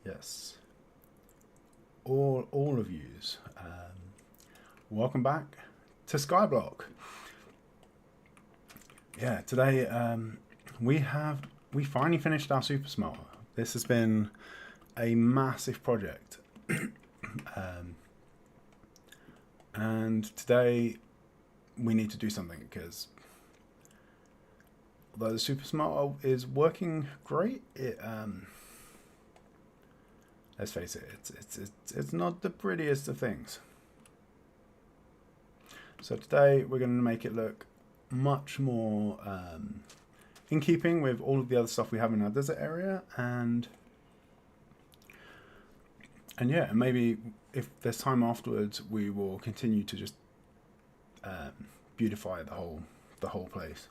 Yes. All of yous. Welcome back to Skyblock. Yeah, today we finally finished our super smelter. This has been a massive project. And today we need to do something because although the super smelter is working great, it let's face it, it's not the prettiest of things. So today we're going to make it look much more in keeping with all of the other stuff we have in our desert area, and yeah, maybe if there's time afterwards, we will continue to just beautify the whole place.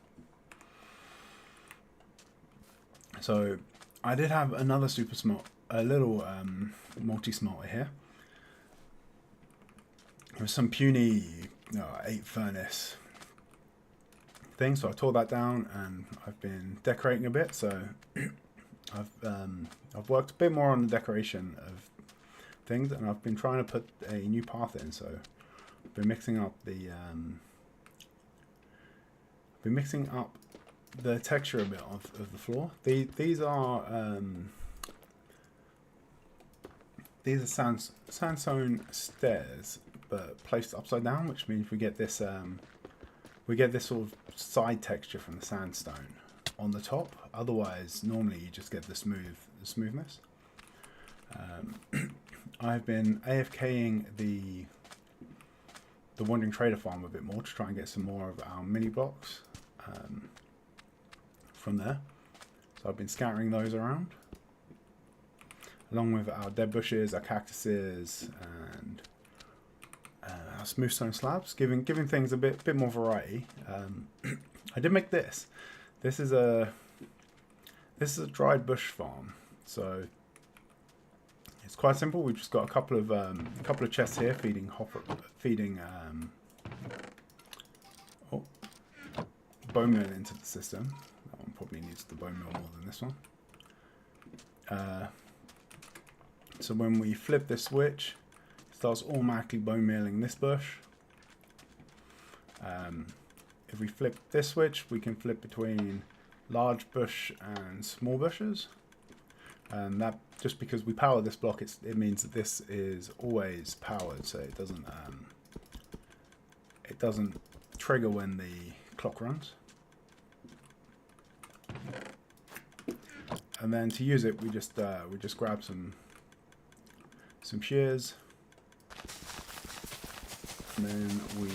So I did have another super smelt, a little multi-smelter here. It was some puny 8 furnace thing, so I tore that down and I've been decorating a bit. So I've worked a bit more on the decoration of things, and I've been trying to put a new path in. So I've been mixing up the texture a bit of the floor. These are sandstone stairs, but placed upside down, which means we get this sort of side texture from the sandstone on the top. Otherwise, normally you just get the smoothness. I've been AFKing the Wandering Trader farm a bit more to try and get some more of our mini blocks from there. So I've been scattering those around, along with our dead bushes, our cactuses, and our smooth stone slabs, giving things a bit more variety. I did make this. This is a dried bush farm, so it's quite simple. We've just got a couple of chests here feeding bone meal into the system. That one probably needs the bone meal more than this one. So when we flip this switch, it starts automatically bone mealing this bush. If we flip this switch, we can flip between large bush and small bushes. And that, just because we power this block, it means that this is always powered, so it doesn't trigger when the clock runs. And then to use it, we just grab some shears, and then we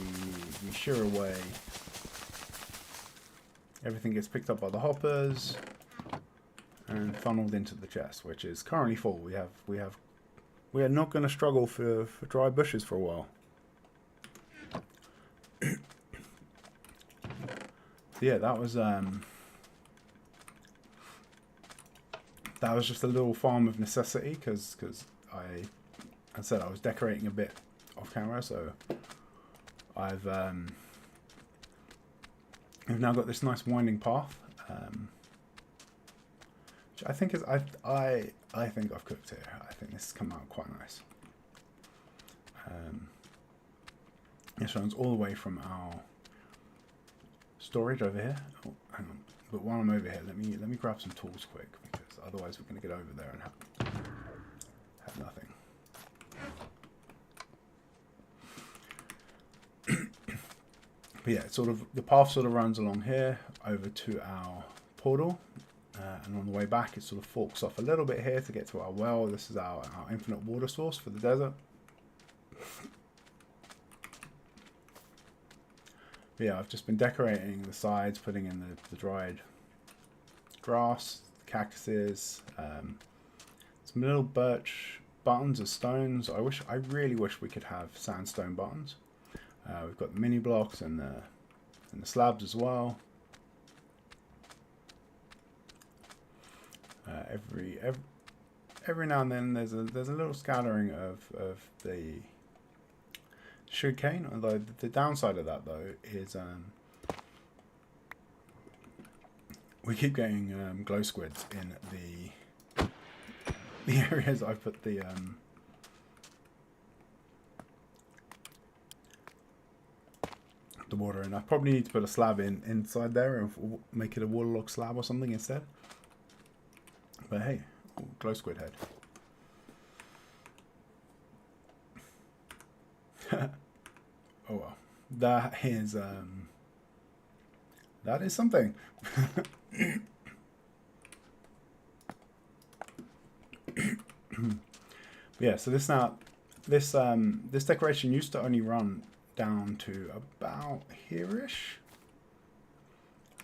shear away. Everything gets picked up by the hoppers and funneled into the chest, which is currently full. We are not going to struggle for dry bushes for a while. So yeah, that was just a little farm of necessity, because I said I was decorating a bit off camera, so I've now got this nice winding path, which I think I think I've cooked here. I think this has come out quite nice. This runs all the way from our storage over here. Oh, hang on. But while I'm over here, let me grab some tools quick, because otherwise we're going to get over there and have nothing. But yeah, the path sort of runs along here over to our portal, and on the way back it sort of forks off a little bit here to get to our well. This is our infinite water source for the desert. But yeah, I've just been decorating the sides, putting in the dried grass, cactuses, some little birch buttons as stones. I really wish we could have sandstone buttons. We've got the mini blocks and the slabs as well. Every now and then there's a little scattering of the sugarcane. Although the downside of that though is we keep getting glow squids in the areas I put the water in. I probably need to put a slab inside there and make it a waterlogged slab or something instead. But hey, glow squid head. Oh well, that is something. Yeah, so this decoration used to only run down to about here-ish.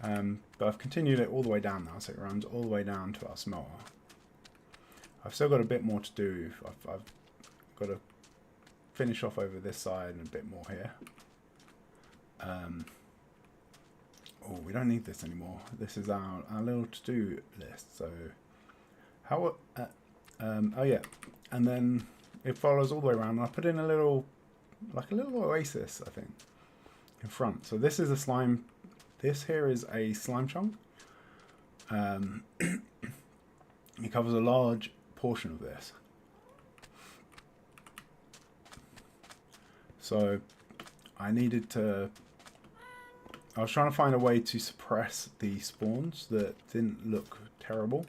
But I've continued it all the way down now, so it runs all the way down to our smelter. I've still got a bit more to do. I've got to finish off over this side and a bit more here. Oh, we don't need this anymore. This is our little to-do list. So, how? Oh yeah, and then it follows all the way around. And I put in a little oasis, I think, in front. So this is a slime. This here is a slime chunk. It covers a large portion of this. So I was trying to find a way to suppress the spawns that didn't look terrible.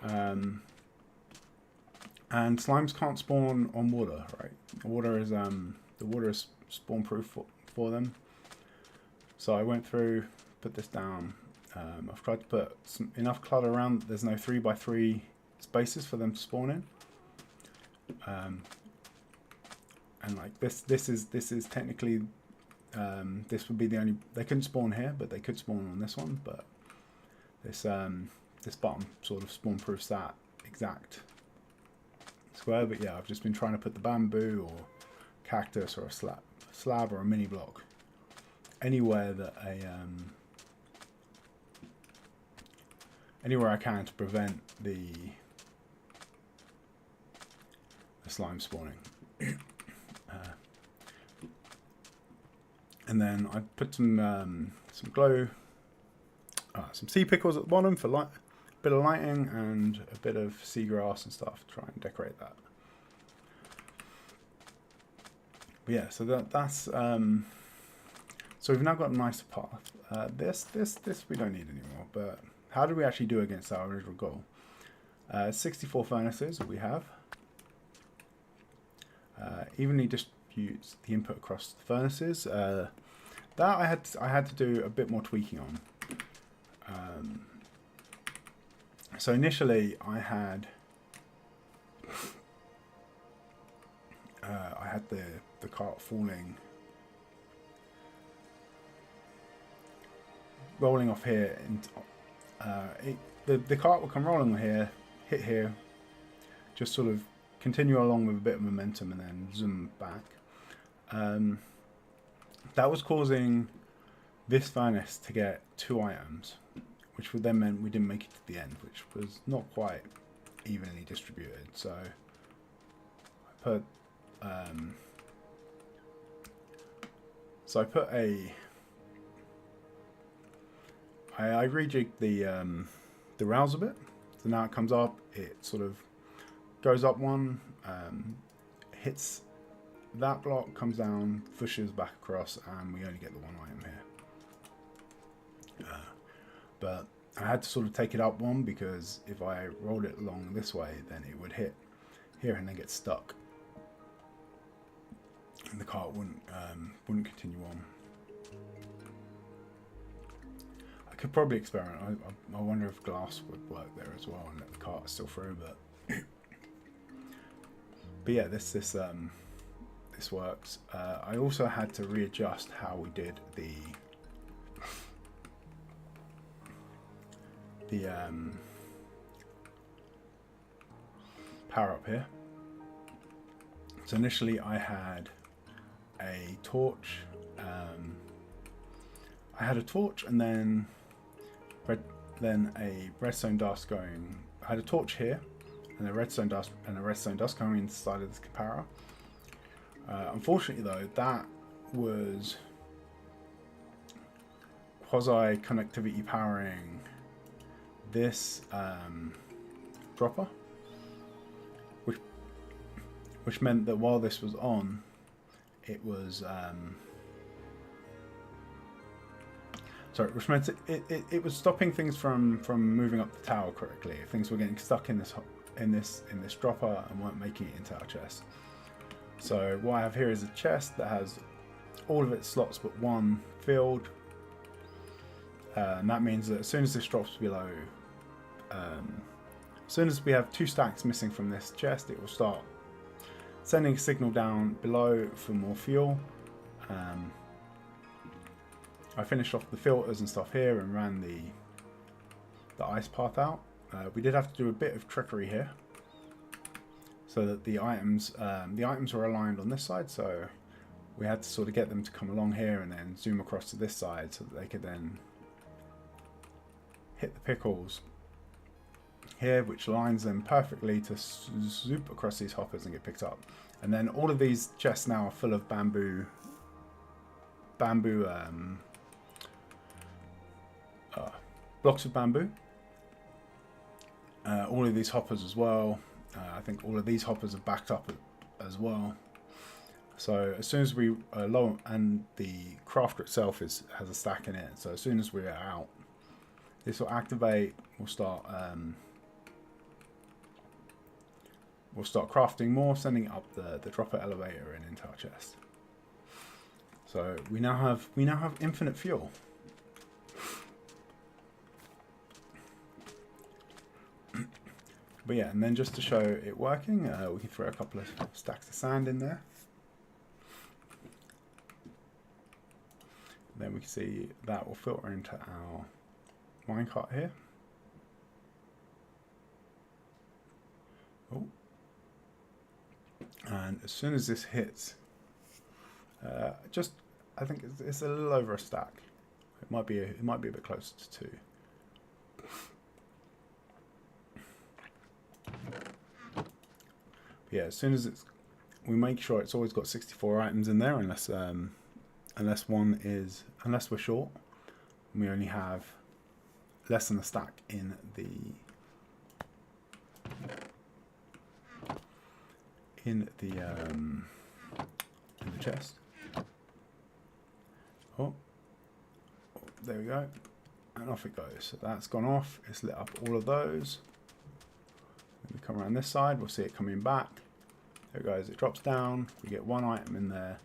And slimes can't spawn on water, right? The water is spawn proof for them. So I went through, put this down. I've tried to put enough clutter around that there's no 3x3 spaces for them to spawn in. And like this is technically this would be the only, they couldn't spawn here, but they could spawn on this one. But this bottom sort of spawn proofs that exact square. But yeah, I've just been trying to put the bamboo or cactus or a slab or a mini block anywhere that anywhere I can to prevent the slime spawning. And then I put some glow, some sea pickles at the bottom for light, a bit of lighting, and a bit of seagrass and stuff to try and decorate that. But yeah, so that's so we've now got a nicer path. This we don't need anymore. But how did we actually do against our original goal? 64 furnaces we have. Evenly distributes the input across the furnaces. That I had to do a bit more tweaking on. So initially I had the cart rolling off here, and the cart will come rolling here, hit here, just sort of continue along with a bit of momentum and then zoom back. That was causing this furnace to get 2 items, which would then meant we didn't make it to the end, which was not quite evenly distributed. So I put I rejigged the rails a bit, so now it comes up, it sort of goes up one, hits that block, comes down, pushes back across, and we only get the 1 item here. But I had to sort of take it up one, because if I rolled it along this way, then it would hit here and then get stuck, and the cart wouldn't continue on. I could probably experiment. I wonder if glass would work there as well and let the cart still through, but yeah, this works. I also had to readjust how we did the power up here. So initially I had a torch. And then a redstone dust going. I had a torch here, and a redstone dust going inside of this comparator. Unfortunately, though, that was quasi connectivity powering this dropper, which meant that while this was on, it was sorry, which meant it was stopping things from moving up the tower correctly. If things were getting stuck in this dropper and weren't making it into our chest. So what I have here is a chest that has all of its slots but one filled, and that means that as soon as this drops below, as soon as we have 2 stacks missing from this chest, it will start sending a signal down below for more fuel. I finished off the filters and stuff here and ran the ice path out. We did have to do a bit of trickery here, so that the items were aligned on this side, so we had to sort of get them to come along here and then zoom across to this side so that they could then hit the pickles here, which lines them perfectly to zoop across these hoppers and get picked up. And then all of these chests now are full of bamboo blocks of bamboo. All of these hoppers as well. I think all of these hoppers are backed up as well. So as soon as we are low, and the crafter itself has a stack in it, so as soon as we are out, this will activate. We'll start crafting more, sending up the dropper elevator and into our chest. So we now have infinite fuel. But yeah, and then just to show it working, we can throw a couple of stacks of sand in there. Then we can see that will filter into our minecart here. Oh. And as soon as this hits, I think it's a little over a stack. It might be a bit closer to 2. Yeah, as soon as we make sure it's always got 64 items in there, unless we're short, and we only have less than a stack in the chest. Oh, there we go, and off it goes. So that's gone off. It's lit up all of those. We come around this side, we'll see it coming back. There it goes, it drops down, we get 1 item in there,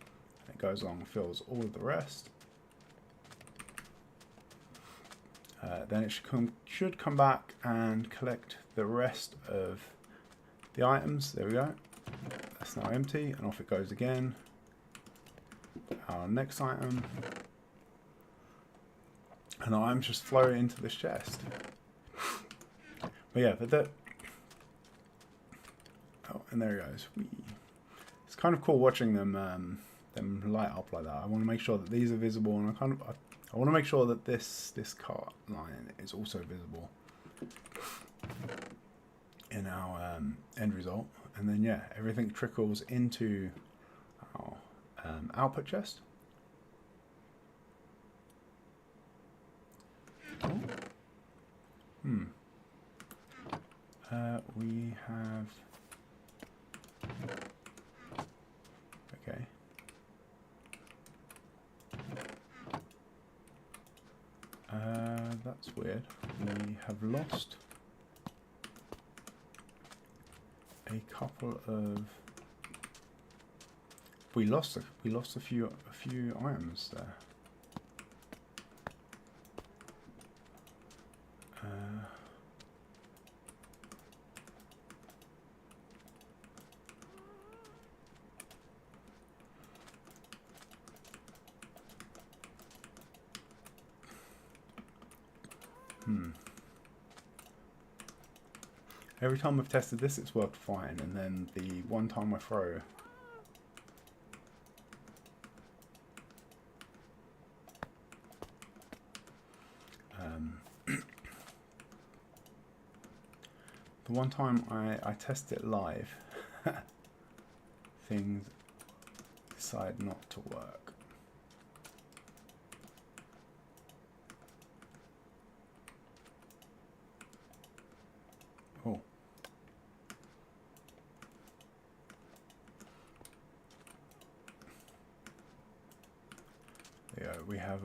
and it goes along and fills all of the rest. Then it should come back and collect the rest of the items. There we go. That's now empty, and off it goes again. Our next item. And our items just flow into this chest. But yeah, oh, and there it goes. It's kind of cool watching them light up like that. I want to make sure that these are visible, and I want to make sure that this cart line is also visible in our end result. And then yeah, everything trickles into our output chest. Oh. We have. Okay. That's weird. We have lost a couple of. We lost a few items there. Every time I've tested this, it's worked fine, and then the one time I throw, the one time I test it live, things decide not to work. Oh.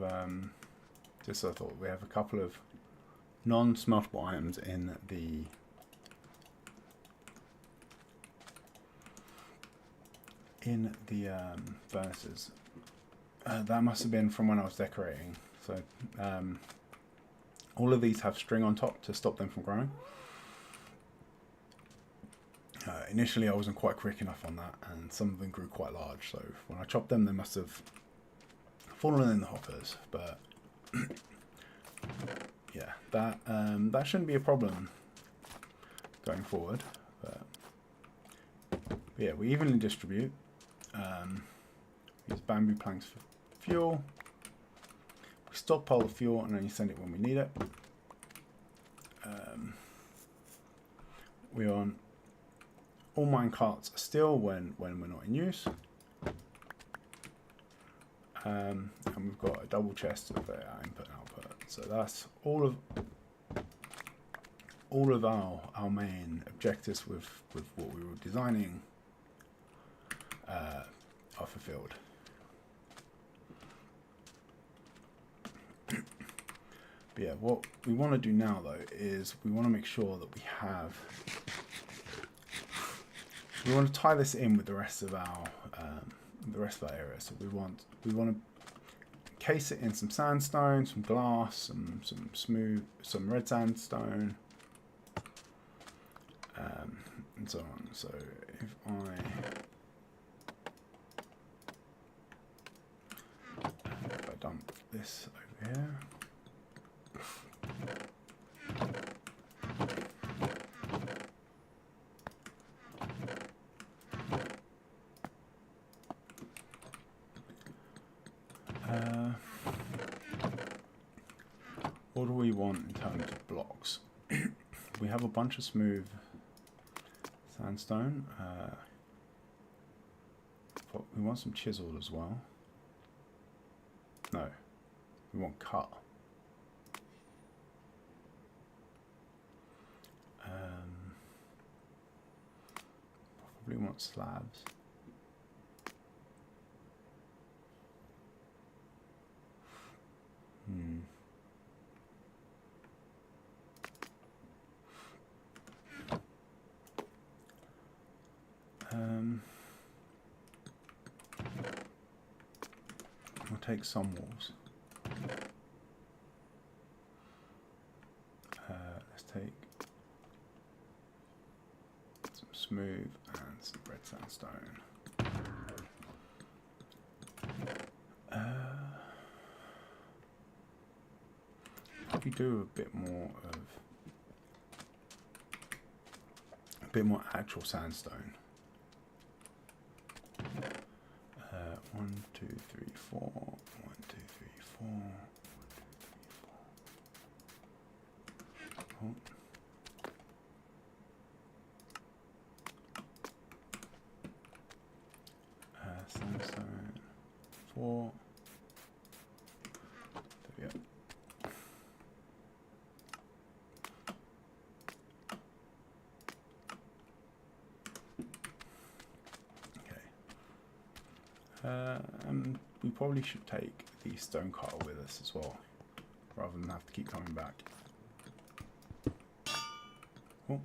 have just so I thought we have a couple of non-smeltable items in the furnaces. That must have been from when I was decorating. So all of these have string on top to stop them from growing. Initially I wasn't quite quick enough on that, and some of them grew quite large, so when I chopped them they must have fallen in the hoppers, but yeah, that shouldn't be a problem going forward. But yeah, we evenly distribute. Use bamboo planks for fuel. We stockpile the fuel and only send it when we need it. We on all mine carts are still when we're not in use. And we've got a double chest of our input and output. So that's all of our main objectives with what we were designing are fulfilled. But yeah, what we want to do now though is we want to make sure that we want to tie this in with the rest of our area. So we want to encase it in some sandstone, some glass, some red sandstone, and so on. So if I dump this over here. What do we want in terms of blocks? We have a bunch of smooth sandstone. But we want some chiseled as well. No, we want cut. Probably want slabs. We'll take some walls. Let's take some smooth and some red sandstone. We do a bit more actual sandstone. 1, 2, 3, 4. 1, 2, 3, 4. 1, 2, 3, 4. Oh. Sandstone 4. There we go. We probably should take the stone cutter with us as well, rather than have to keep coming back. Oh,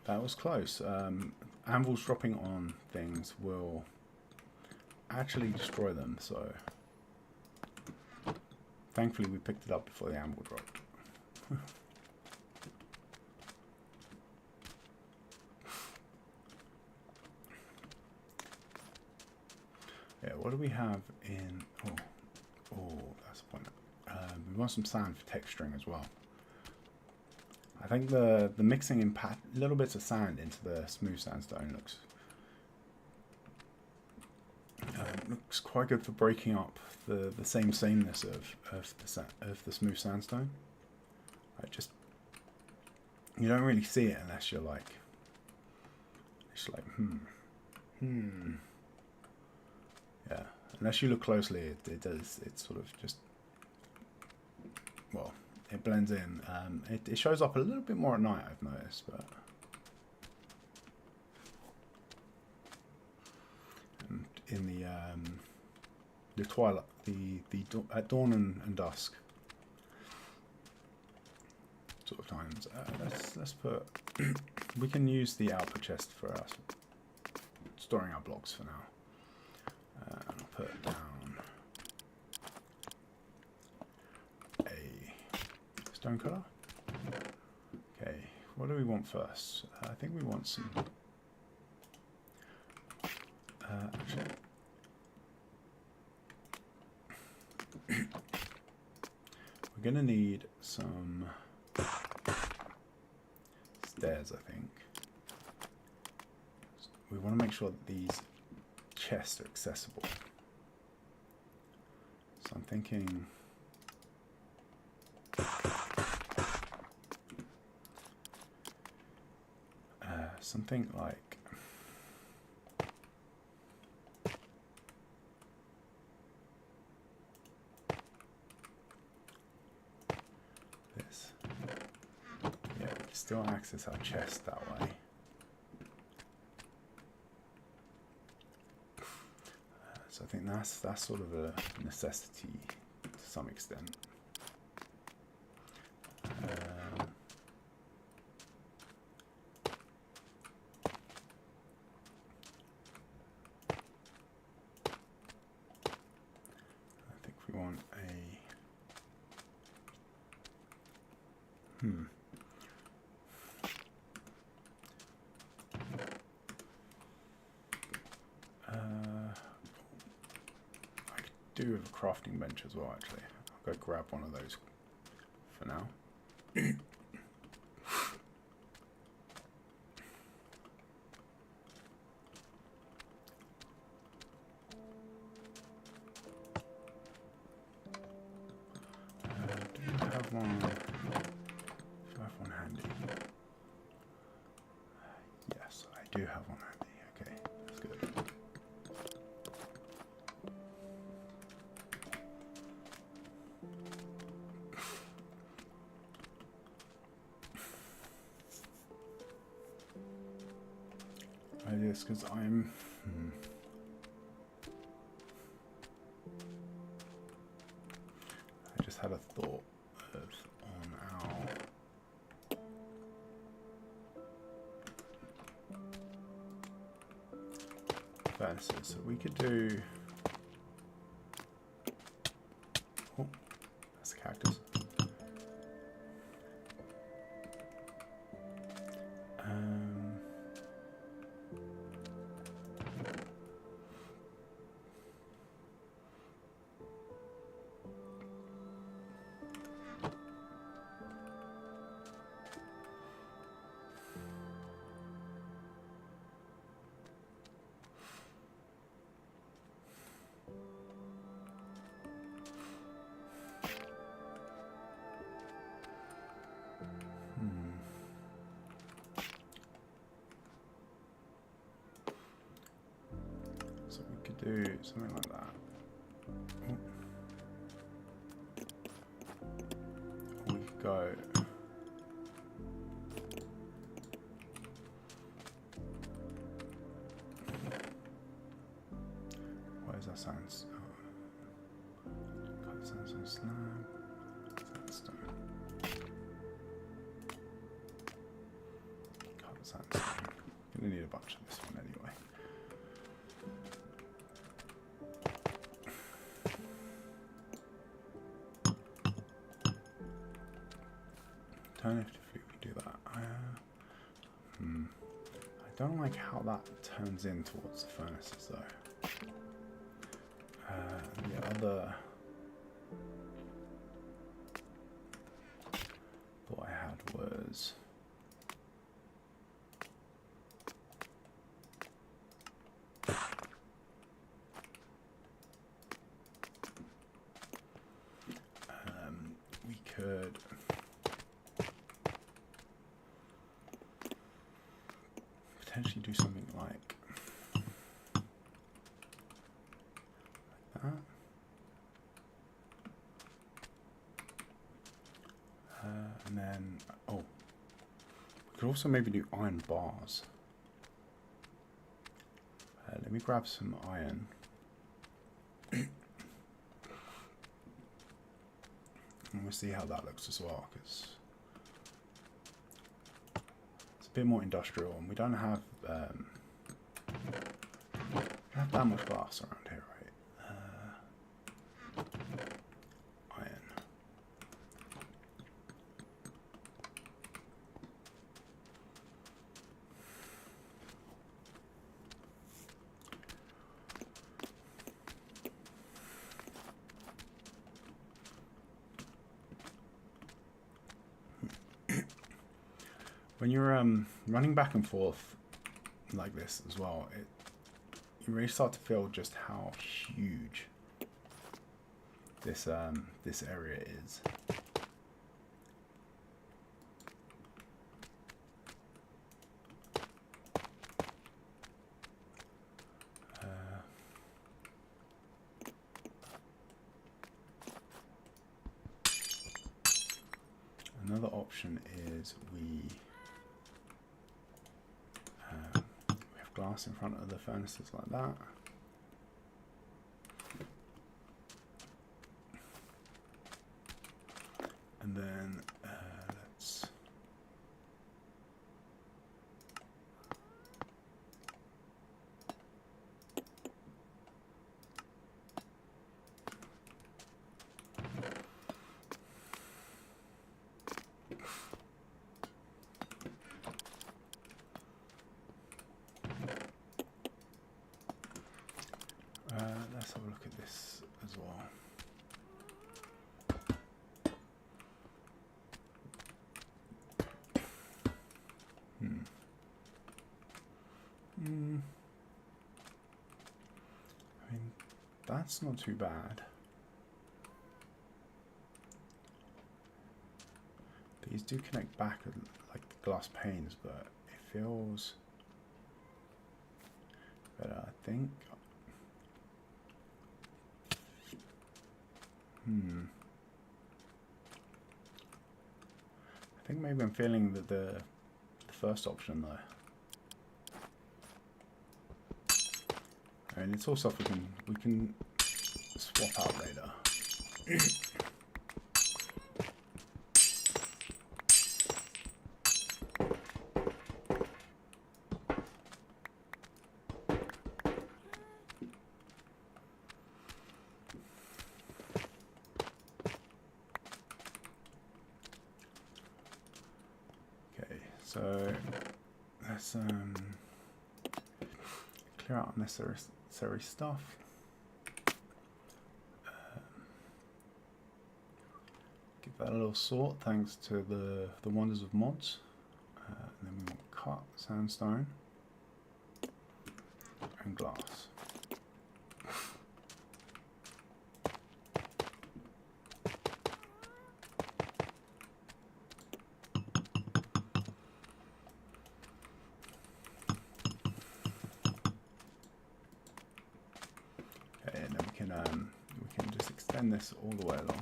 that was close. Anvils dropping on things will actually destroy them, so thankfully we picked it up before the anvil dropped. Yeah, what do we have in... Oh, that's the point. We want some sand for texturing as well. I think the mixing in little bits of sand into the smooth sandstone looks quite good for breaking up the sameness of the smooth sandstone. You don't really see it unless you're like, Yeah, unless you look closely, it does. It's sort of just, well, it blends in. It shows up a little bit more at night, I've noticed, but and in the twilight, at dawn and dusk sort of times. Let's put. We can use the output chest for us storing our blocks for now. I'll put down a stone cutter. Okay, what do we want first? I think we want some. Actually. We're going to need some stairs, I think. We want to make sure that these chests are accessible. So I'm thinking something like this. Yeah, we can still access our chest that way. So I think that's sort of a necessity to some extent. I think we want a do have a crafting bench as well, actually. I'll go grab one of those for now. Do you have one? Do I have one handy? Yes, I do have one handy. Okay, that's good. I do this because I'm. I just had a thought on our. Furnaces. So we could do. Oh, that's a cactus. So we could do something like that. Oh. We could go. Where's our science? Cut sandstone slab. Sandstone. Cut sandstone. Gonna need a bunch of this one anyway. Don't have to do that. I don't like how that turns in towards the furnaces though. The other thought I had was we could potentially do something like that. And then, oh, we could also maybe do iron bars. Let me grab some iron. And we'll see how that looks as well, because it's a bit more industrial, and we don't have that much glass around here, right? Iron. When you're running back and forth like this as well, you really start to feel just how huge this this area is. Another option is we have glass in front of the furnaces like that. And then let's let's have a look at this as well. I mean, that's not too bad. These do connect back like the glass panes, but it feels better, I think. I think maybe I'm feeling that the first option though. I mean, it's all stuff we can swap out later. So let's clear out unnecessary stuff. Give that a little sort thanks to the wonders of mods. And then we want cut, sandstone, and glass. We can just extend this all the way along.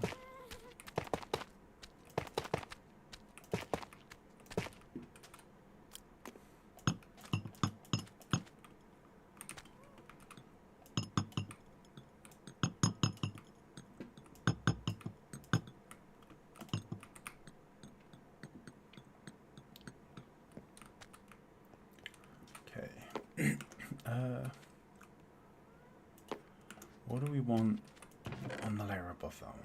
Okay. What do we want on the layer above that one?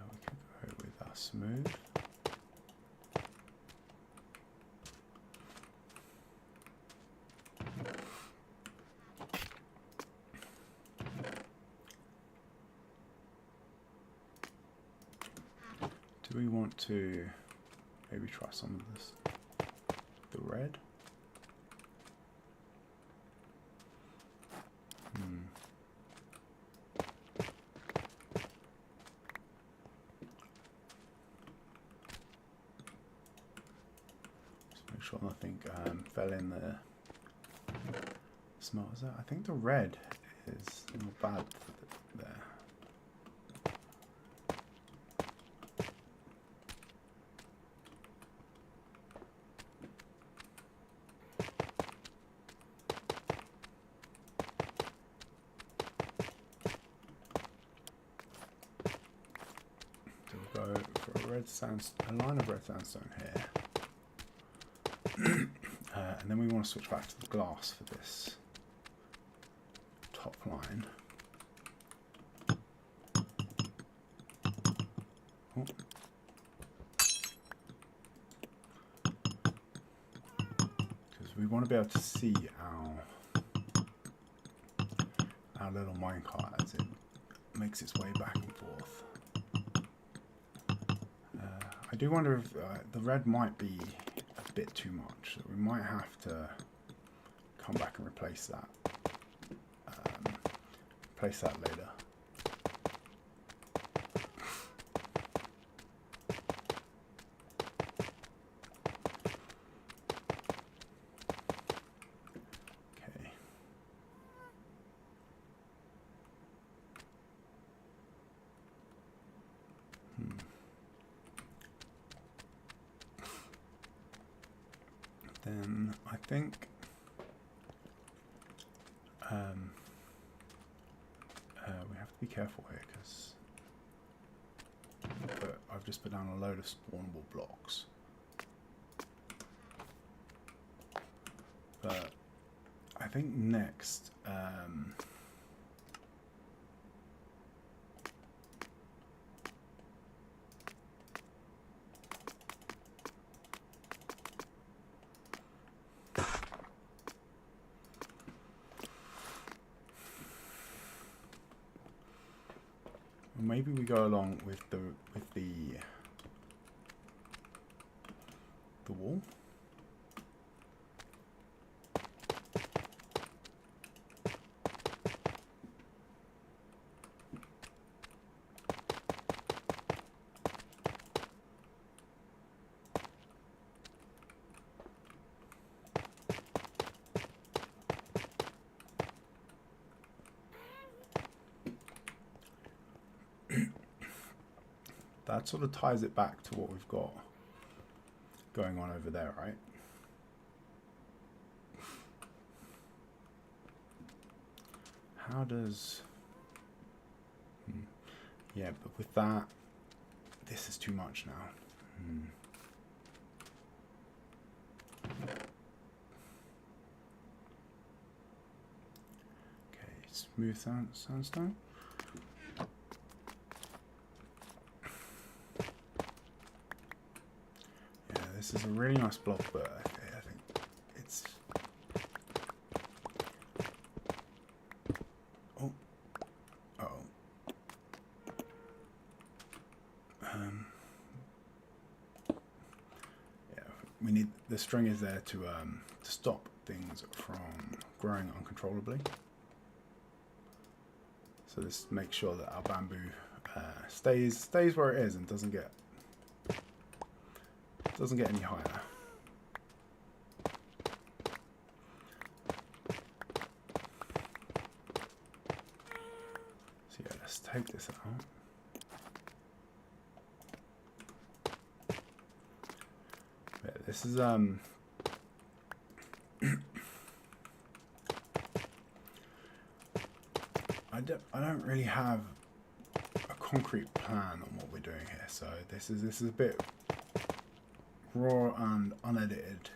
We can go with our smooth. Do we want to maybe try some of this? The red. Just make sure nothing fell in the smelter. I think the red is not bad there. go for a line of red sandstone here. And then we want to switch back to the glass for this top line. Oh. Because we want to be able to see our little minecart as it makes its way back and forth. I do wonder if the red might be a bit too much, so we might have to come back and replace that. Replace that later. Okay. Then I think we have to be careful here because I've just put down a load of spawnable blocks. But I think next maybe we go along with the wall. That sort of ties it back to what we've got going on over there, right? How does... Yeah, but with that, this is too much now. Okay, smooth sandstone. This is a really nice block, but okay, I think it's... Oh. Uh-oh. Yeah, we need... The string is there to stop things from growing uncontrollably. So this makes sure that our bamboo stays where it is and doesn't get any higher. So yeah, let's take this out. Yeah, this is I don't really have a concrete plan on what we're doing here, so this is a bit raw and unedited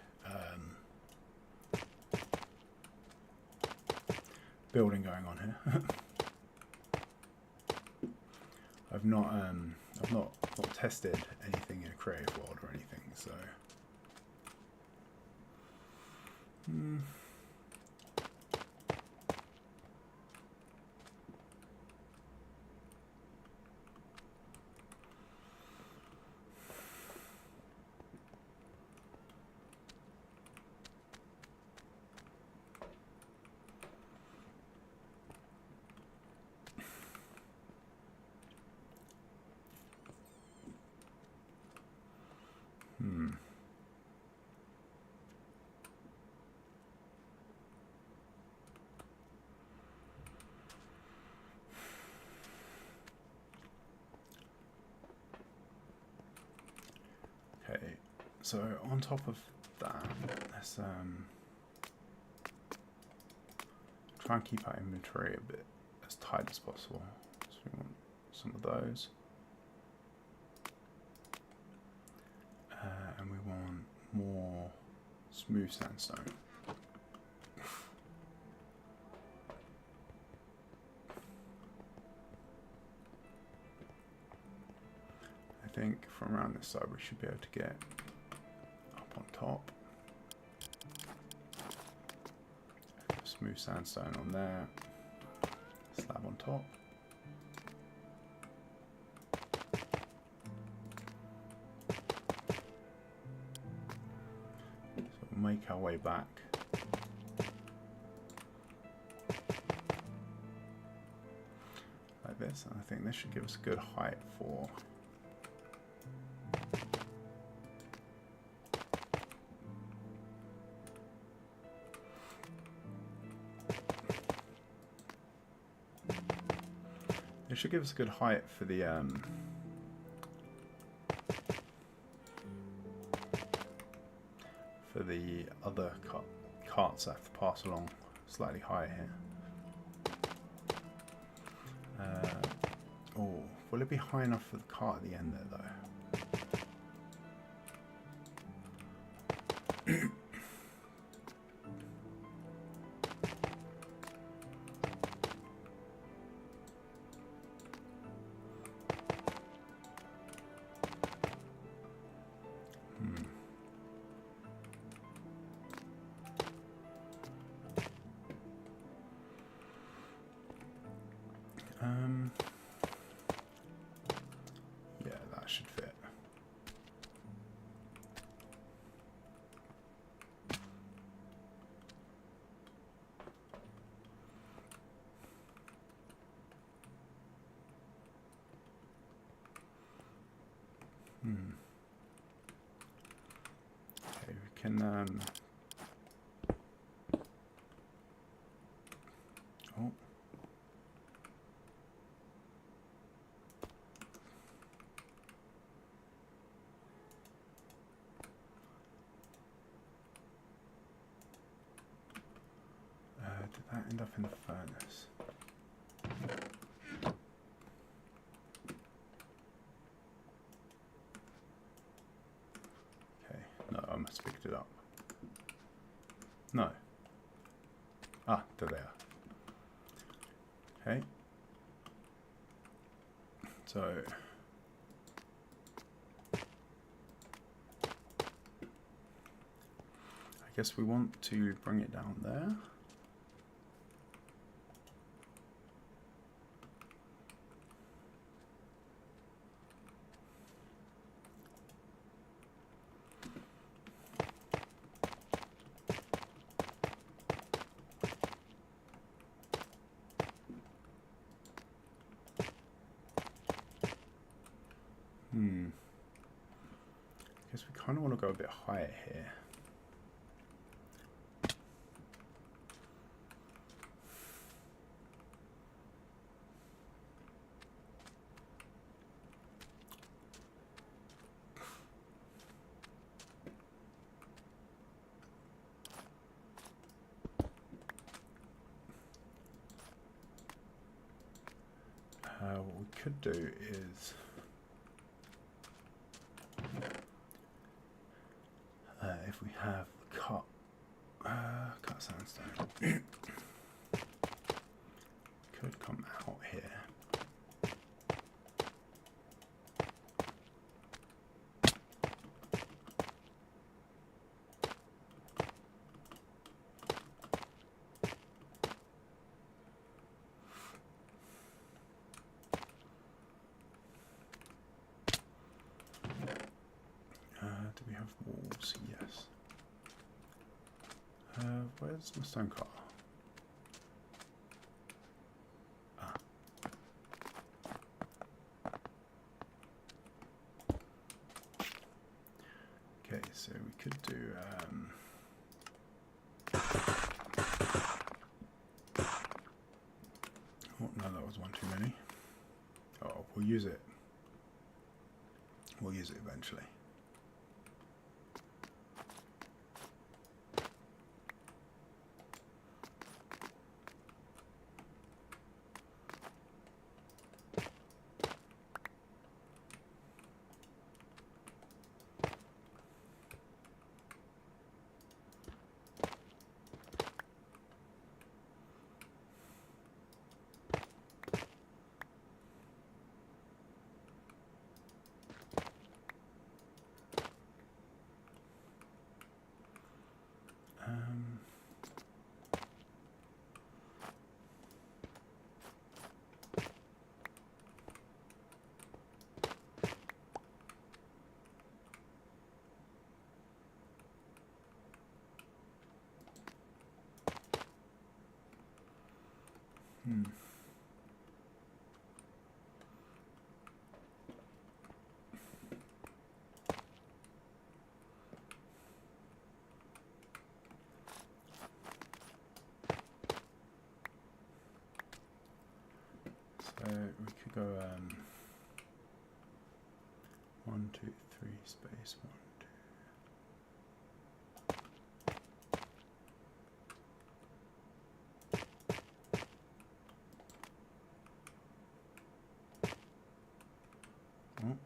building going on here. I've not tested anything in a creative world or anything, so okay. So on top of that, let's try and keep our inventory a bit as tight as possible. So we want some of those. smooth sandstone. I think from around this side we should be able to get up on top. Smooth sandstone on there, slab on top. So we'll make our way back. Like this, and I think this should give us a good height for it should give us a good height for the other carts that have to pass along slightly higher here. Oh, will it be high enough for the cart at the end there though? Yeah, that should fit. Okay, we can oh. Did that end up in the furnace? Okay, no, I must have picked it up. No. Ah, there they are. Okay. So I guess we want to bring it down there. I guess we kind of want to go a bit higher here. What we could do is if we have cut sandstone, could come out here. Do we have walls? Yes. Where's my stone car? Ah. Okay, so we could do oh no, that was one too many. Oh, we'll use it. We'll use it eventually. Hmm. So we could go 1, 2, 3 space 1, 2. Oh.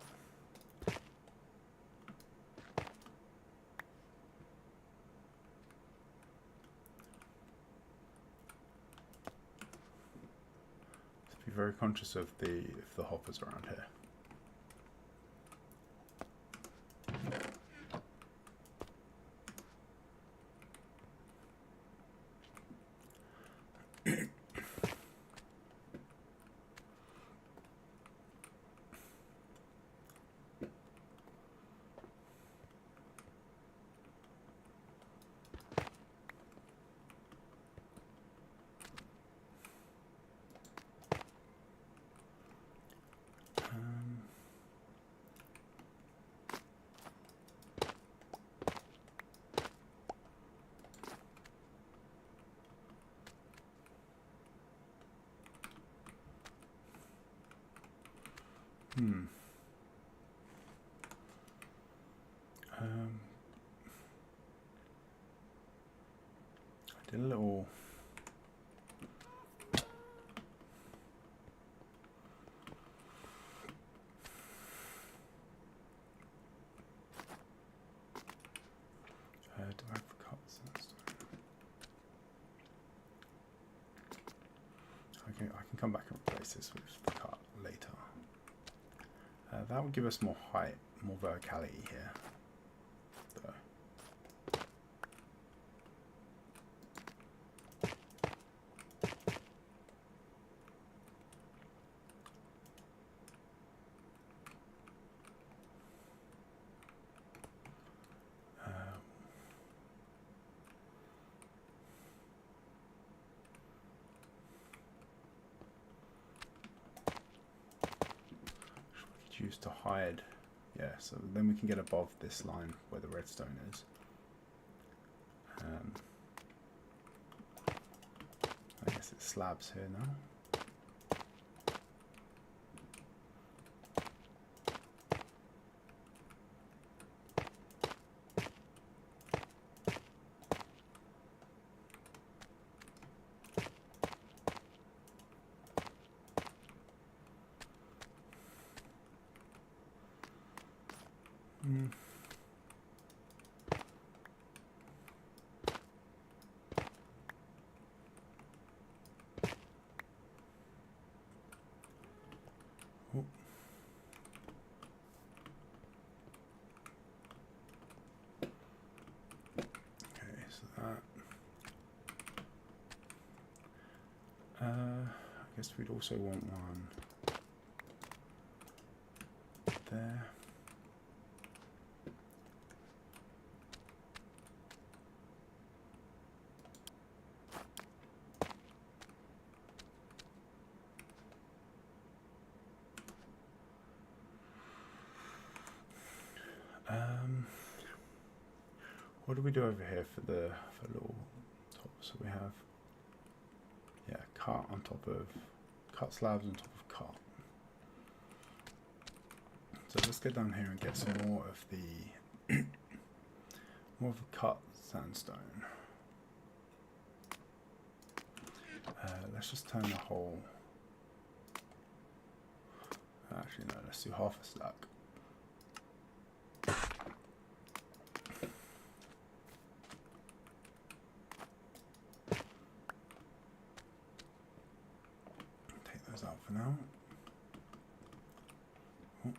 Just be very conscious of the hoppers around here. Hmm. I did a little. Do I have cuts? Okay, I can come back and replace this with the cut later. That will give us more height, more verticality here. Though. Used to hide, yeah, so then we can get above this line where the redstone is. I guess it's slabs here now. Oh. Okay, so that. I guess we'd also want one there. What do we do over here for the little top? So we have, yeah, cut on top of cut slabs on top of cut. So let's get down here and get some more of the more of the cut sandstone. Let's just turn the whole. Actually, no. Let's do half a stack. Out for now. Oh.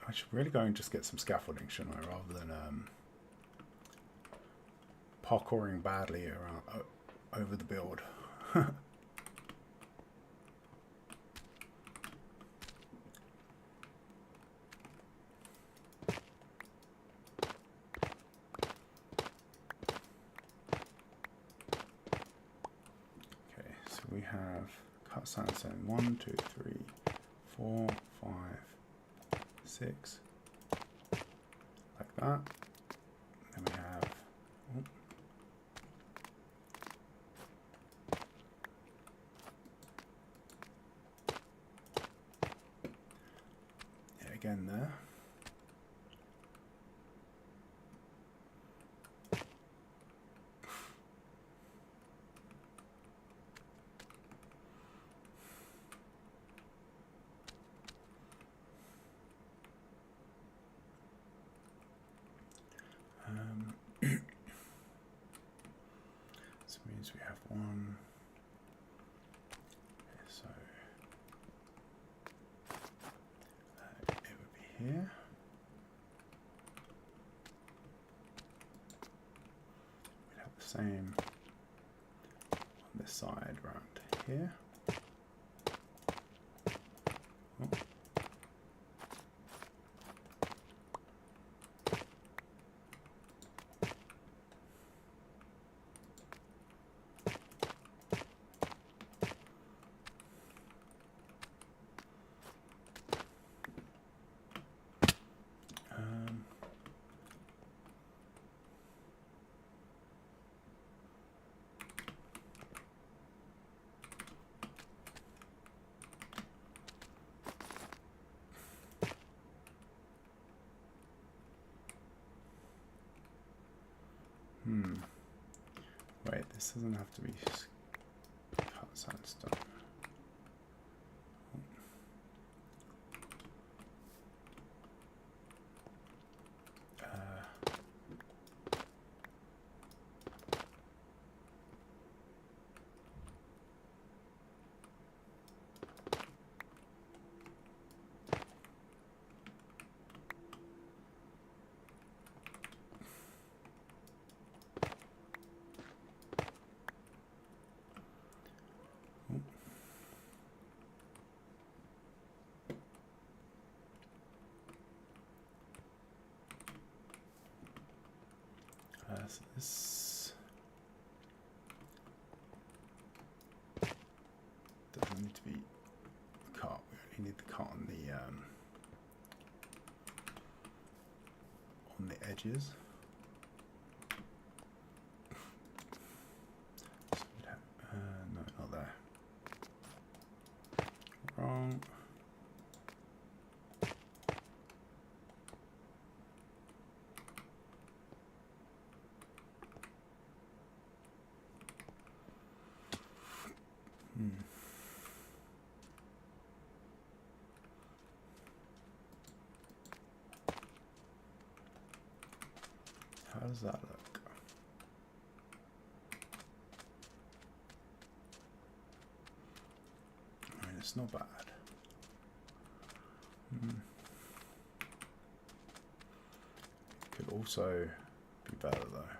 I should really go and just get some scaffolding, shouldn't I, rather than parkouring badly around over the build. cut sandstone. 1, 2, 3, 4, 5, 6. Like that. Then we have. Oh. Yeah, again there. This means we have one. So it would be here. We'd have the same on this side round here. Oh. Wait, this doesn't have to be cut sandstone. So this doesn't need to be cut. We only need the cut on the edges. So we'd have, no, not there. Wrong. How does that look? I mean, it's not bad. Could also be better though.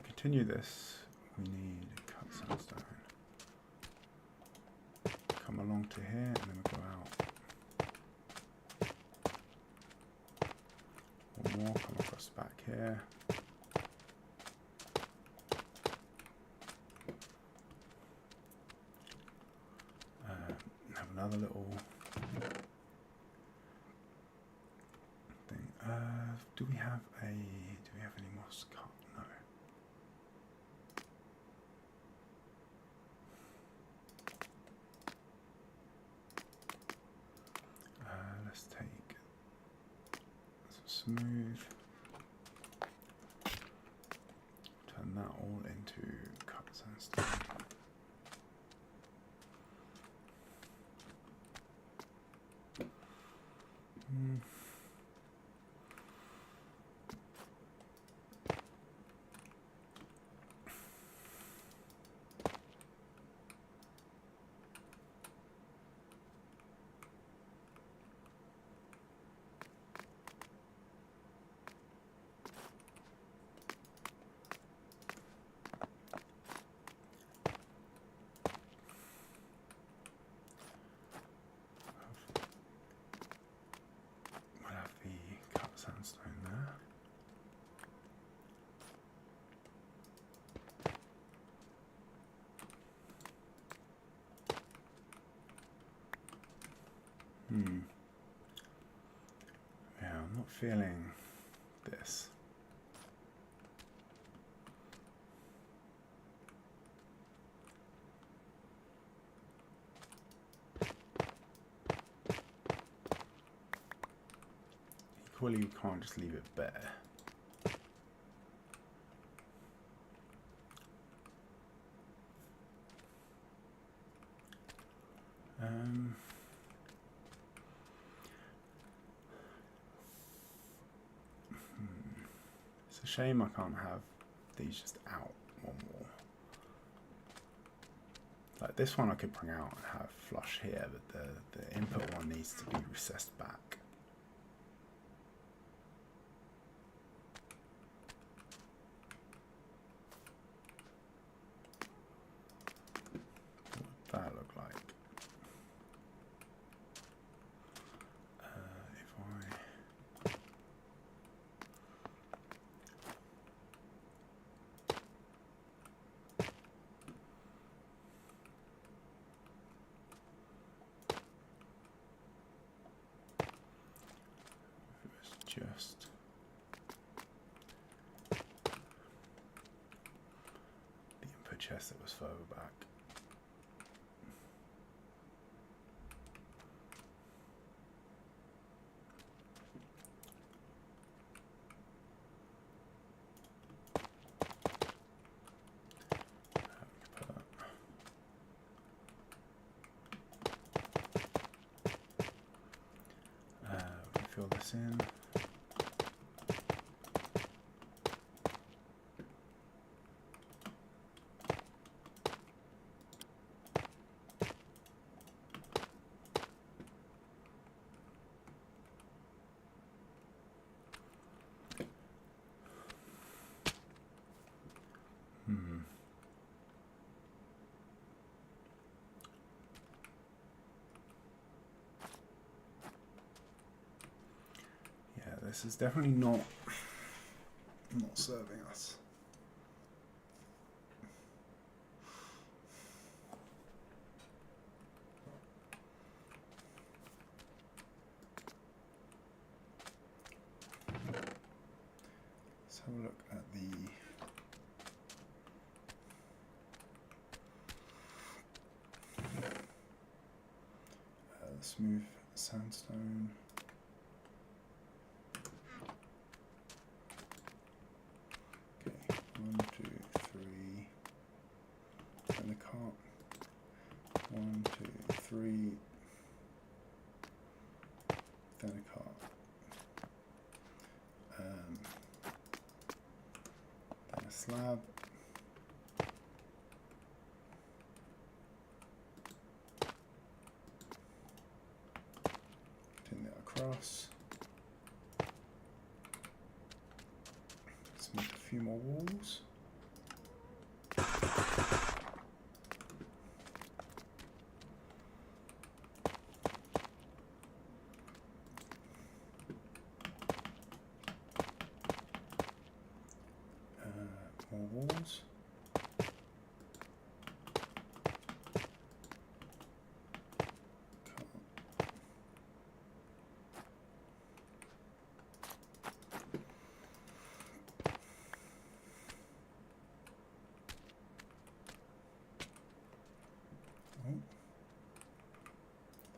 Continue this, we need cut sandstone. Come along to here and then we go out. One more, come across back here. Have another little thing. Do we have any moss cut? No. smooth. Turn that all into cut sandstone. Sandstone there. Yeah, I'm not feeling this. Equally, you can't just leave it bare. It's a shame I can't have these just out one more. Like this one I could bring out and have flush here, but the input one needs to be recessed back. What would that look like? Just the input chest that was further back. We can fill this in. Yeah, this is definitely not serving us. Let's have a look at the smooth sandstone. Okay, 1, 2, 3. And the cart. 1, 2, 3. Then a cart. Then a slab. Across. Let's make a few more walls. More walls.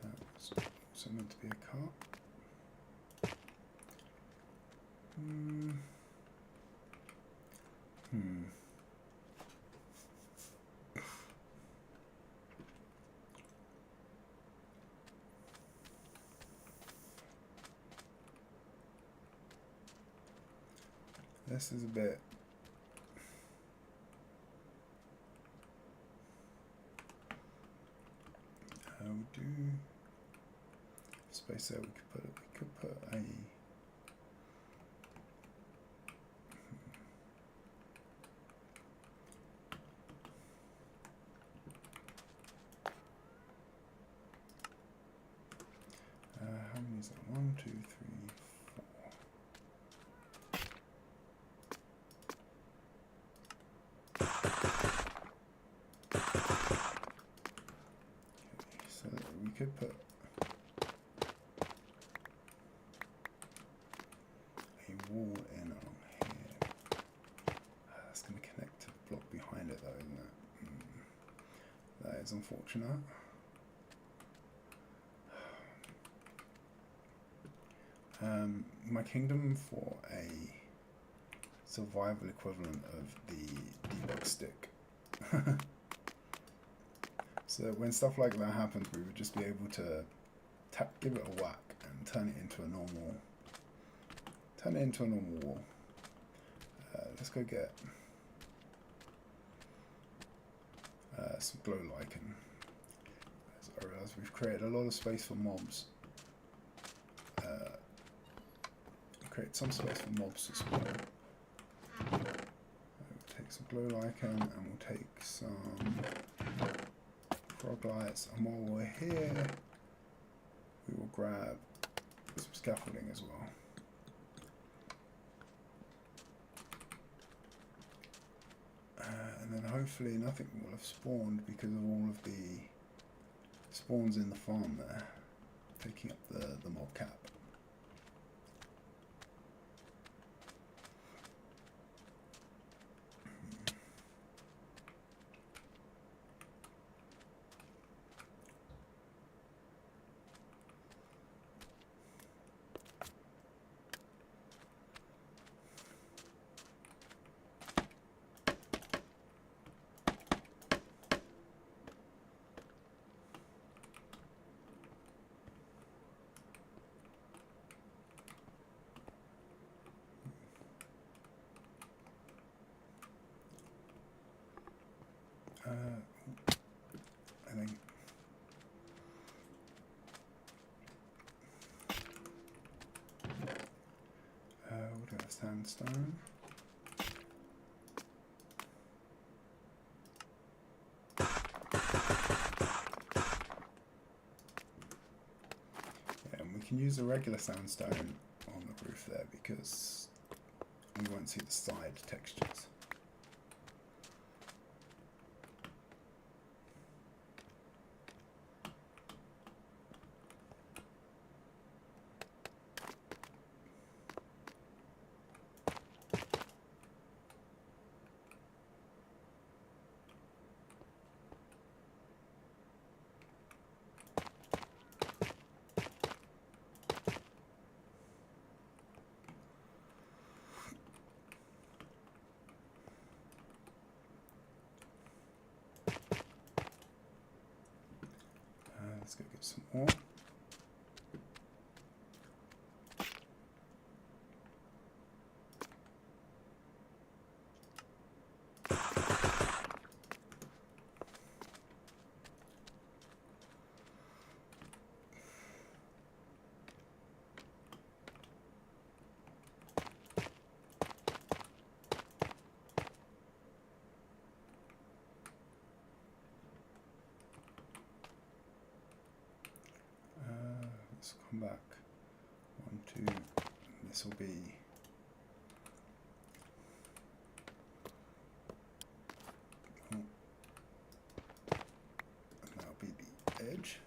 That's also meant to be a cart. This is a bit. How do space there? We could put a. How many is that? 1, 2, 3, 4. So we could put a wall in along here. That's going to connect to the block behind it though, isn't it? That is unfortunate. My kingdom for a survival equivalent of the debug stick. So when stuff like that happens, we would just be able to give it a whack and turn it into a normal wall. Let's go get some glow lichen. As I realise we've created a lot of space for mobs. Create some space for mobs to spawn. We'll take some glow lichen and we'll take some frog lights, and while we're here we will grab some scaffolding as well. And then hopefully nothing will have spawned because of all of the spawns in the farm there, taking up the mob cap. I think we'll do a sandstone. Yeah, and we can use a regular sandstone on the roof there because we won't see the side textures. Let's go get some more. Let's come back. 1, 2. This will be. And that'll be the edge.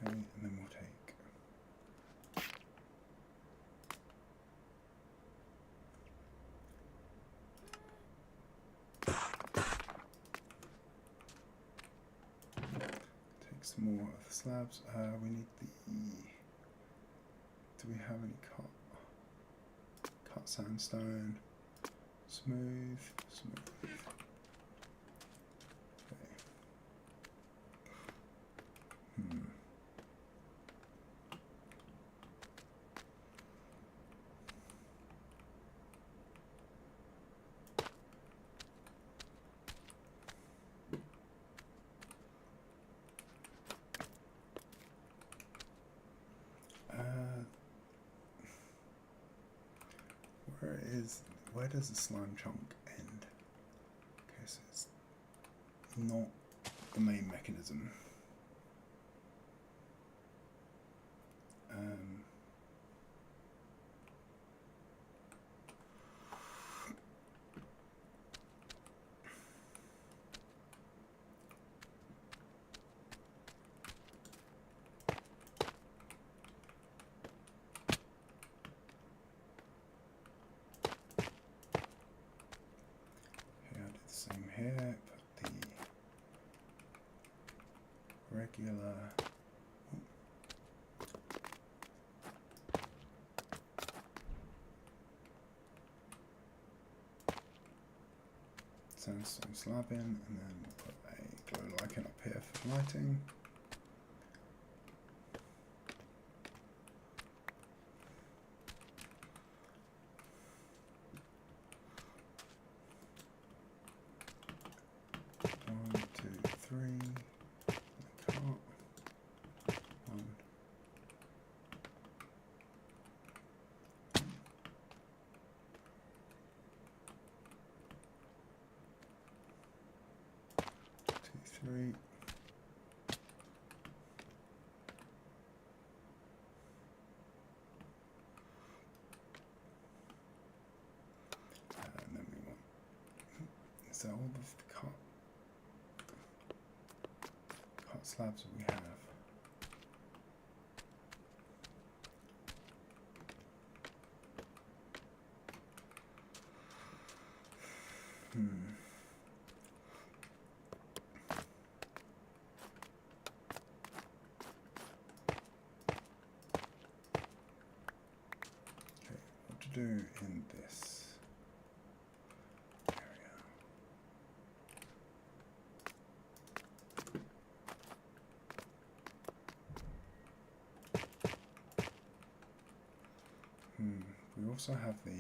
Okay, and then we'll take. some more of the slabs. We need the. Do we have any cut sandstone? Smooth. Okay. Where does the slime chunk end? Okay, so it's not the main mechanism. Same here, put the regular sandstone slab in, and then we'll put a glow lichen up here for lighting. Three. And then we want, is that all of the cut slabs that we have? Do in this area. We also have the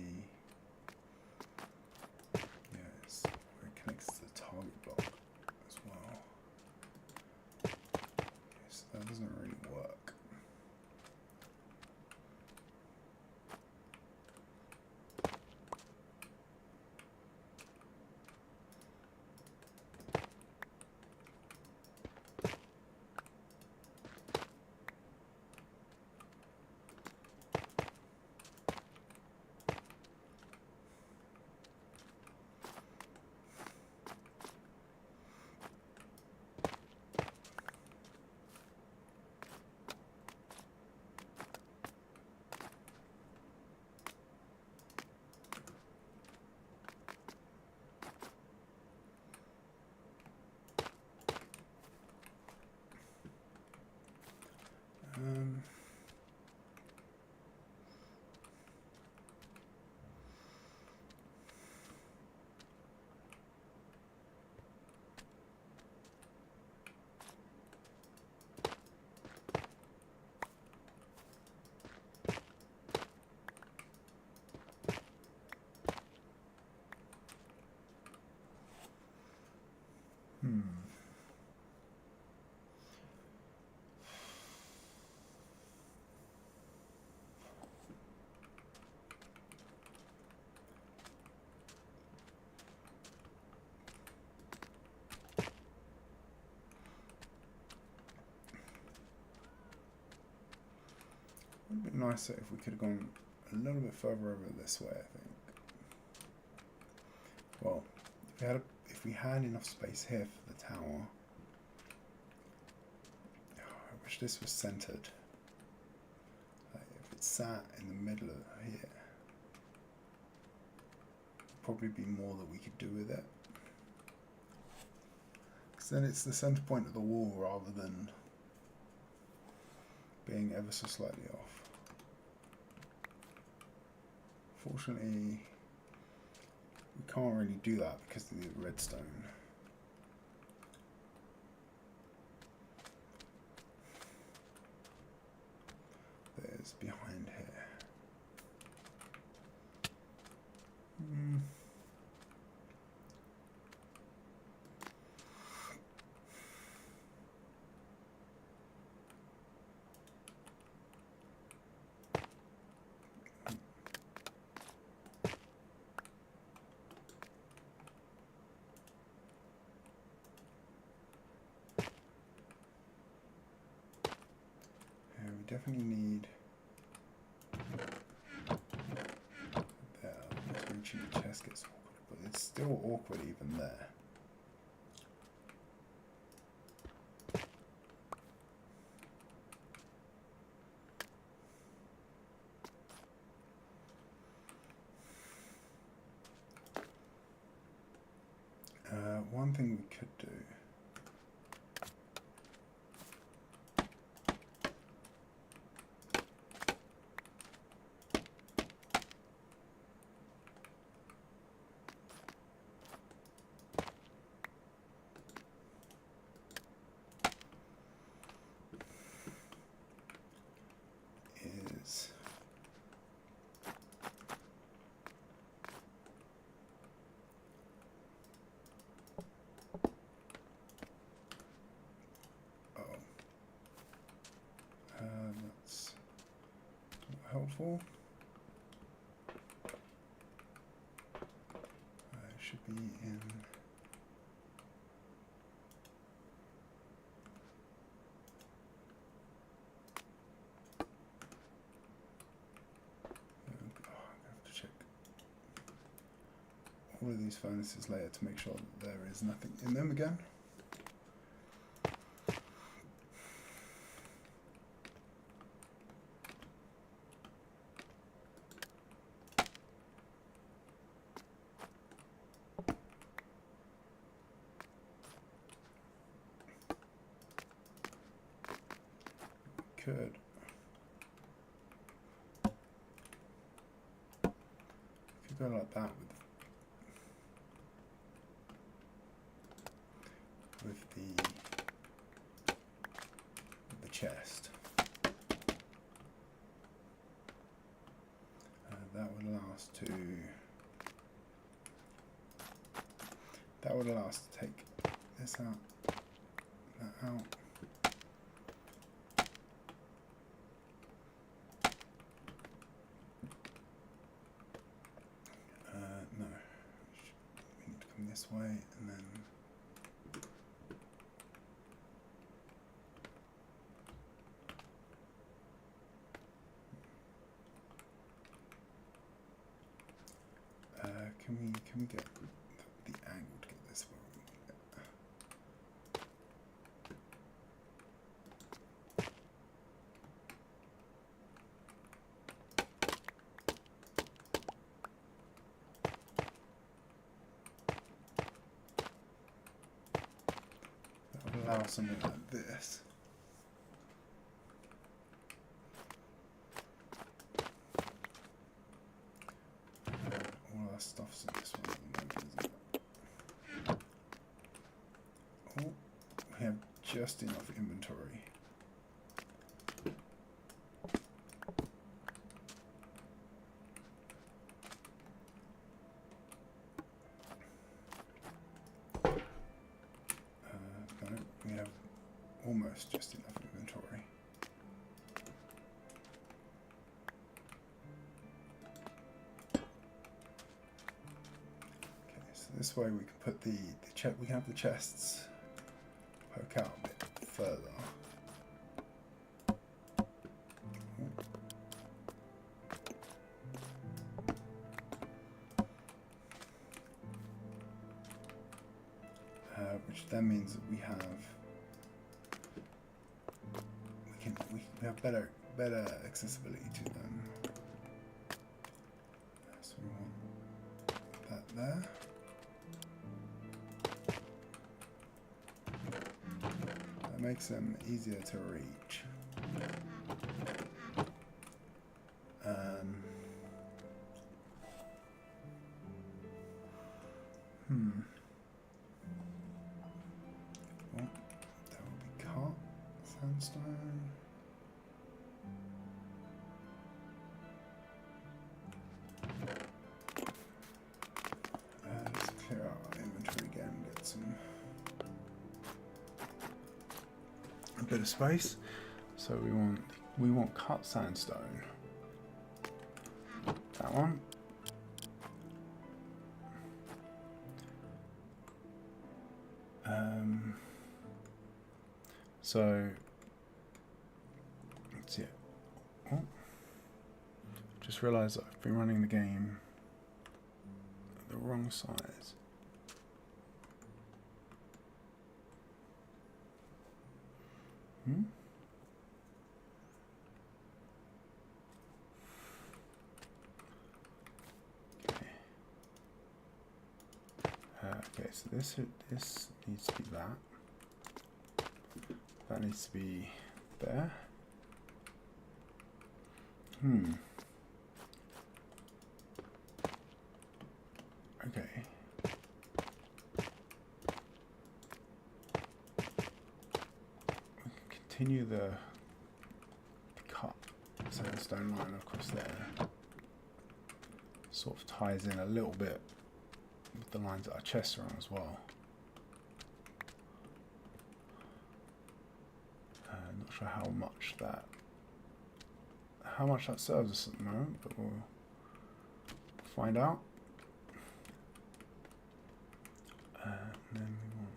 where it connects to the target block as well. Okay, so that doesn't really work. It would have been nicer if we could have gone a little bit further over this way, I think. Well, if we had enough space here for the tower. I wish this was centered. Like if it sat in the middle of here, there'd probably be more that we could do with it. Because then it's the center point of the wall rather than being ever so slightly off. Fortunately, we can't really do that because of the redstone. There's behind here. Definitely need there. Reaching the chest gets awkward, but it's still awkward even there. One thing we could do. That's not helpful. It should be in all of these furnaces later to make sure that there is nothing in them again. Could go like that with the chest. That would allow us to take this out, that out. No, we need to come this way and then can we get the angle to get this where we want it? That would allow something like this. Stuff's in this one at the moment, isn't it? Oh, we have just enough inventory. No, we have almost just enough inventory. This way we can put we can have the chests poke out a bit further. Which then means that we have better accessibility to them. So we want that there. Makes them easier to reach. Well, that will be cut sandstone. Let's clear out our inventory again, get a bit of space. So we want cut sandstone. That one. So that's it. Oh, just realised I've been running the game the wrong size. Okay, so this needs to be that. That needs to be there. Okay. We can continue the cut sandstone line across there. Sort of ties in a little bit with the lines that our chests are on as well. Not sure how much that serves us at the moment, but we'll find out. And then we want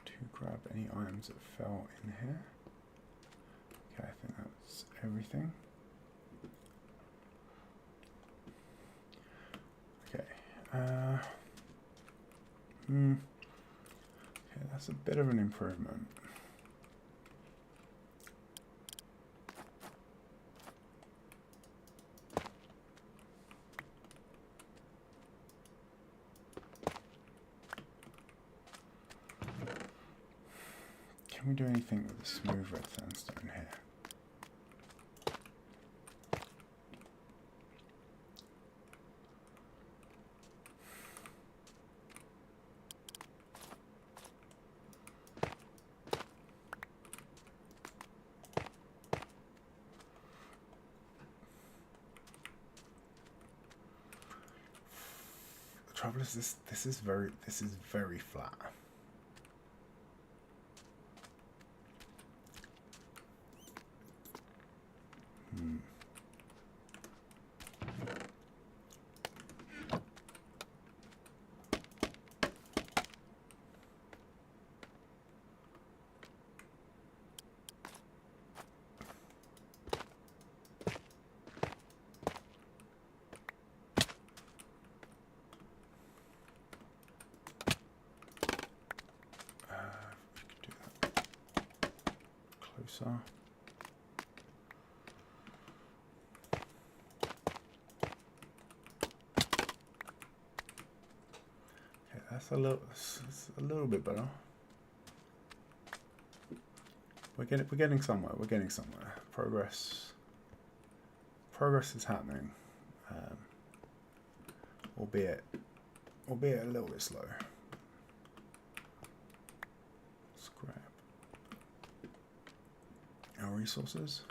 to grab any items that fell in here. Okay, I think that's everything. Okay. Okay, that's a bit of an improvement. Can we do anything with the smooth red sandstone here? The trouble is this is very flat. So okay, that's a little bit better. We're getting somewhere. We're getting somewhere. Progress is happening, albeit a little bit slow. Scrap our resources.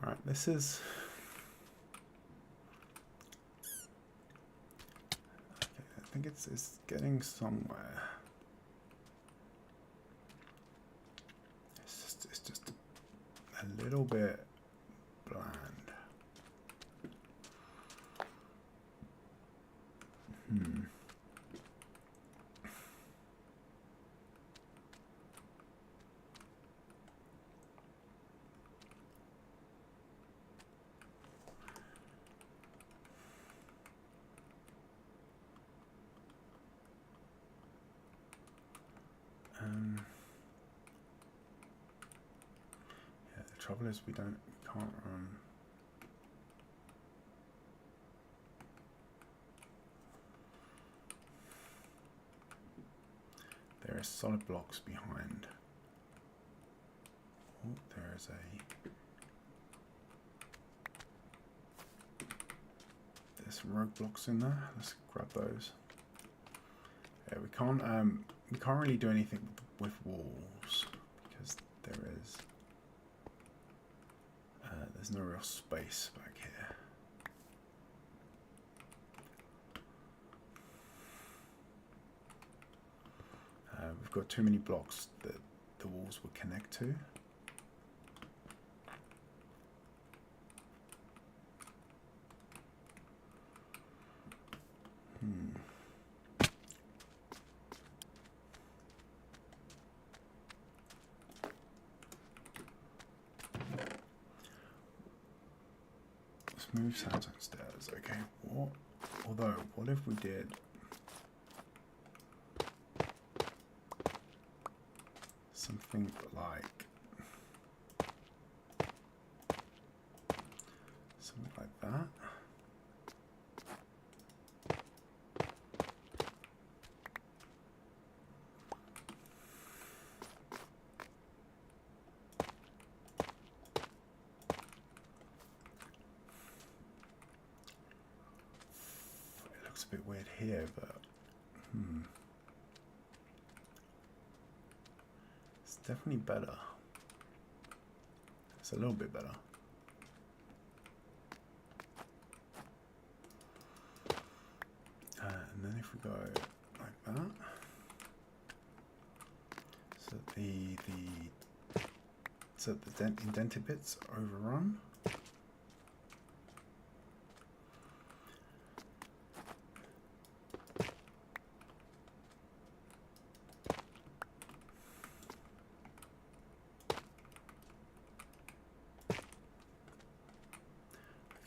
Alright, this is think it's getting somewhere. It's just a little bit bland. Yeah, the trouble is we can't there are solid blocks behind. Oh, there is there's some rogue blocks in there. Let's grab those. Yeah, we can't really do anything with walls because there's no real space back here. We've got too many blocks that the walls would connect to. Smooth sounds on stairs. Okay, what if we did something like that? It's a bit weird here, but it's definitely better. It's a little bit better. And then if we go like that, so the indented bits overrun.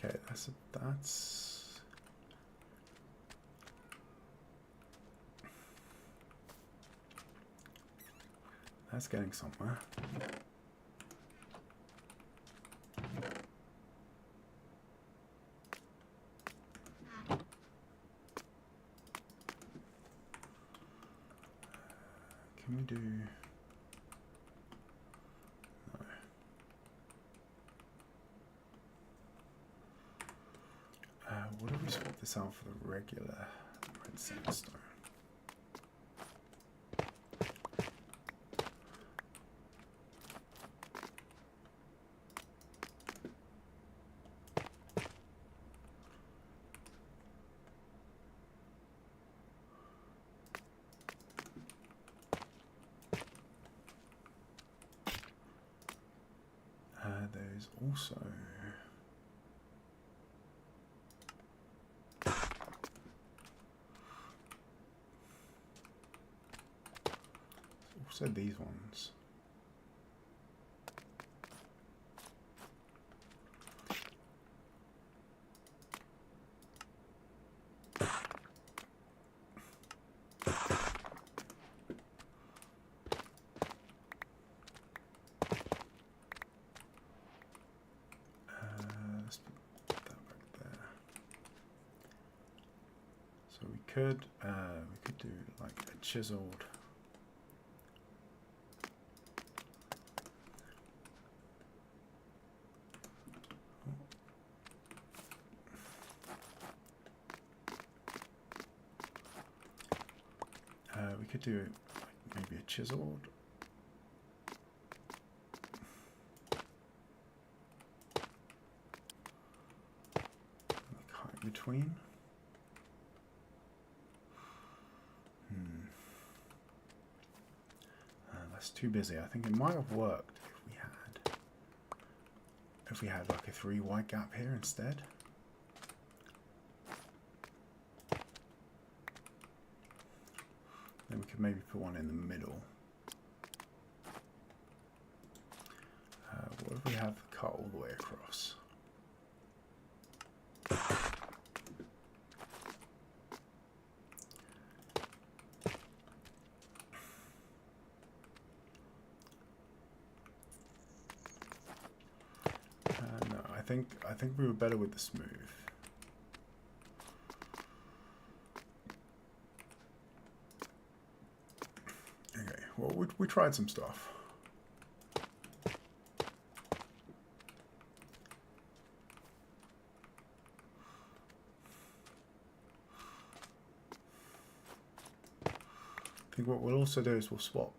Okay, that's getting somewhere. Can we do? No. What if we swap this out for the regular red sandstone? There's also these ones. Let's put that back there. So we could do like a chiseled. We could do like maybe a chiseled. Cut in between. Too busy. I think it might have worked if we had like a 3 white gap here instead. Then we could maybe put one in the middle. What if we have cut all the way across? No, I think we were better with the smooth. Okay, well we tried some stuff. I think what we'll also do is we'll swap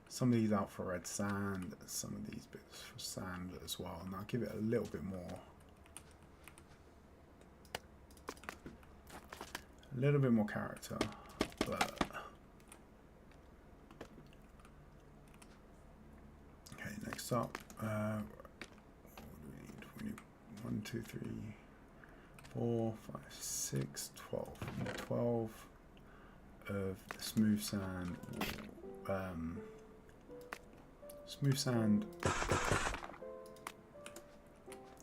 some of these out for red sand, some of these bits for sand as well, and I'll give it a little bit more character. But okay, next up, what do we need? We need 1, 2, 3, 4, 5, 6, 12. We need 12 of the smooth sand. Smooth sand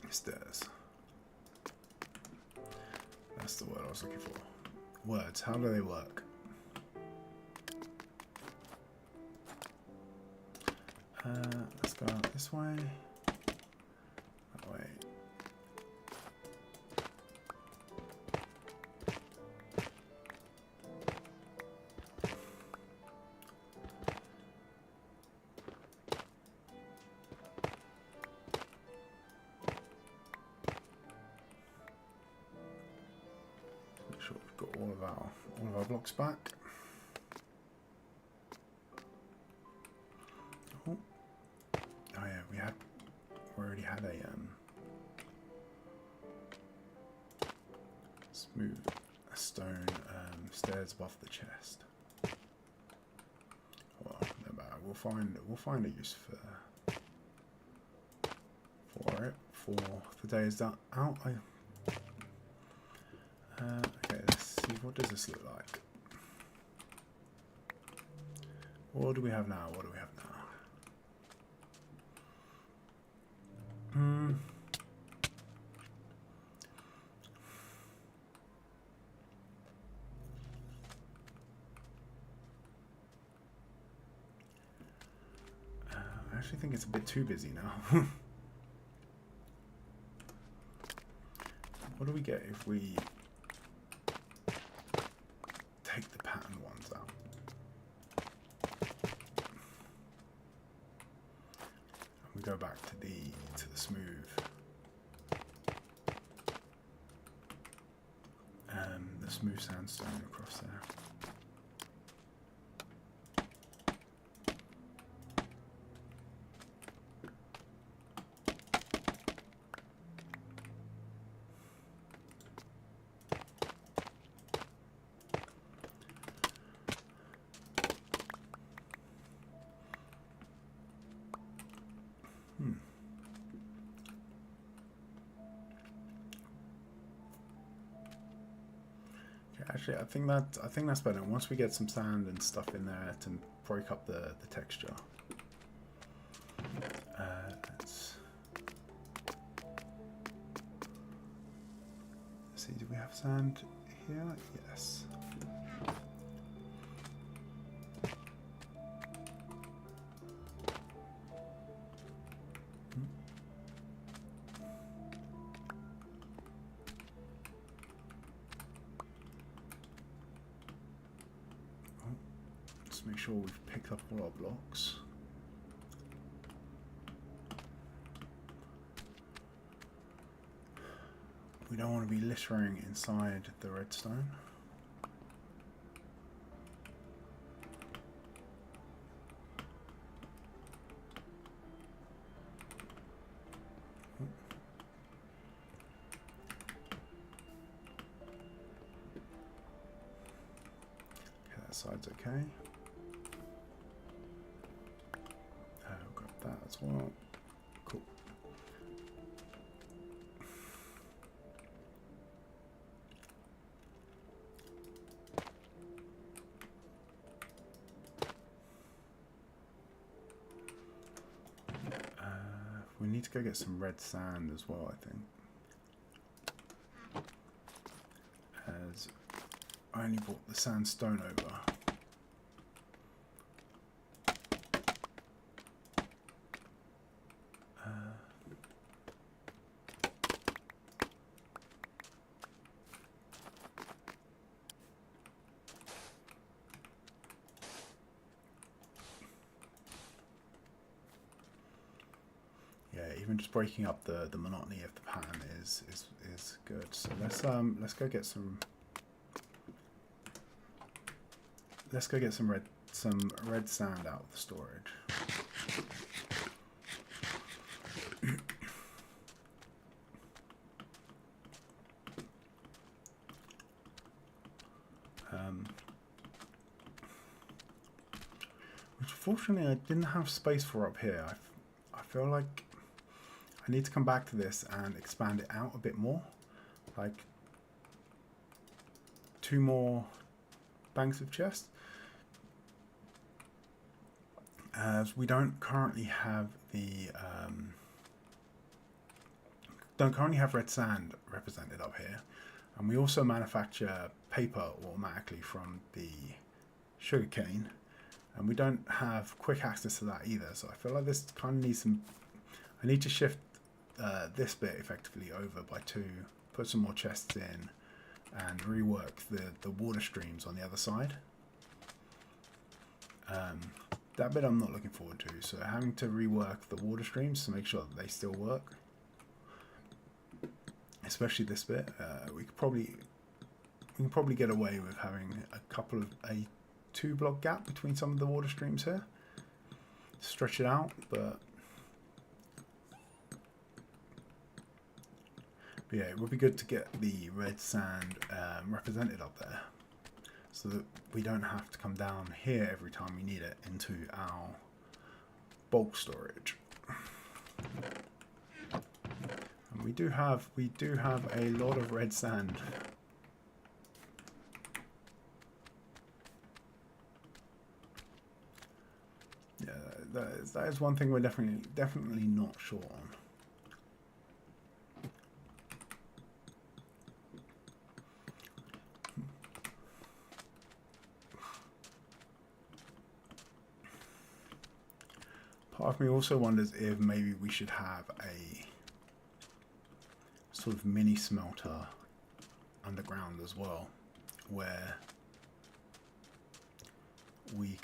stairs. That's the word I was looking for. Words, how do they work? Let's go out this way. That way. Sure we've got all of our blocks back. Oh yeah, we already had a smooth stone stairs above the chest. Well, no matter. We'll find a use for it for the day is that out. Okay, let's see, what does this look like? What do we have now? What do we have now? I actually think it's a bit too busy now. What do we get if we take the pattern ones out? And we go back to the smooth. The smooth sandstone across there. Actually, I think that's better. Once we get some sand and stuff in there to break up the texture. Let's see. Do we have sand here? Yes. Make sure we've picked up all our blocks. We don't want to be littering inside the redstone. Okay, that side's okay. as well. Cool. We need to go get some red sand as well, I think. As I only brought the sandstone over. Even just breaking up the monotony of the pattern is good. So let's go get some red sand out of the storage. Which fortunately I didn't have space for up here. I feel like I need to come back to this and expand it out a bit more, like 2 more banks of chests, as we don't currently have red sand represented up here, and we also manufacture paper automatically from the sugarcane, and we don't have quick access to that either. So I feel like this kind of needs some. I need to shift this bit effectively over by 2, put some more chests in, and rework the water streams on the other side. That bit I'm not looking forward to, so having to rework the water streams to make sure that they still work, especially this bit. We can probably get away with having a 2 block gap between some of the water streams here, stretch it out, but yeah, it would be good to get the red sand represented up there, so that we don't have to come down here every time we need it into our bulk storage. And we do have a lot of red sand. Yeah, that is one thing we're definitely not sure on. Part of me also wonders if maybe we should have a sort of mini smelter underground as well, where we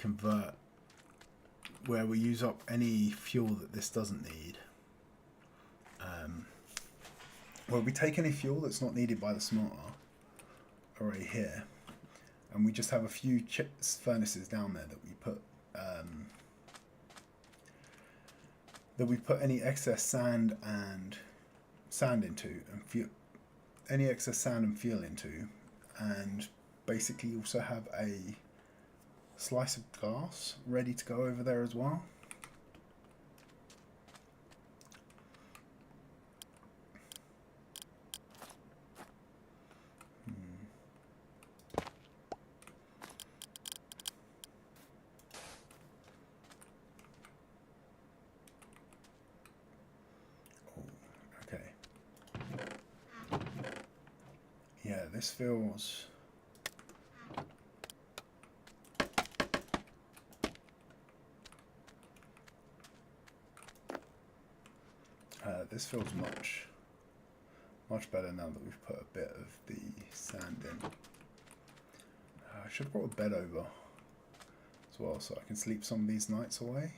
use up any fuel that this doesn't need. Where we take any fuel that's not needed by the smelter already here, and we just have a few furnaces down there that we put any excess sand into, and fuel into, and basically also have a slice of glass ready to go over there as well. Yeah, this feels... this feels much better now that we've put a bit of the sand in. I should have brought a bed over as well, so I can sleep some of these nights away.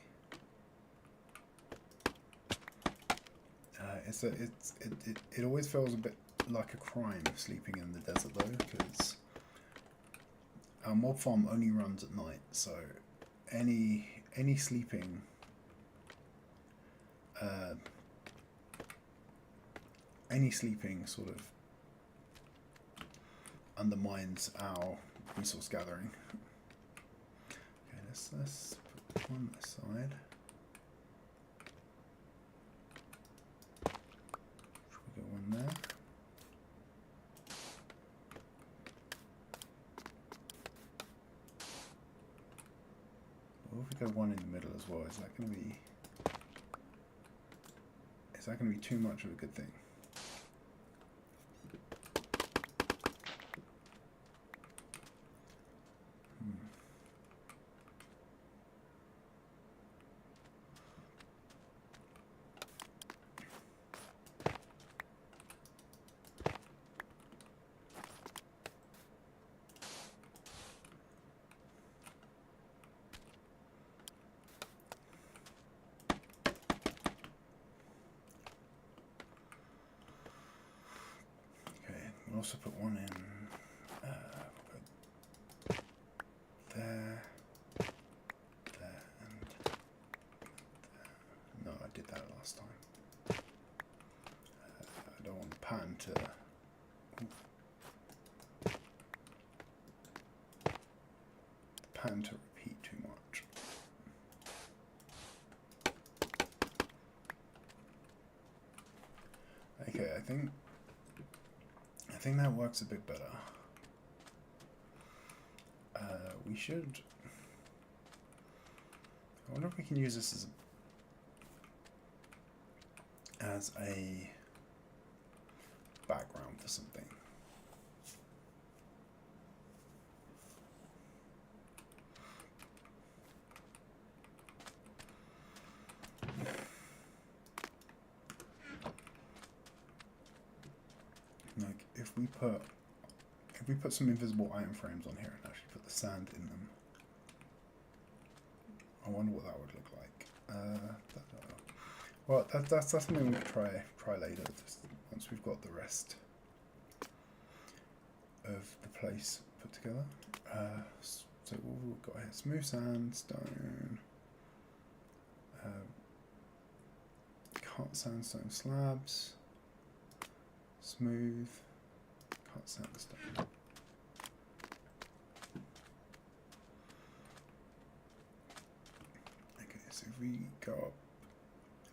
It always feels a bit like a crime sleeping in the desert though, because our mob farm only runs at night, so any sleeping sort of undermines our resource gathering. Okay, let's put one aside. go one in the middle as well. Is that going to be too much of a good thing? We'll also put one in there, there, and there. No, I did that last time. I don't want the pattern to... repeat too much. Okay, I think that works a bit better. We should... I wonder if we can use this as a background for something. Like if we put some invisible item frames on here and actually put the sand in them, I wonder what that would look like. Well, that's something we could try later, just once we've got the rest of the place put together. So what we've got here: smooth sandstone, cut sandstone slabs, smooth cut sandstone. Okay, so if we go up,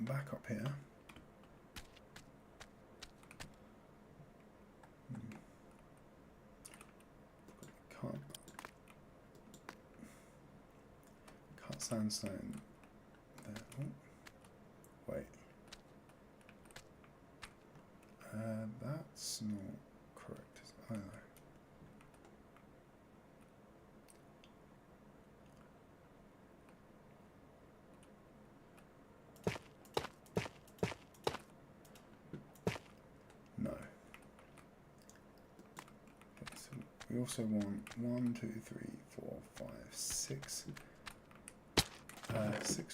back up here, cut sandstone there. Oh, wait. That's not correct either. No. Okay, so we also want 6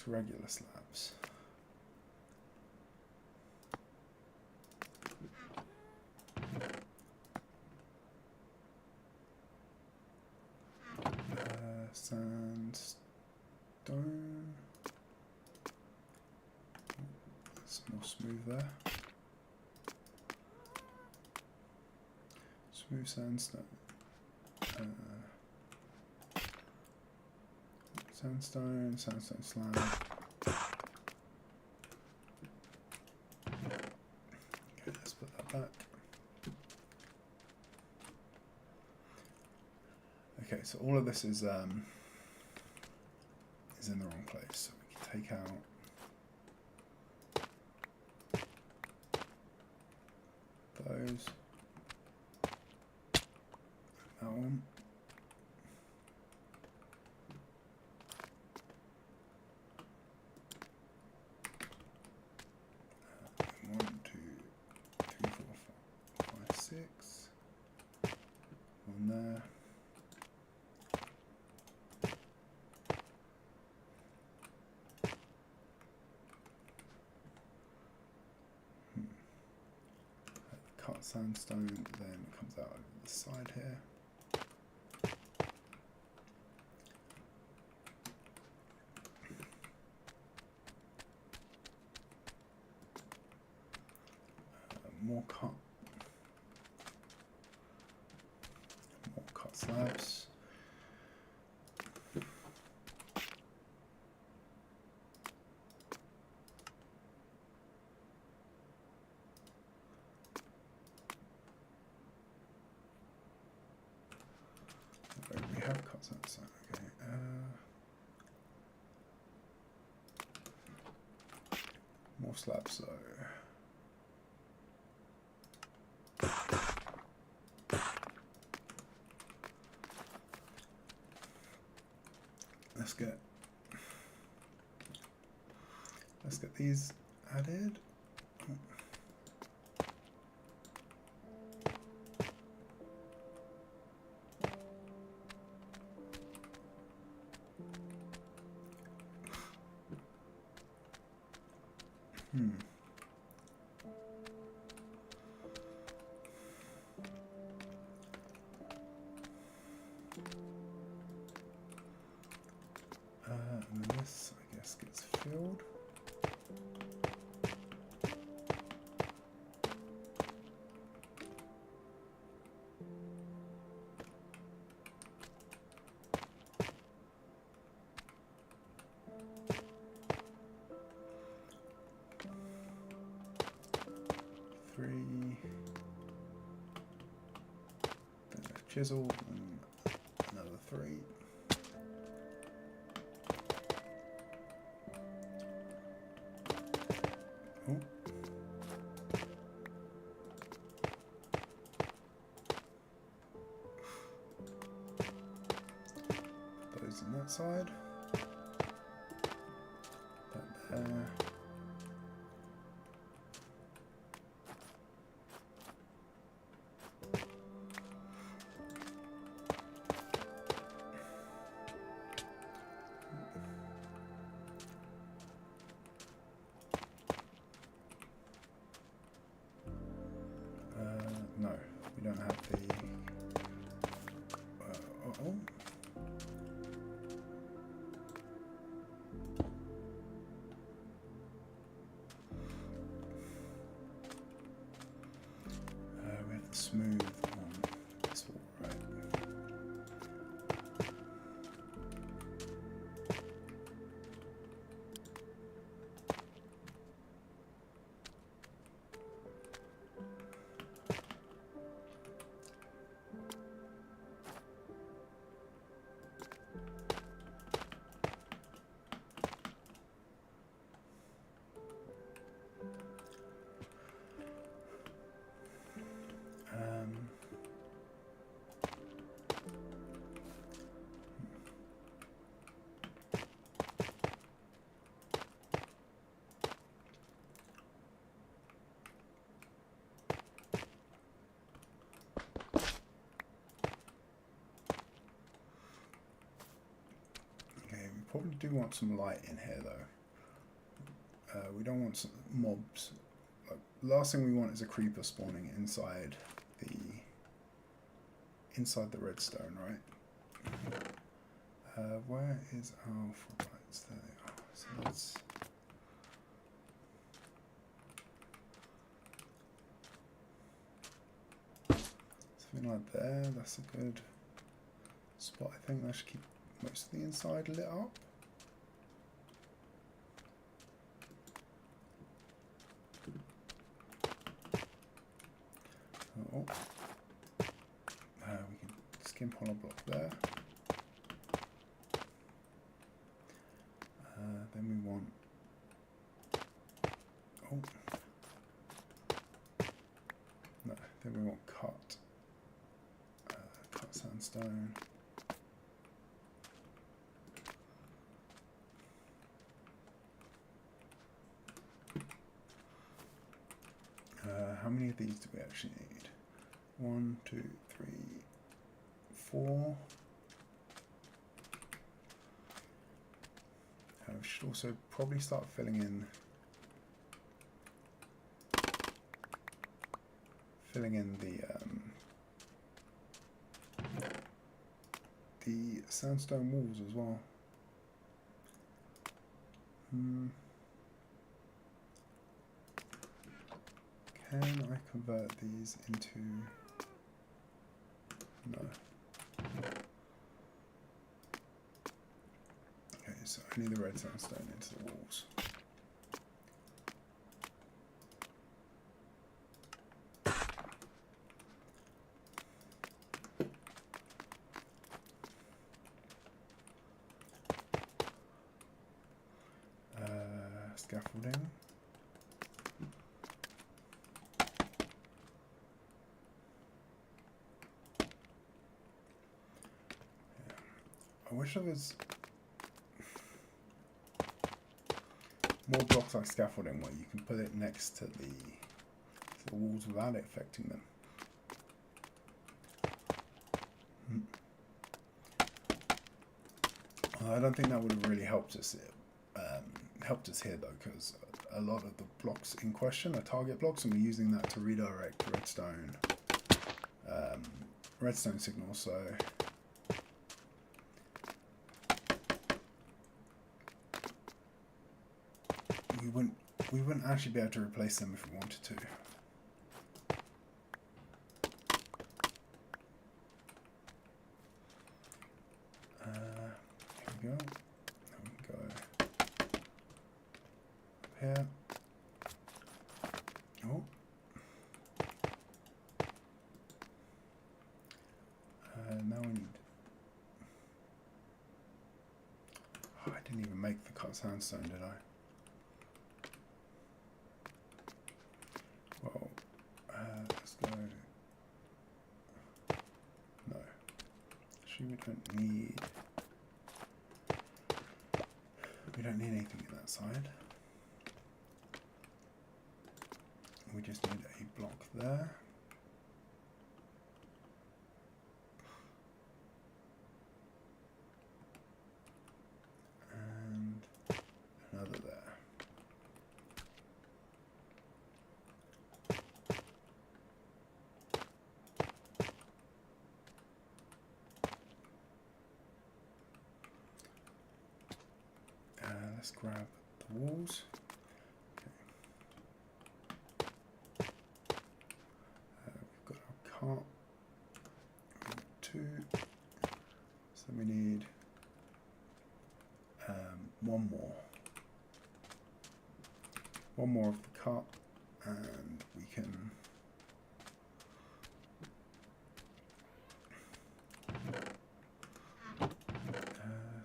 regular slabs. Sandstone. That's more smooth there. Smooth sandstone. Sandstone slab. Okay, let's put that back. Okay, so all of this is in the wrong place. So we can take out those. That one. One, two, three, four, five, 6. One there. Cut sandstone, then it comes out over the side here. More cut slabs. We have cut sandstone. Okay. slab, so let's get these added. And then this, I guess, gets filled. Three. Then a chisel and another 3. Oh. Put those on that side. That there. No, we don't have the. Oh. We have the smooth on this wall, right? Probably do want some light in here though. We don't want some mobs. Like, last thing we want is a creeper spawning inside the redstone, right? Where is our floodlights? There they are. So let's something like there. That's a good spot. I think that should keep most of the inside lit up. Oh, we can skimp on a block there. Then we want. Oh, no. Then we want cut sandstone. How many of these do we actually need? 1, 2, 3, 4. We should also probably start filling in the sandstone walls as well. Can I convert these into... No. Okay, so I need the red sandstone into the walls. Scaffolding. I wish there was more blocks like scaffolding where you can put it next to the walls without it affecting them. I don't think that would have really helped us here though, because a lot of the blocks in question are target blocks, and we're using that to redirect redstone signals. So we wouldn't actually be able to replace them if we wanted to. Here we go. There we go. Up here. Oh. Now we need. Oh, I didn't even make the cut sandstone, did I? Well, let's go. No. Actually, we don't need anything in that side. We just need a block there. And another there. Let's grab the walls. We've got our cart. We need 2. So we need one more. One more of the cart, and we can.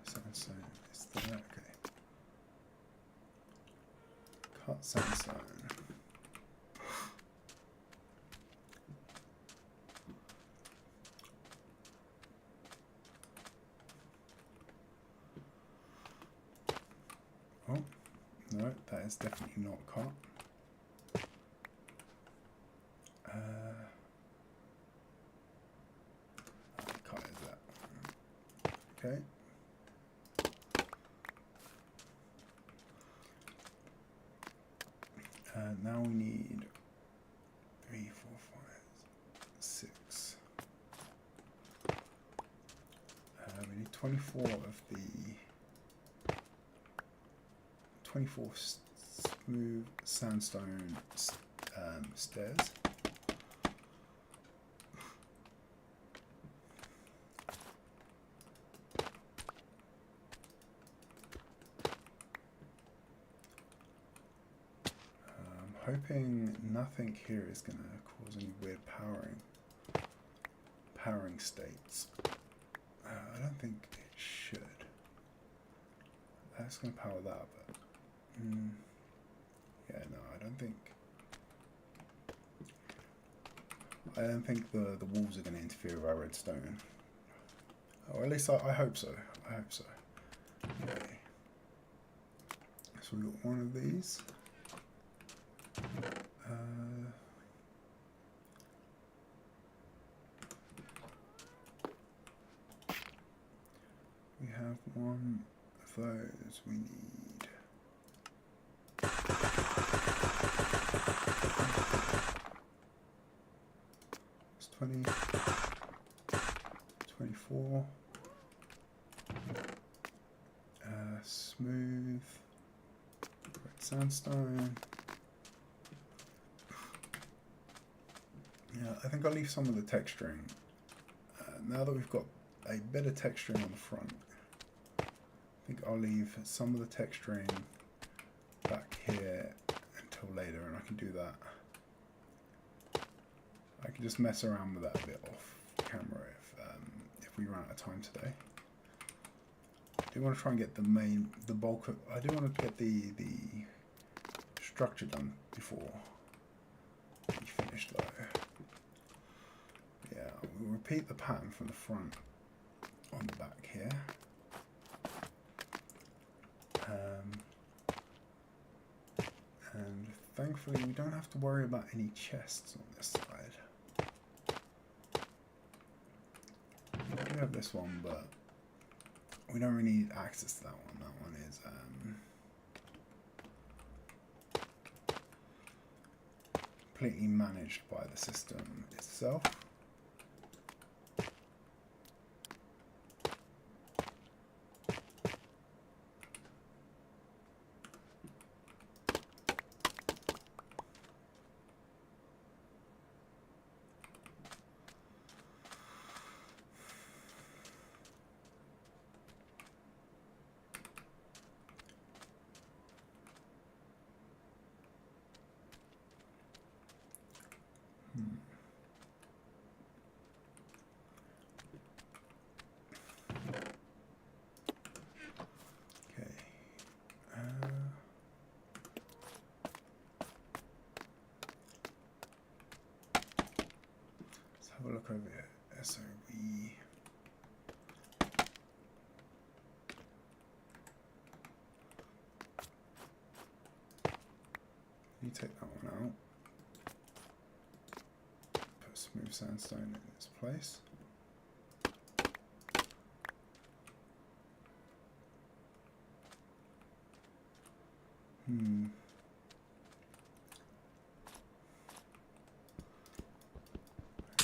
Sandstone is there. Okay. Cut sandstone. Oh, no, that is definitely not cut. Cut is that. Okay. Now we need 3, 4, 5, 6. We need 24 of the 24 smooth sandstone stairs. Hoping nothing here is going to cause any weird powering states. I don't think it should. That's going to power that, but yeah, no, I don't think the walls are going to interfere with our redstone. Or at least I hope so. I hope so. Okay. So we've got one of these. We have one of those. We need it's 20, 24. Smooth red sandstone. Yeah, I think I'll leave some of the texturing. Now that we've got a bit of texturing on the front, I think I'll leave some of the texturing back here until later, and I can do that. I can just mess around with that a bit off camera if we run out of time today. I do want to try and get the bulk of. I do want to get the structure done before we finish though. Yeah, we'll repeat the pattern from the front on the back here. thankfully we don't have to worry about any chests on this side. We do have this one, but we don't really need access to that one. That one is completely managed by the system itself. Have a look over here. So you take that one out. Put smooth sandstone in its place.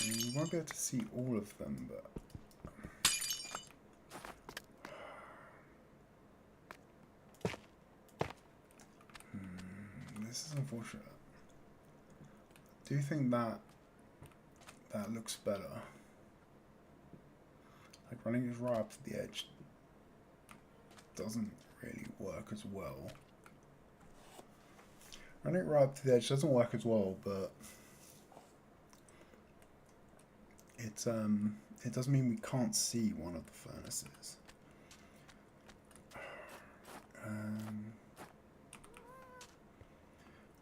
You won't be able to see all of them, but this is unfortunate. Do you think that looks better? Like running it right up to the edge doesn't really work as well. Running it right up to the edge doesn't work as well, but it does mean we can't see one of the furnaces.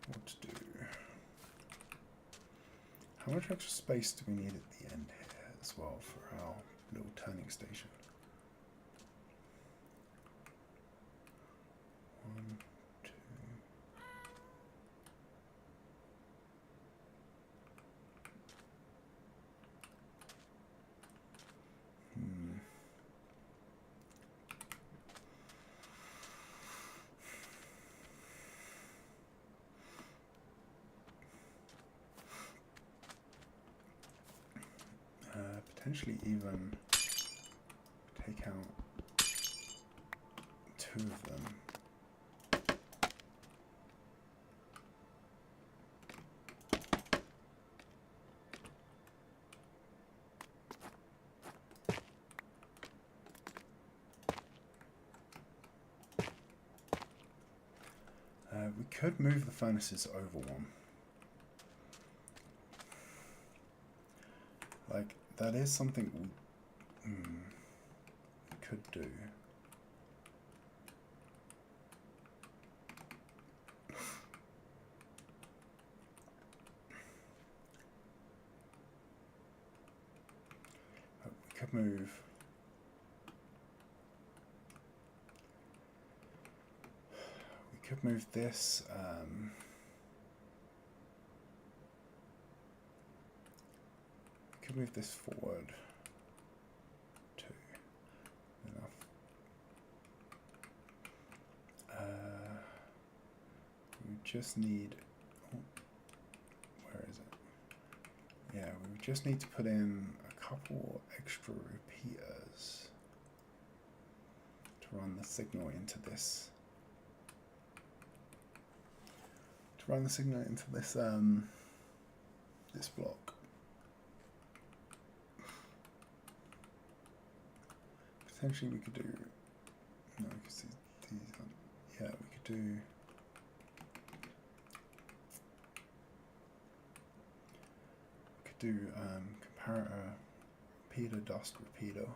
What to do? How much extra space do we need at the end here as well for our little turning station? 1, 2. Potentially even take out 2 of them. We could move the furnaces over one. Like, that is something we could do. We could move. We could move this. Move this forward to enough. We just need. Oh, where is it? Yeah, we just need to put in a couple extra repeaters to run the signal into this. To run the signal into this this block. Potentially we could do, no, because these yeah, we could do, comparator, repeater, dust, repeater.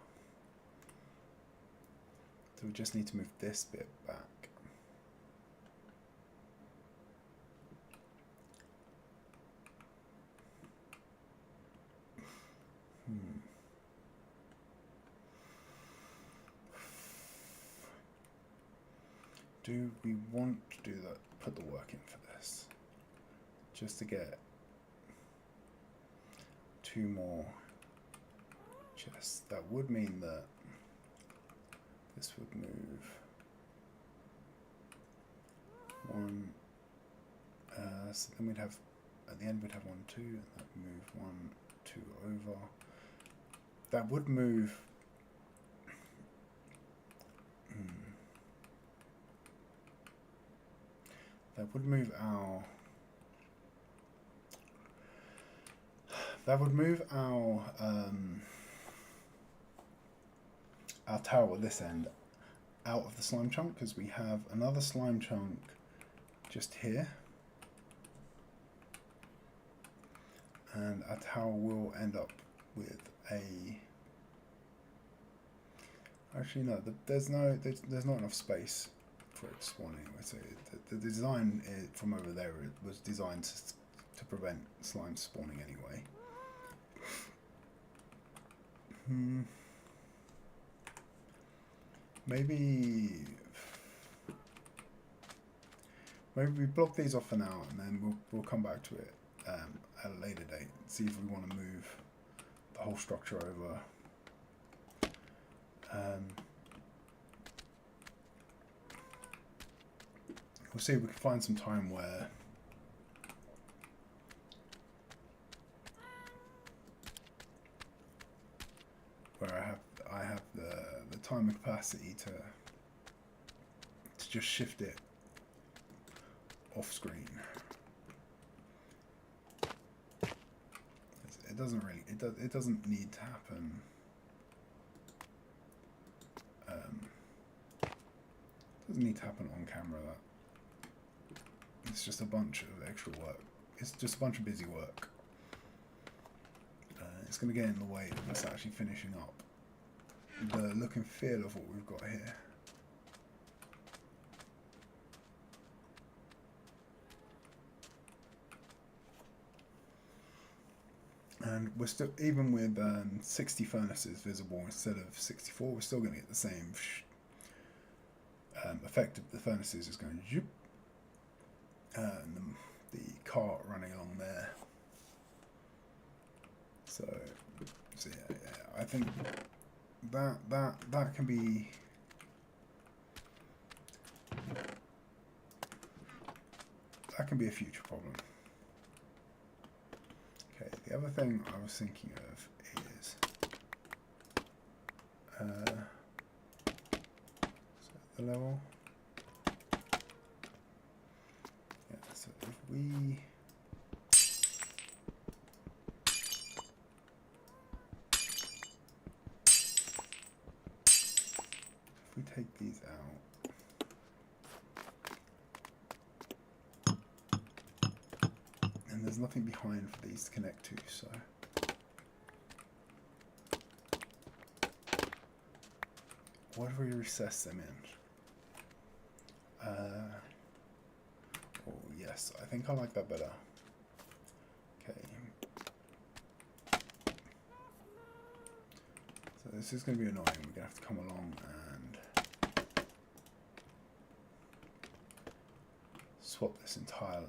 So we just need to move this bit back. Do we want to do that? Put the work in for this. just to get 2 more chests. That would mean that this would move 1. So then we'd have, at the end we'd have 1, 2, and that would move 1, 2 over. That would move. That would move our. That would move our tower at this end out of the slime chunk, because we have another slime chunk just here, and our tower will end up with a. Actually, no. There's not enough space for it spawning. So the design from over there was designed to prevent slime spawning anyway. Maybe we block these off for now, and then we'll come back to it at a later date. See if we want to move the whole structure over. We'll see if we can find some time where I have the time and capacity to just shift it off screen. It doesn't need to happen. Doesn't need to happen on camera. It's just a bunch of extra work. It's just a bunch of busy work. It's going to get in the way of us actually finishing up the look and feel of what we've got here. And we're still, even with 60 furnaces visible instead of 64, we're still going to get the same effect of the furnaces is going to zoop, and the cart running along there. So yeah, I think that can be a future problem. Okay, the other thing I was thinking of is the level. Yeah, so if we take these out, and there's nothing behind for these to connect to, so what if we recess them in? Oh yes, I think I like that better. Okay. So this is going to be annoying. We're going to have to come along and swap this entire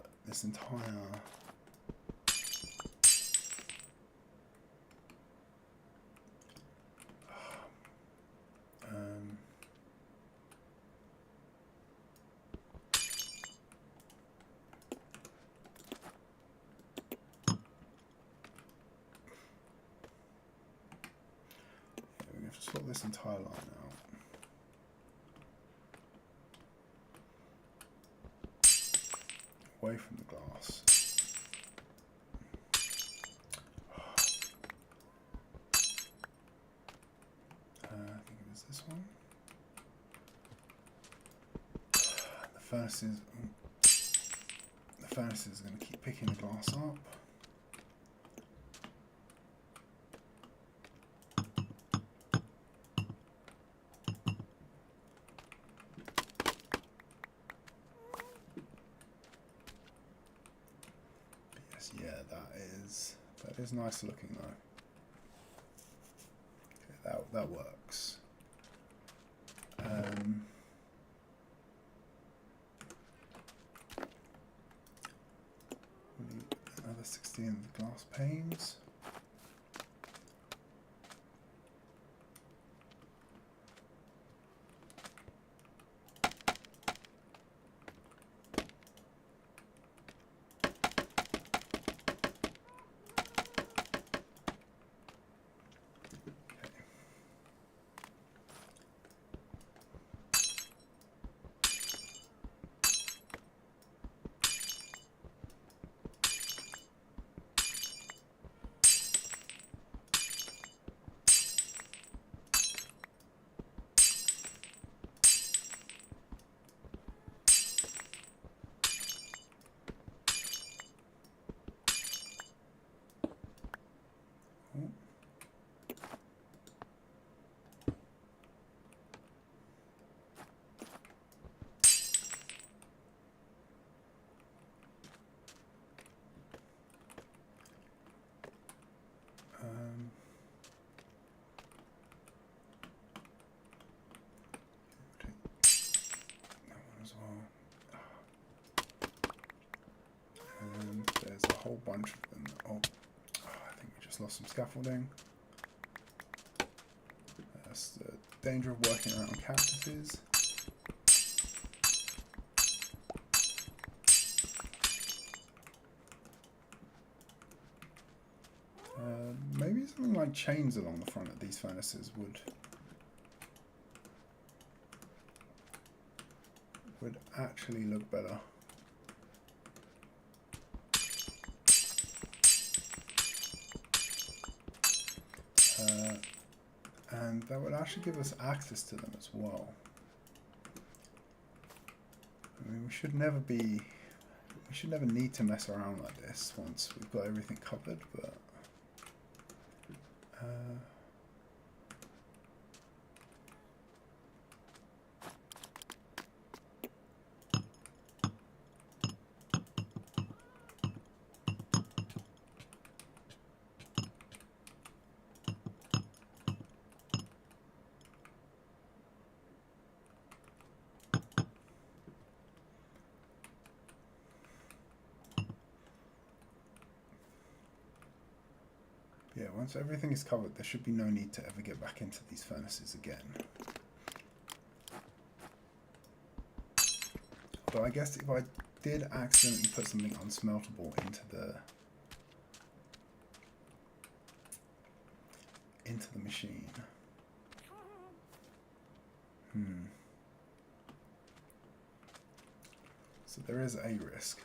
swap this entire line out. Away from the glass. I think it was this one. The furnace is going to keep picking the glass up. Yeah, that is nice looking though. Okay, that works. glass panes. There's a whole bunch of them. Oh, I think we just lost some scaffolding. That's the danger of working around cactuses. Maybe something like chains along the front of these furnaces would actually look better. And that would actually give us access to them as well. I mean, we should never need to mess around like this once we've got everything covered, but yeah, once everything is covered, there should be no need to ever get back into these furnaces again. But I guess if I did accidentally put something unsmeltable into the machine. So there is a risk.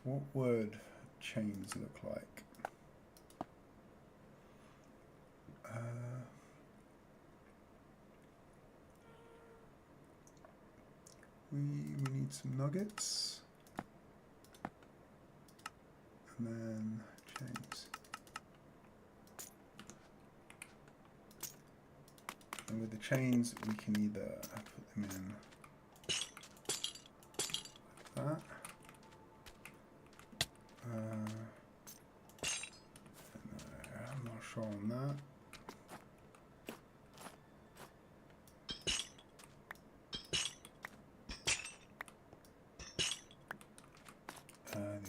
What would chains look like? We need some nuggets. And then chains. And with the chains, we can either put them in like that. I'm not sure on that.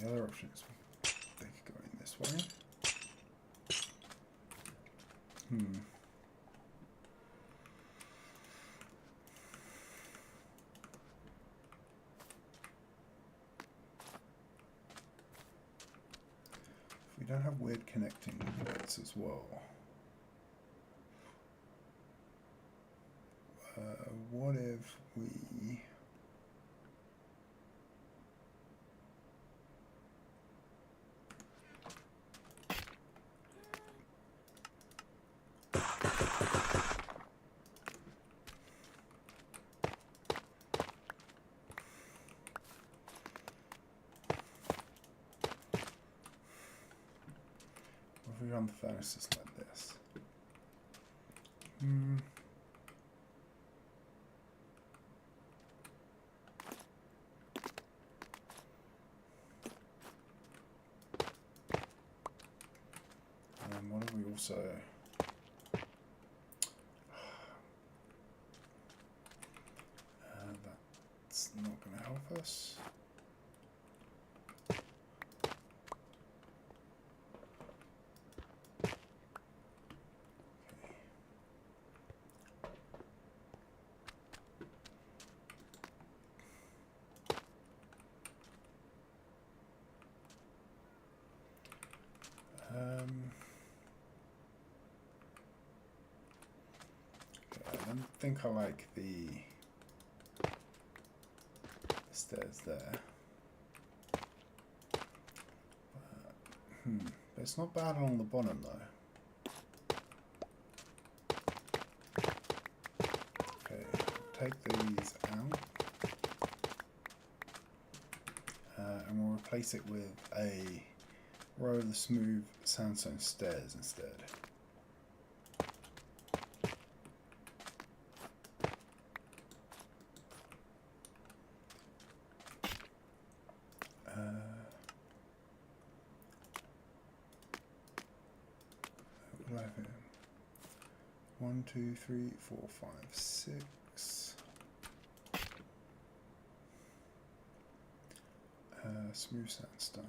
The other option is they could go in this way. We don't have weird connecting bits as well. What if we... we run the furnaces like this? And what do we also... that's not going to help us. I don't think I like the stairs there. But it's not bad along the bottom though. Okay, take these out. And we'll replace it with a row of the smooth sandstone stairs instead. What do I have here? 1, 2, 3, 4, 5, 6. Smooth sandstone.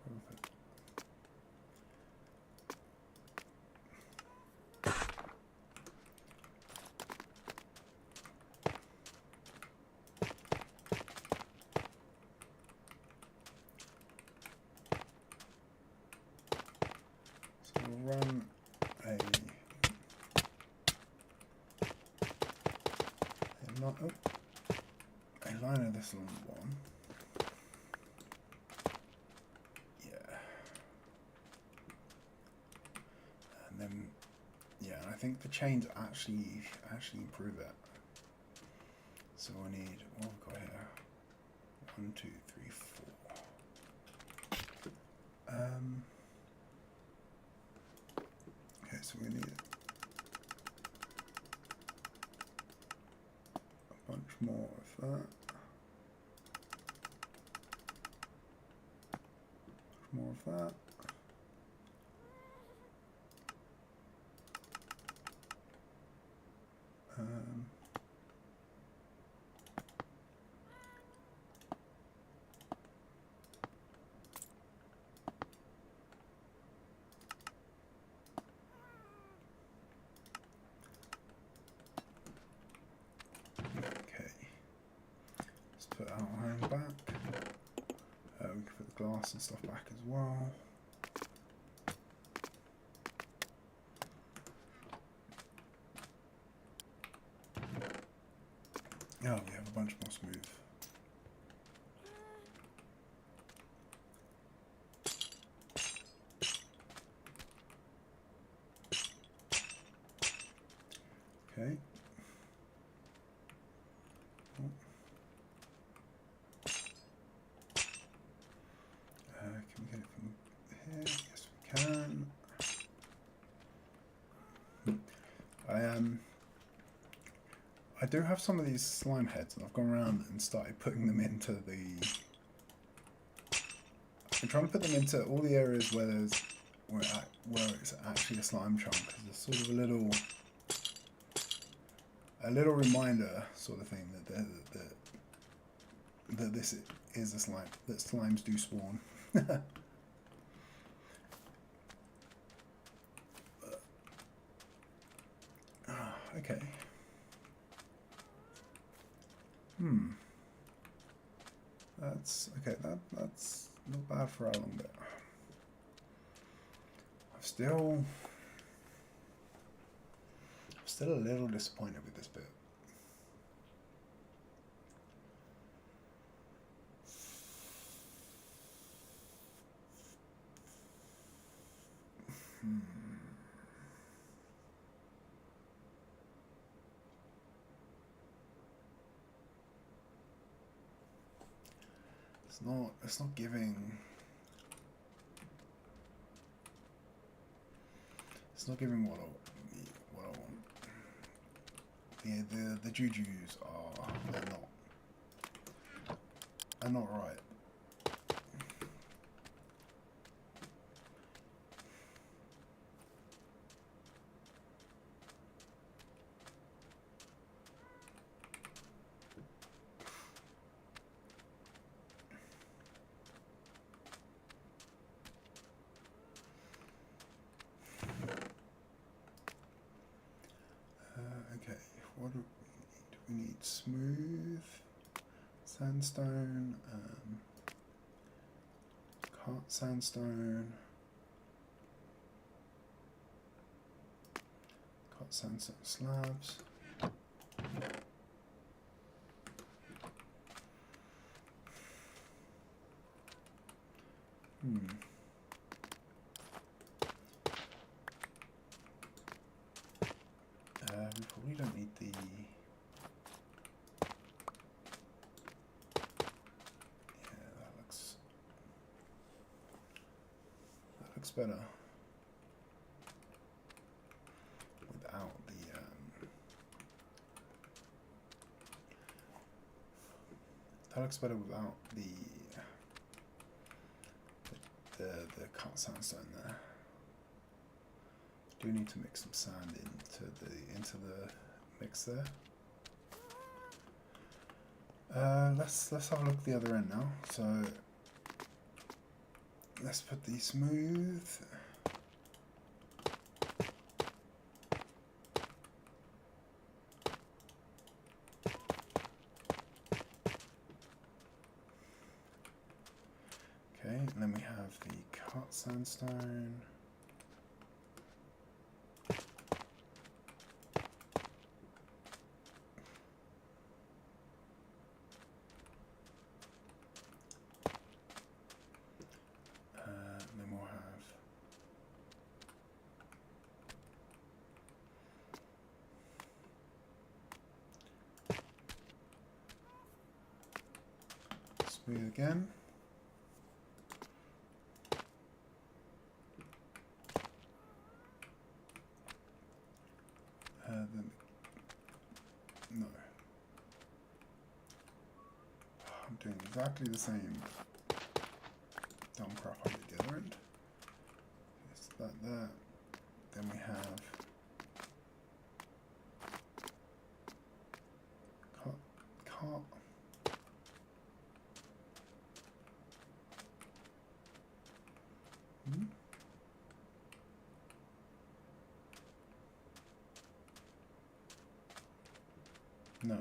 Perfect. So we'll run a line of this along one. Yeah. And then, yeah, I think the chains actually improve it. So we need, what have we got here? 1, 2, 3, 4. Okay, so we need a bunch more of that. More of that. Okay, let's put our iron back. We can put the glass and stuff back as well. Oh, we have a bunch more smooth. Okay. Oh. Can we get it from here? Yes, we can. I do have some of these slime heads, and I've gone around and started putting them into the. I'm trying to put them into all the areas where it's actually a slime chunk. There's sort of a little reminder sort of thing that this is a slime, that slimes do spawn. Okay. That's okay. That's not bad for how long bit. I'm still a little disappointed with this bit. It's not giving. It's not giving what I want. The jujus are not right. Okay, what do we need? We need smooth sandstone, cart sandstone, cart sandstone slabs. We probably don't need the. Yeah, that looks better without the. That looks better without the cut sandstone there. Do need to mix some sand into the mix there. Let's have a look at the other end now. So let's put the smooth. Okay, and then we have the cut sandstone. Smooth again. No. I'm doing exactly the same dumb crap I did the other end. It's that there. Then we have cart. No,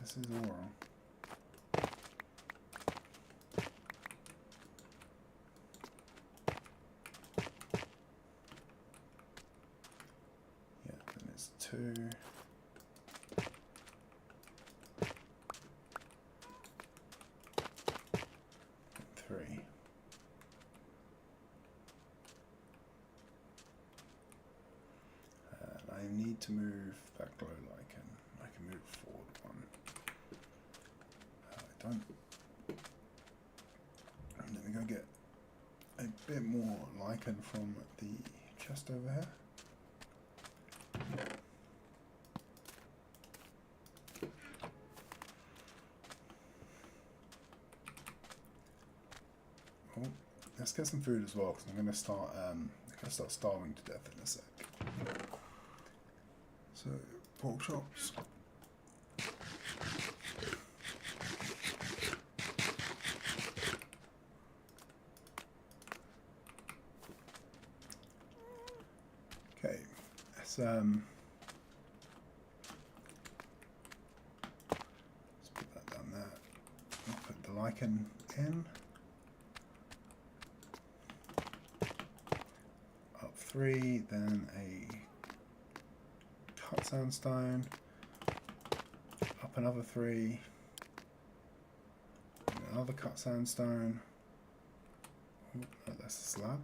this is all wrong. Yeah, then it's 2. And 3. I need to move that glow lichen. I can move forward 1. I don't. Let me go get a bit more lichen from the chest over here. Oh, let's get some food as well, because I'm going to start starving to death in a sec. So, pork chops. Okay, let's put that down there. I'll put the lichen in. Up 3, then a cut sandstone, up another 3, another cut sandstone. Oh, no, that's a slab.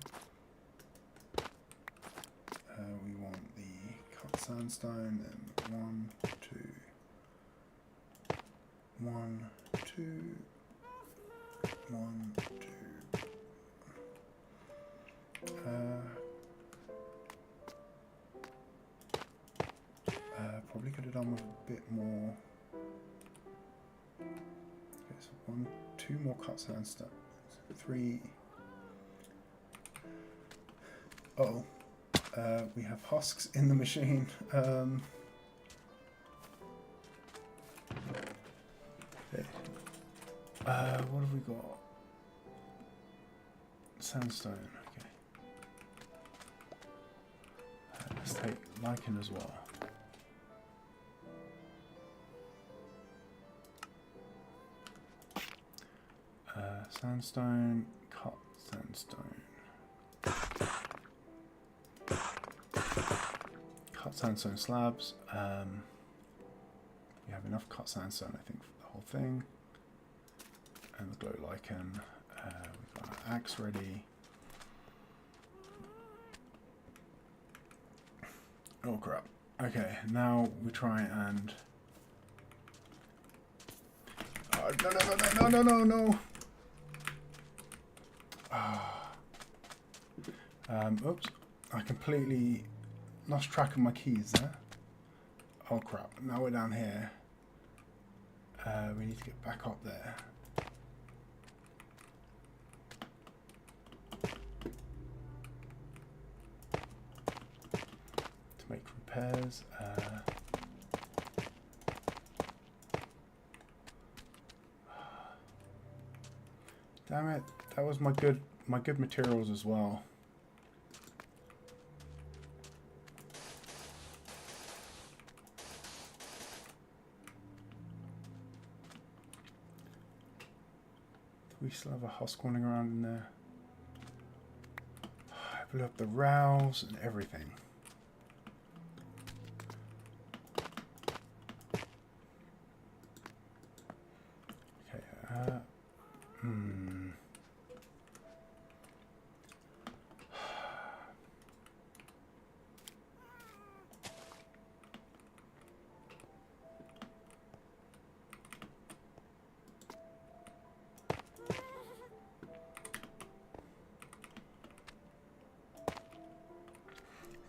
We want the cut sandstone, then 1, 2, 1, 2, 1, 2. Probably could have done with a bit more. Okay, so 1, 2 more cut sandstone. 3. Oh, we have husks in the machine. Okay. What have we got? Sandstone. Okay. Let's take lichen as well. Sandstone, cut sandstone. Cut sandstone slabs. We have enough cut sandstone, I think, for the whole thing. And the glow lichen. We've got our axe ready. Oh crap. Okay, now we try and. Oh, no. Oops, I completely lost track of my keys there. Oh crap, now we're down here. We need to get back up there. To make repairs. Damn it, that was my good materials as well. We still have a husk running around in there. I blew up the rails and everything.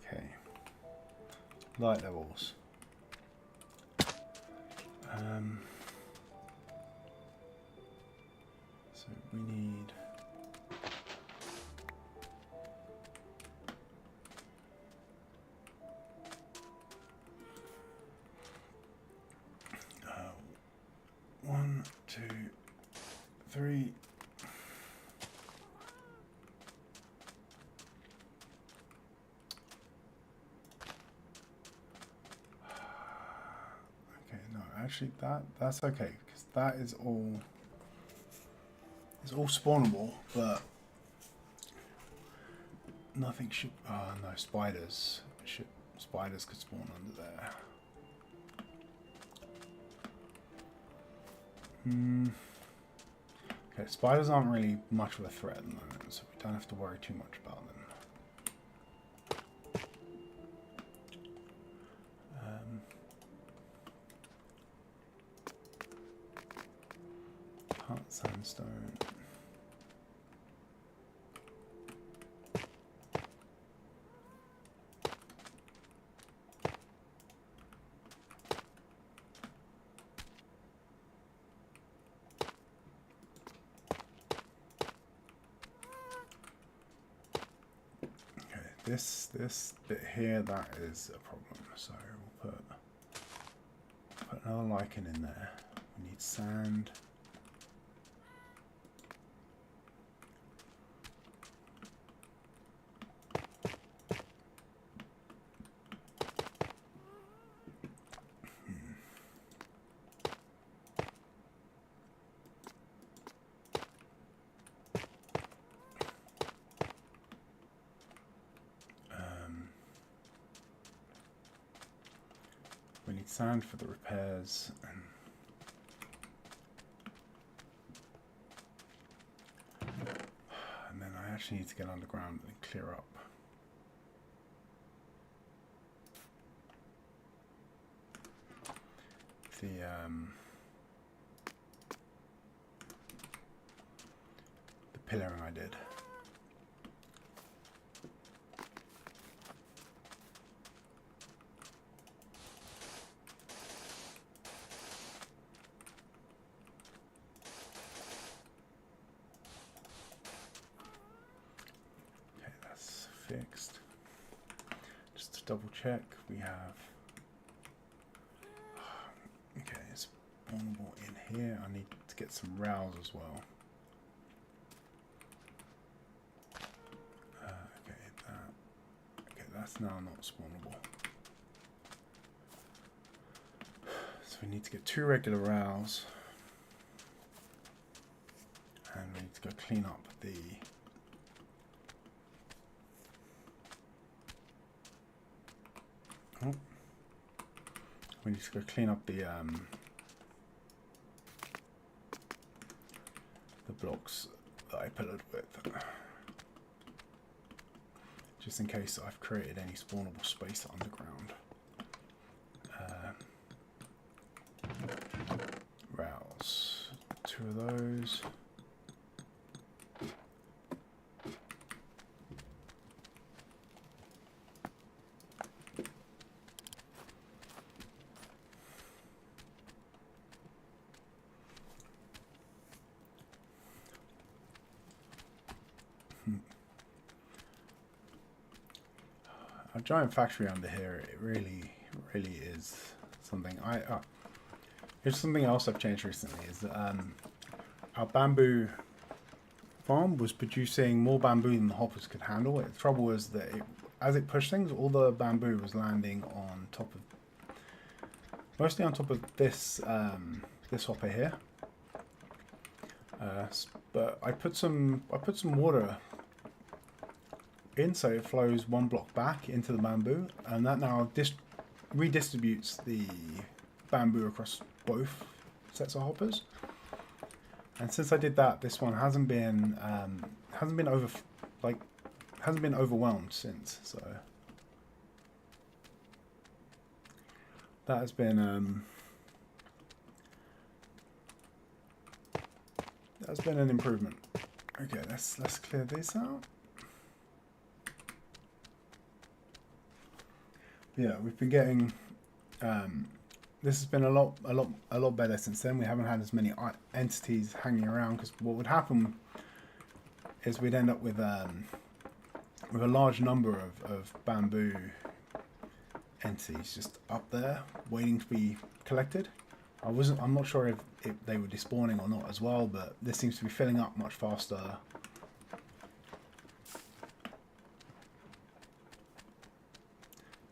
Okay. Light levels. So we need one, two, three. Actually, that's okay, because that is all. It's all spawnable, but nothing should. Oh no, spiders. Spiders could spawn under there. Okay, spiders aren't really much of a threat at the moment, so we don't have to worry too much about them. Sandstone. Okay, this bit here, that is a problem. So we'll put another lichen in there. We need sand. We need sand for the repairs. And then I actually need to get underground and clear up. pillaring I did. Okay, that's fixed. Just to double check, we have. Okay, it's spawnable in here. I need to get some rails as well. Okay, that's now not spawnable. So we need to get 2 regular rails, and we need to go clean up the. Oh. We need to go clean up the blocks that I pillared with, just in case I've created any spawnable space underground. Rails, 2 of those. A giant factory under here, it really is something. Here's something else I've changed recently, is that our bamboo farm was producing more bamboo than the hoppers could handle. The trouble was that as it pushed things, all the bamboo was landing on top of, mostly on top of this this hopper here. But I put some water in, so it flows 1 block back into the bamboo, and that now redistributes the bamboo across both sets of hoppers. And since I did that, this one hasn't been overwhelmed since. So that has been an improvement. Okay, let's clear this out. Yeah, we've been getting. This has been a lot better since then. We haven't had as many entities hanging around, because what would happen is we'd end up with a large number of bamboo entities just up there waiting to be collected. I'm not sure if they were despawning or not as well, but this seems to be filling up much faster.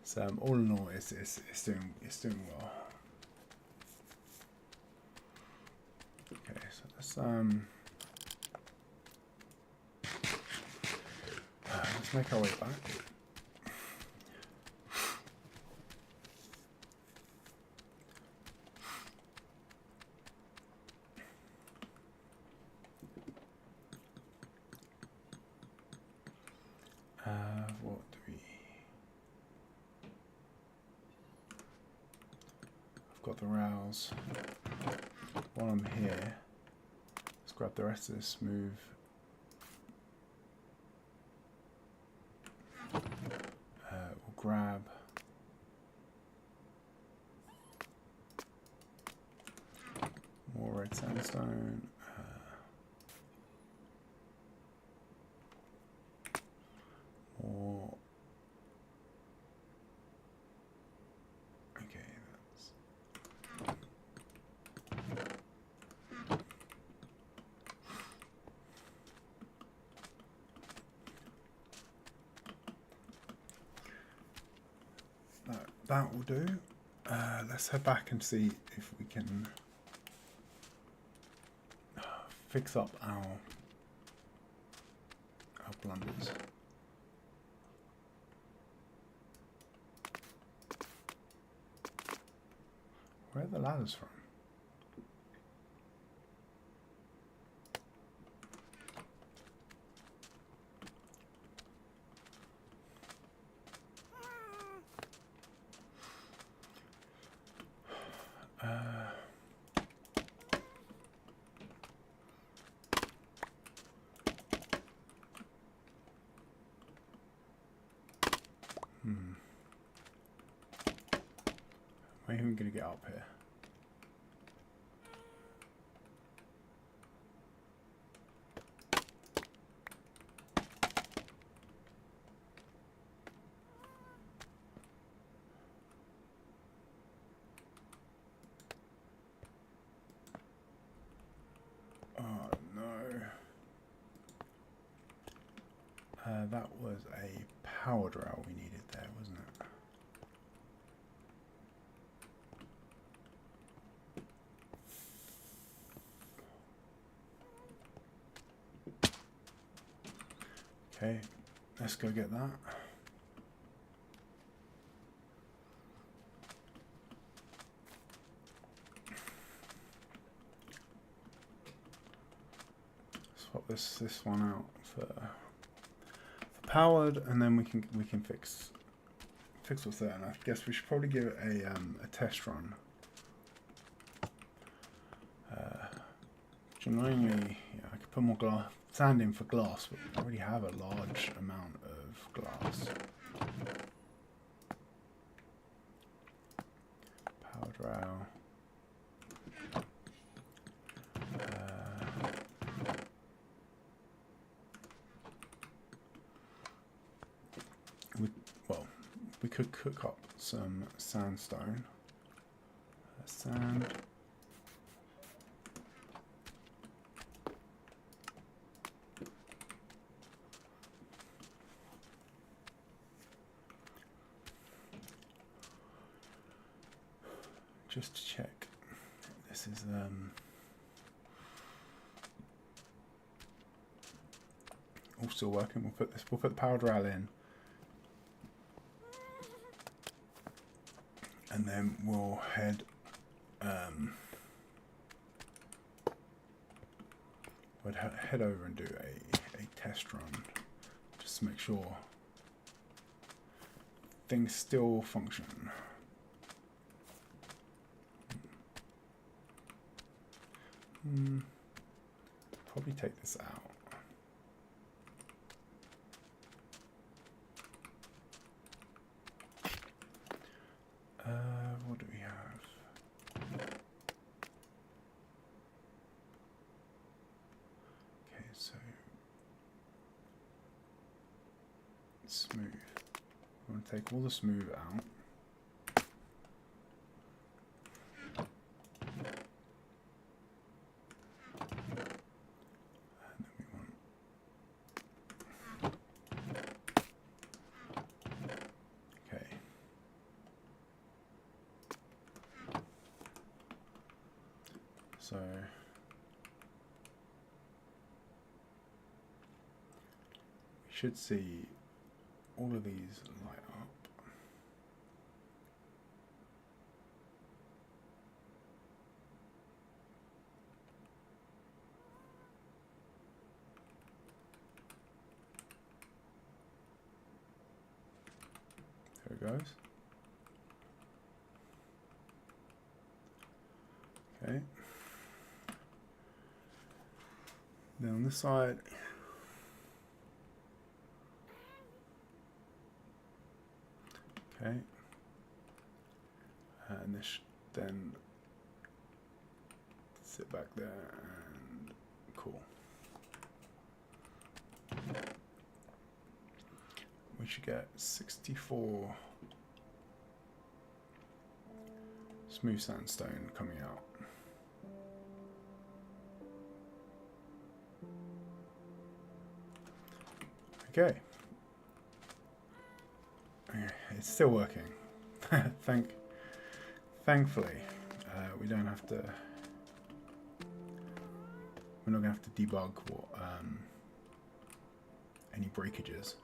So all in all, it's doing well. Okay, so let's make our way back. What do we? I've got the rails. While I'm here, let's grab the rest of this move. We'll grab more red sandstone. More. Okay, that will do. Let's head back and see if we can fix up our blunders. Where are the ladders from? How are we going to get up here? Oh no. That was a powered rail we needed there, wasn't it? Okay, let's go get that. Swap this one out for powered, and then we can fix what's there. And I guess we should probably give it a test run. Annoyingly, yeah, I could put more sand in for glass, but I already have a large amount of glass. Powered rail. We could cook up some sandstone. Sand. Just to check, this is all still working. We'll put the powered rail in, and then we'll head head over and do a test run just to make sure things still function. Probably take this out. What do we have? Okay, so smooth. I'm going to take all the smooth out. So we should see all of these light up. There it goes. Okay. Then on this side, okay, and this then sit back there and cool. We should get 64 smooth sandstone coming out. Okay. It's still working. Thankfully, we don't have to. We're not gonna have to debug what any breakages.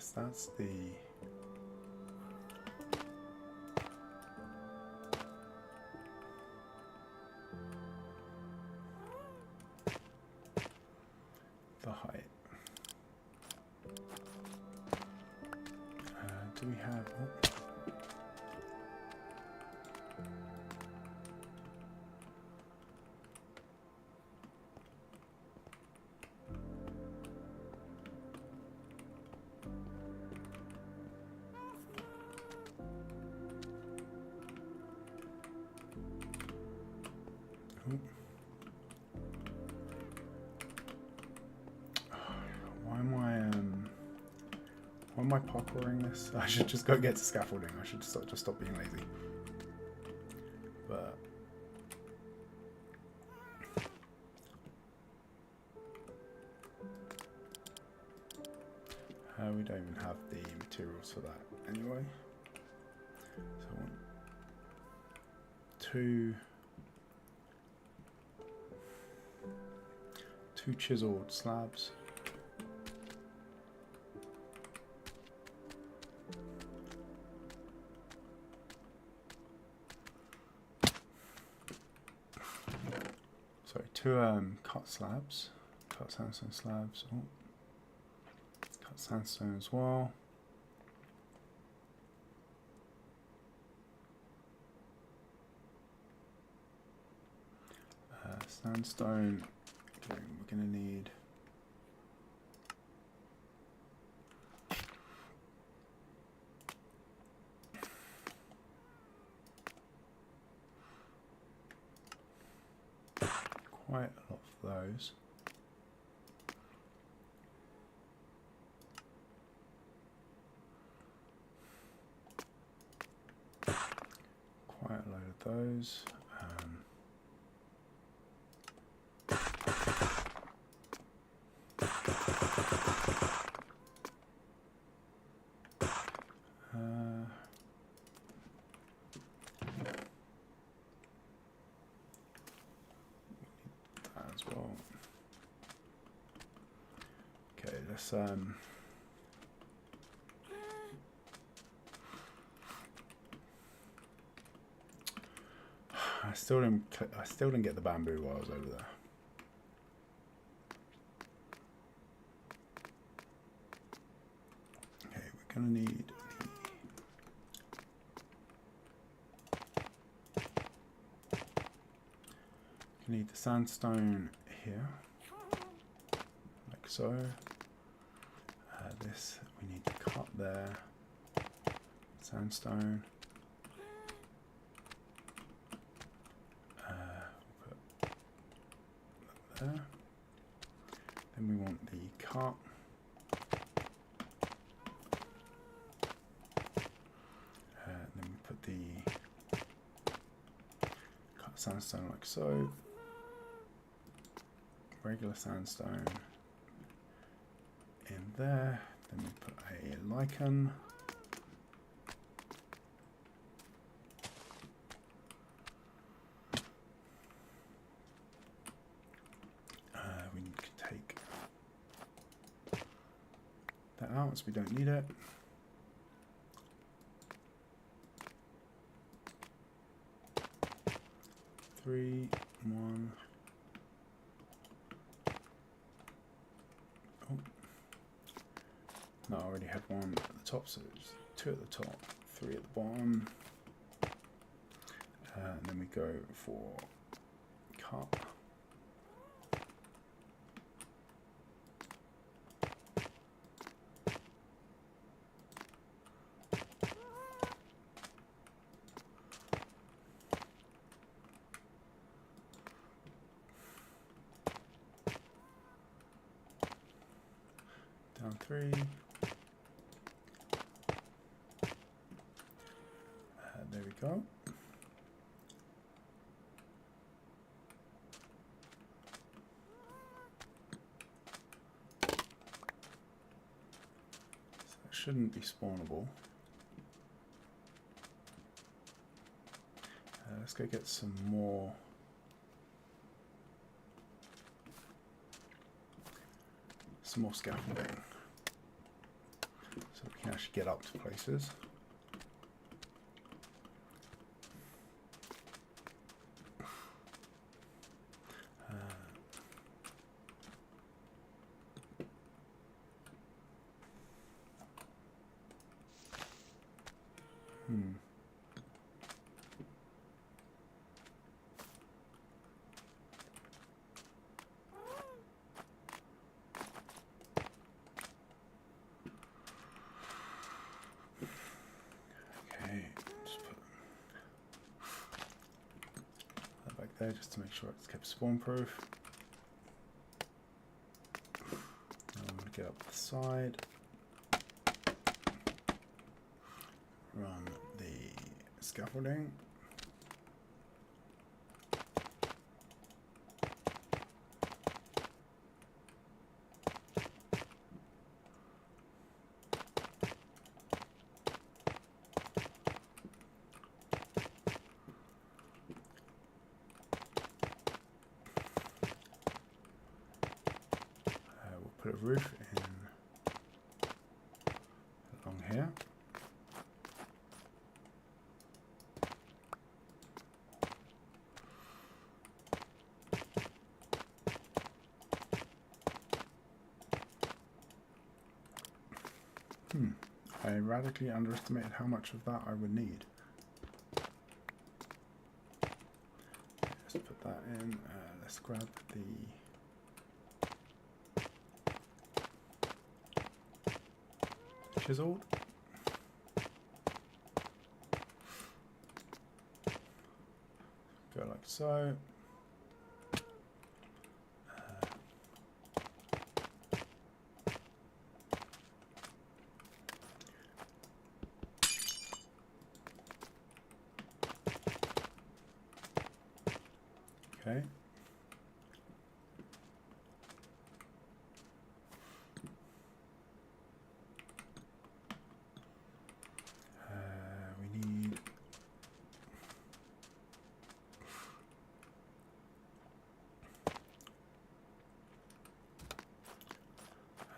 guess that's the height. Do we have? Oh. Why am I parkouring this? I should just go get to scaffolding. I should just stop being lazy. But we don't even have the materials for that anyway. So I want two chiseled slabs. Sorry, two cut slabs, cut sandstone slabs. Oh, cut sandstone as well. Sandstone. Okay, we're going to need quite a lot of those. Quite a load of those. As well. Okay, let's I still didn't get the bamboo while I was over there. Okay, we're gonna need the sandstone here, like so. This we need to cut there. Sandstone. We'll put that there. Then we want the cut. Then we put the cut sandstone like so. Regular sandstone in there, then we put a lichen. We need to take that out as we don't need it. Three, one. No, I already had one at the top, so there's two at the top, three at the bottom. And then we go for cut. Down three. There we go. So that shouldn't be spawnable. Let's go get some more. Some more scaffolding. So can actually get up to places. There just to make sure it's kept spawn proof. I'm going to get up the side, run the scaffolding. Put a roof in along here. I radically underestimated how much of that I would need. Let's put that in. Let's grab the chiseled. Go like so. Okay.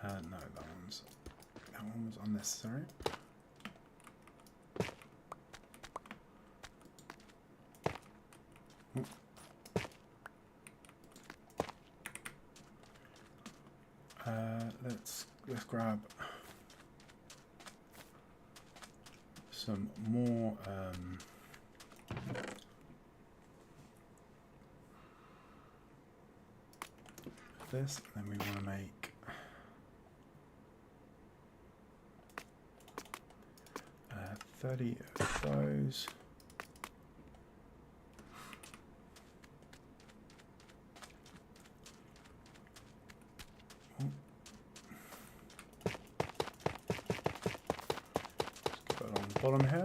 No, that one was unnecessary. Let's grab some more this, and then we want to make uh, 30 of those. Bottom here.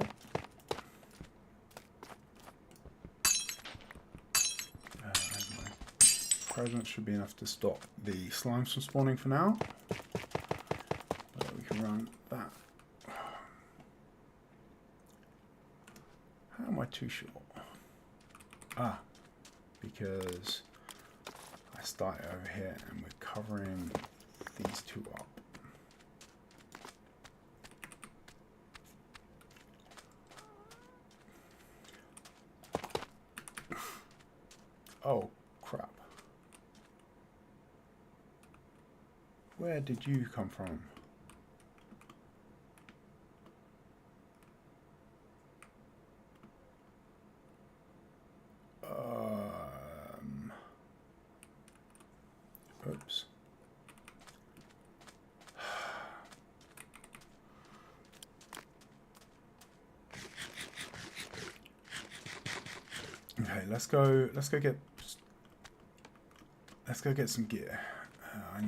My presence should be enough to stop the slimes from spawning for now. We can run that. How am I too short? Because I started over here and we're covering these two up. Oh, crap. Where did you come from? Oops. Okay, let's go get some gear. I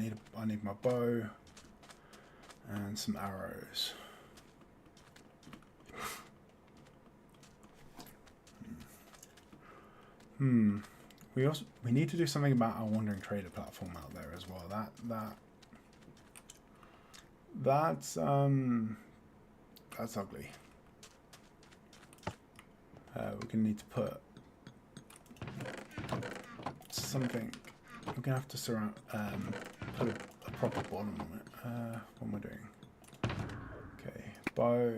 need my bow and some arrows. We need to do something about our wandering trader platform out there as well. That's ugly. We're gonna need to put something. We're gonna have to surround, put a proper bottom on it. What am I doing? Okay, bow,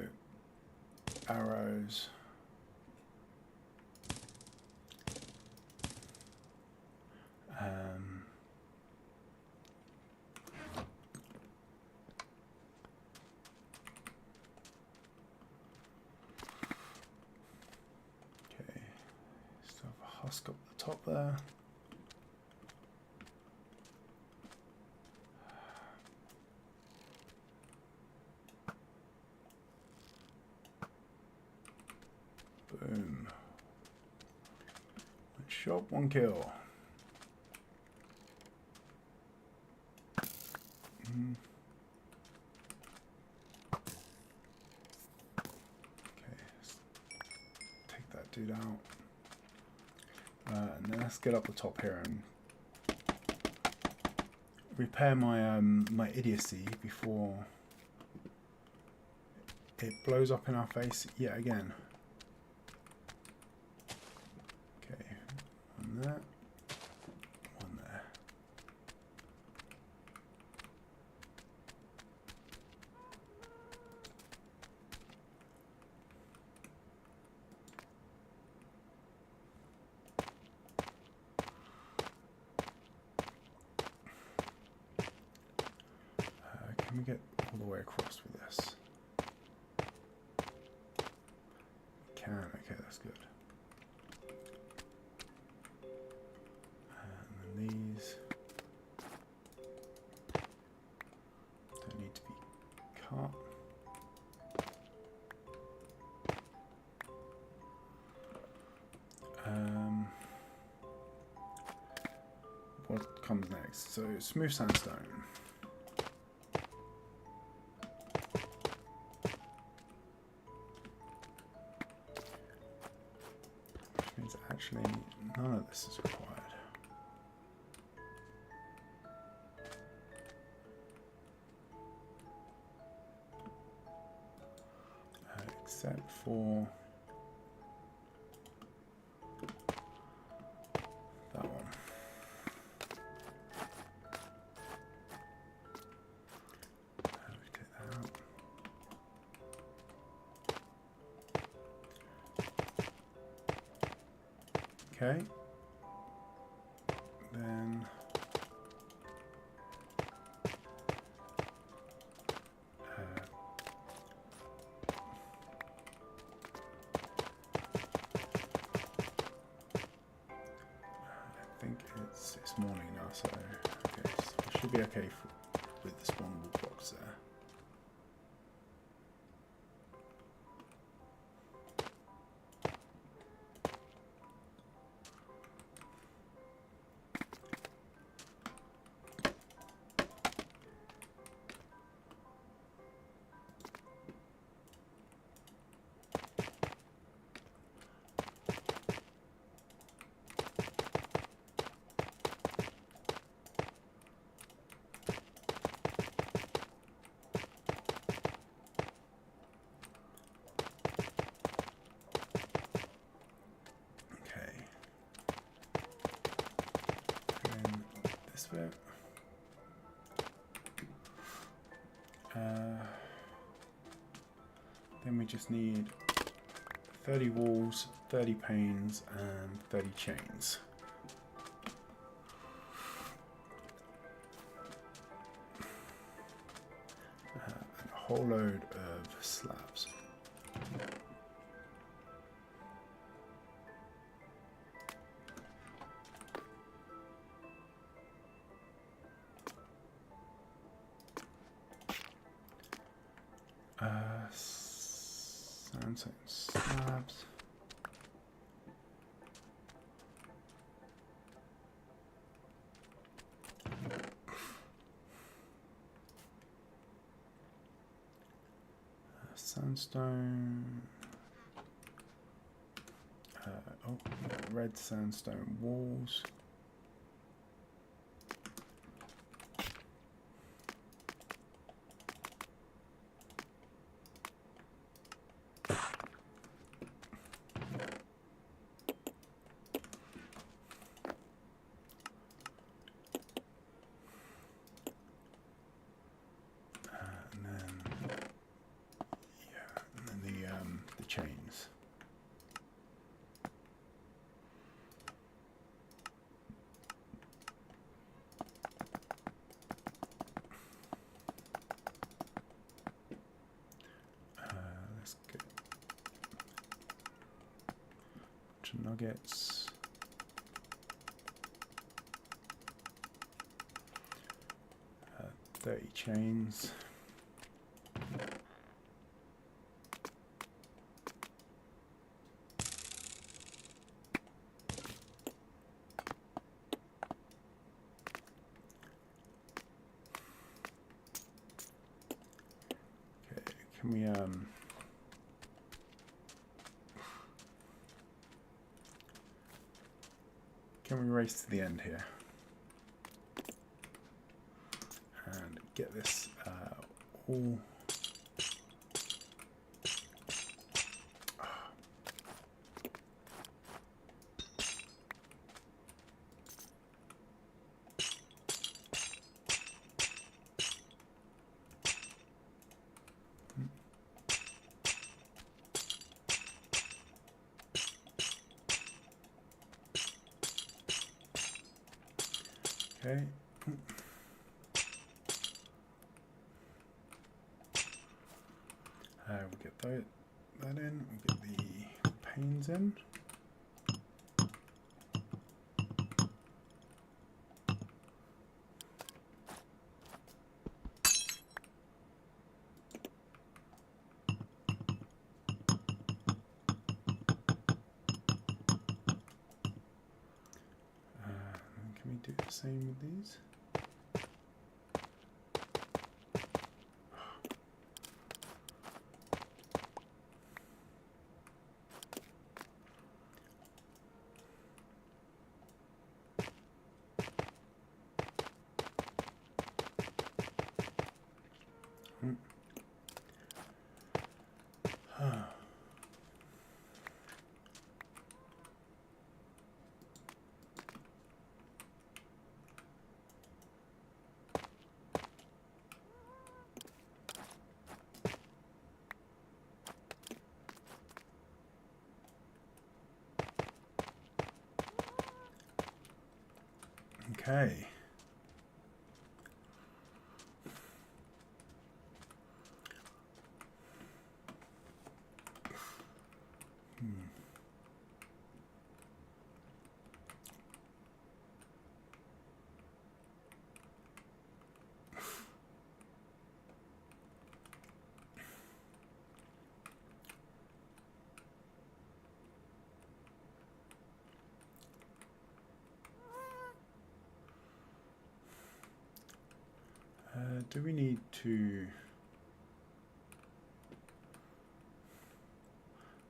arrows. Okay, still have a husk up the top there. Boom. One shot, one kill. Okay, let's take that dude out. And then let's get up the top here and repair my my idiocy before it blows up in our face yet again. Okay, one there, one there. Can we get all the way across with this? We can, okay, that's good. And then these don't need to be cut. What comes next? So smooth sandstone. Actually, none of this is required. Except for that one. We take that out. Okay, then I think it's morning now, so okay, so it should be okay with the spawnable blocks there. Bit. Then we just need 30 walls, 30 panes, and 30 chains. And a whole load of slabs. Sandstone slabs. Sandstone. Red sandstone walls. 30 chains. Let's get a bunch of nuggets. 30 chains. Can we race to the end here and get this all okay. We'll get that in, we'll get the panes in. Can we do the same with these? Okay. Do we need to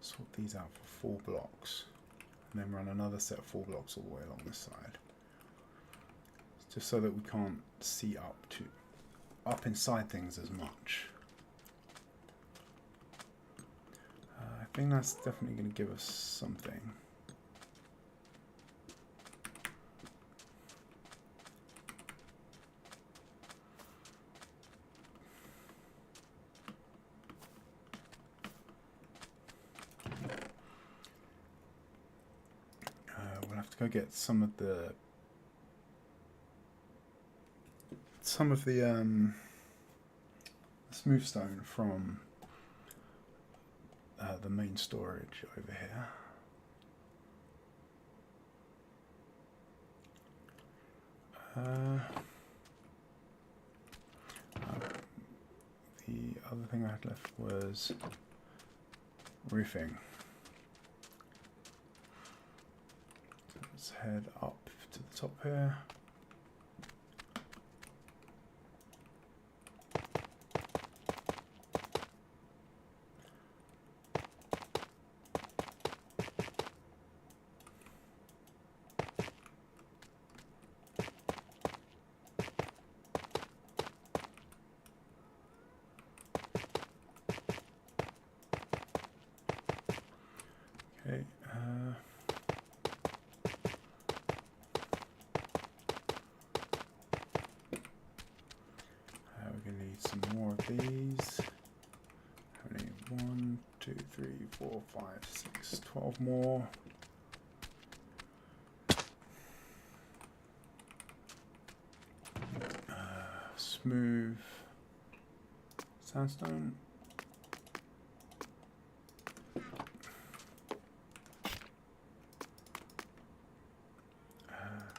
sort these out for 4 blocks and then run another set of 4 blocks all the way along this side, just so that we can't see up inside things as much? I think that's definitely going to give us something. Go get some of the smooth stone from the main storage over here. The other thing I had left was roofing. Let's head up to the top here. Okay. 2, 3, 4, 5, 6, 12 more. Smooth sandstone.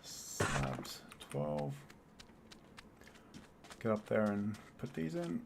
Slabs 12. Get up there and put these in.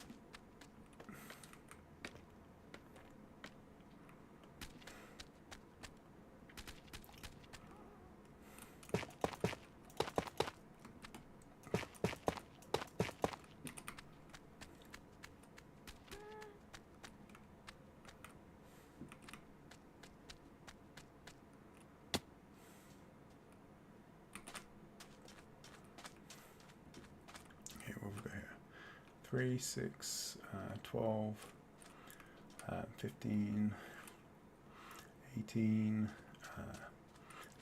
Okay, what have we got here? 3, 6, 12, 15, 18,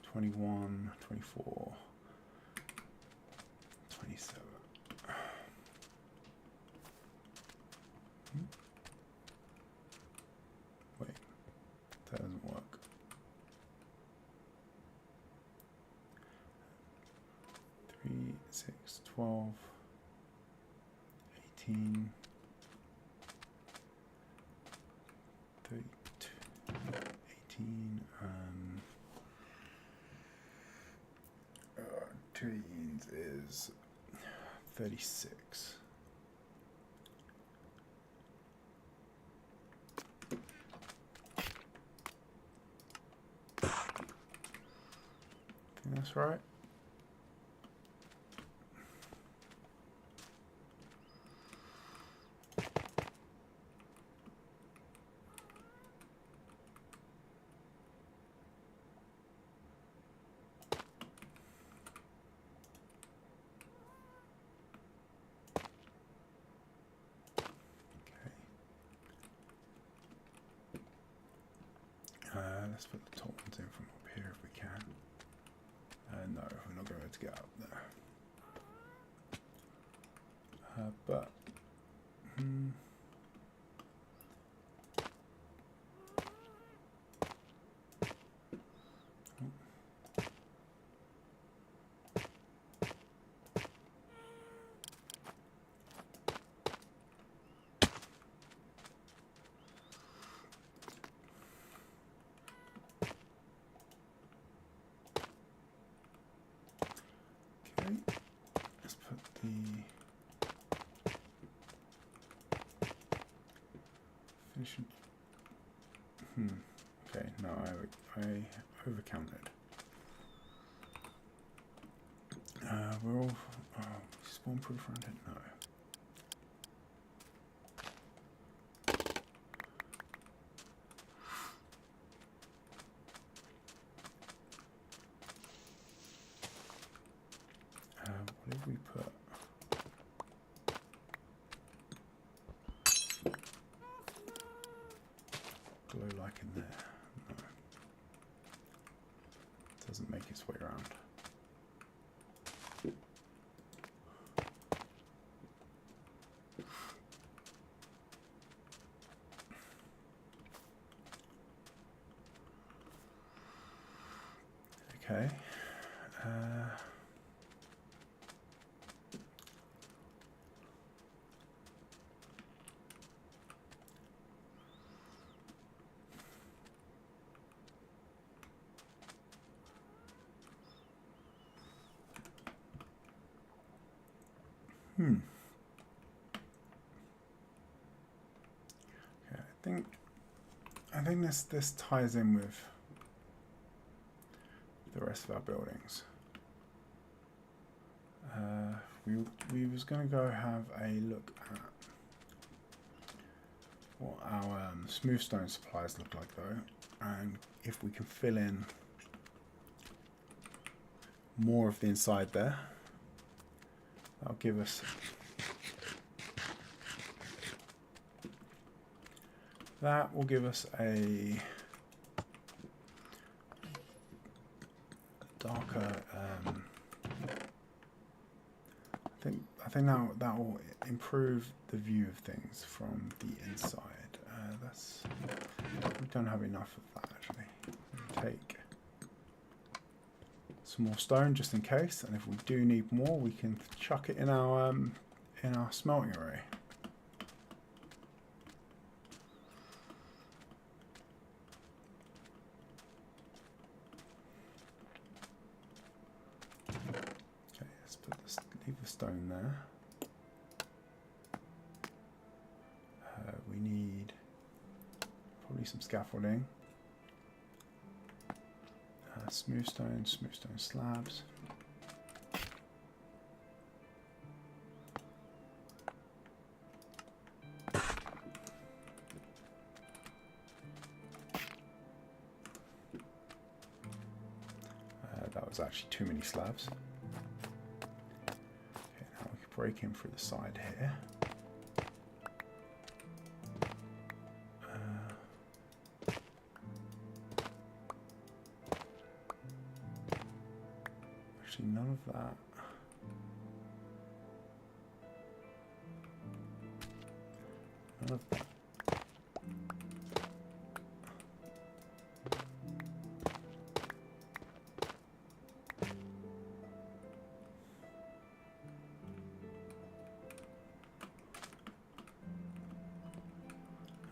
21, 24, 27. Wait, that doesn't work. 3, 6, 12, 18, 32, 18, 2 18s is 36. I think that's right. Let's put the top ones in from up here if we can. No, we're not going to get up there. But let's put the finishing. Okay, no, I overcounted. We're all spawn proof around it. No. What did we put? Glow like in there. No. Doesn't make its way around. Okay. Okay, I think this ties in with the rest of our buildings. We was going to go have a look at what our smooth stone supplies look like though, and if we can fill in more of the inside there, that'll give us a darker. I think that will improve the view of things from the inside. That's don't have enough of that actually. Take some more stone just in case, and if we do need more, we can chuck it in our smelting array. Okay, let's put this, leave the stone there. We need probably some scaffolding. Smooth stone slabs. That was actually too many slabs. Okay, now we can break in through the side here. None of that. None of that.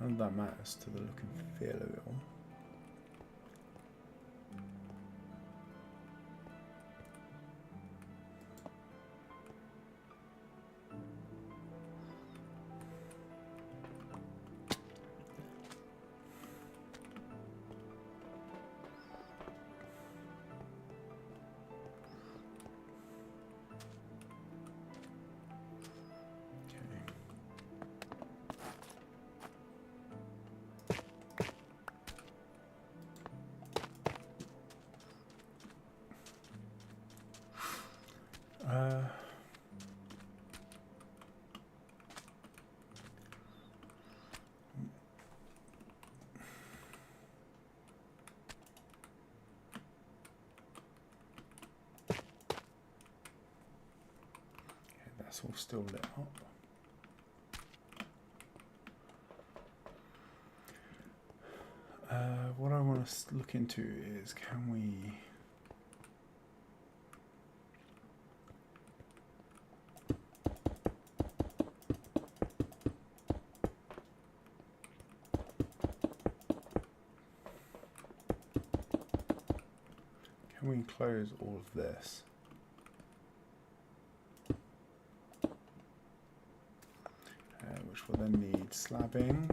None of that matters to the look and feel of it all. That's all still lit up. What I want to look into is can we enclose all of this? Which will then need slabbing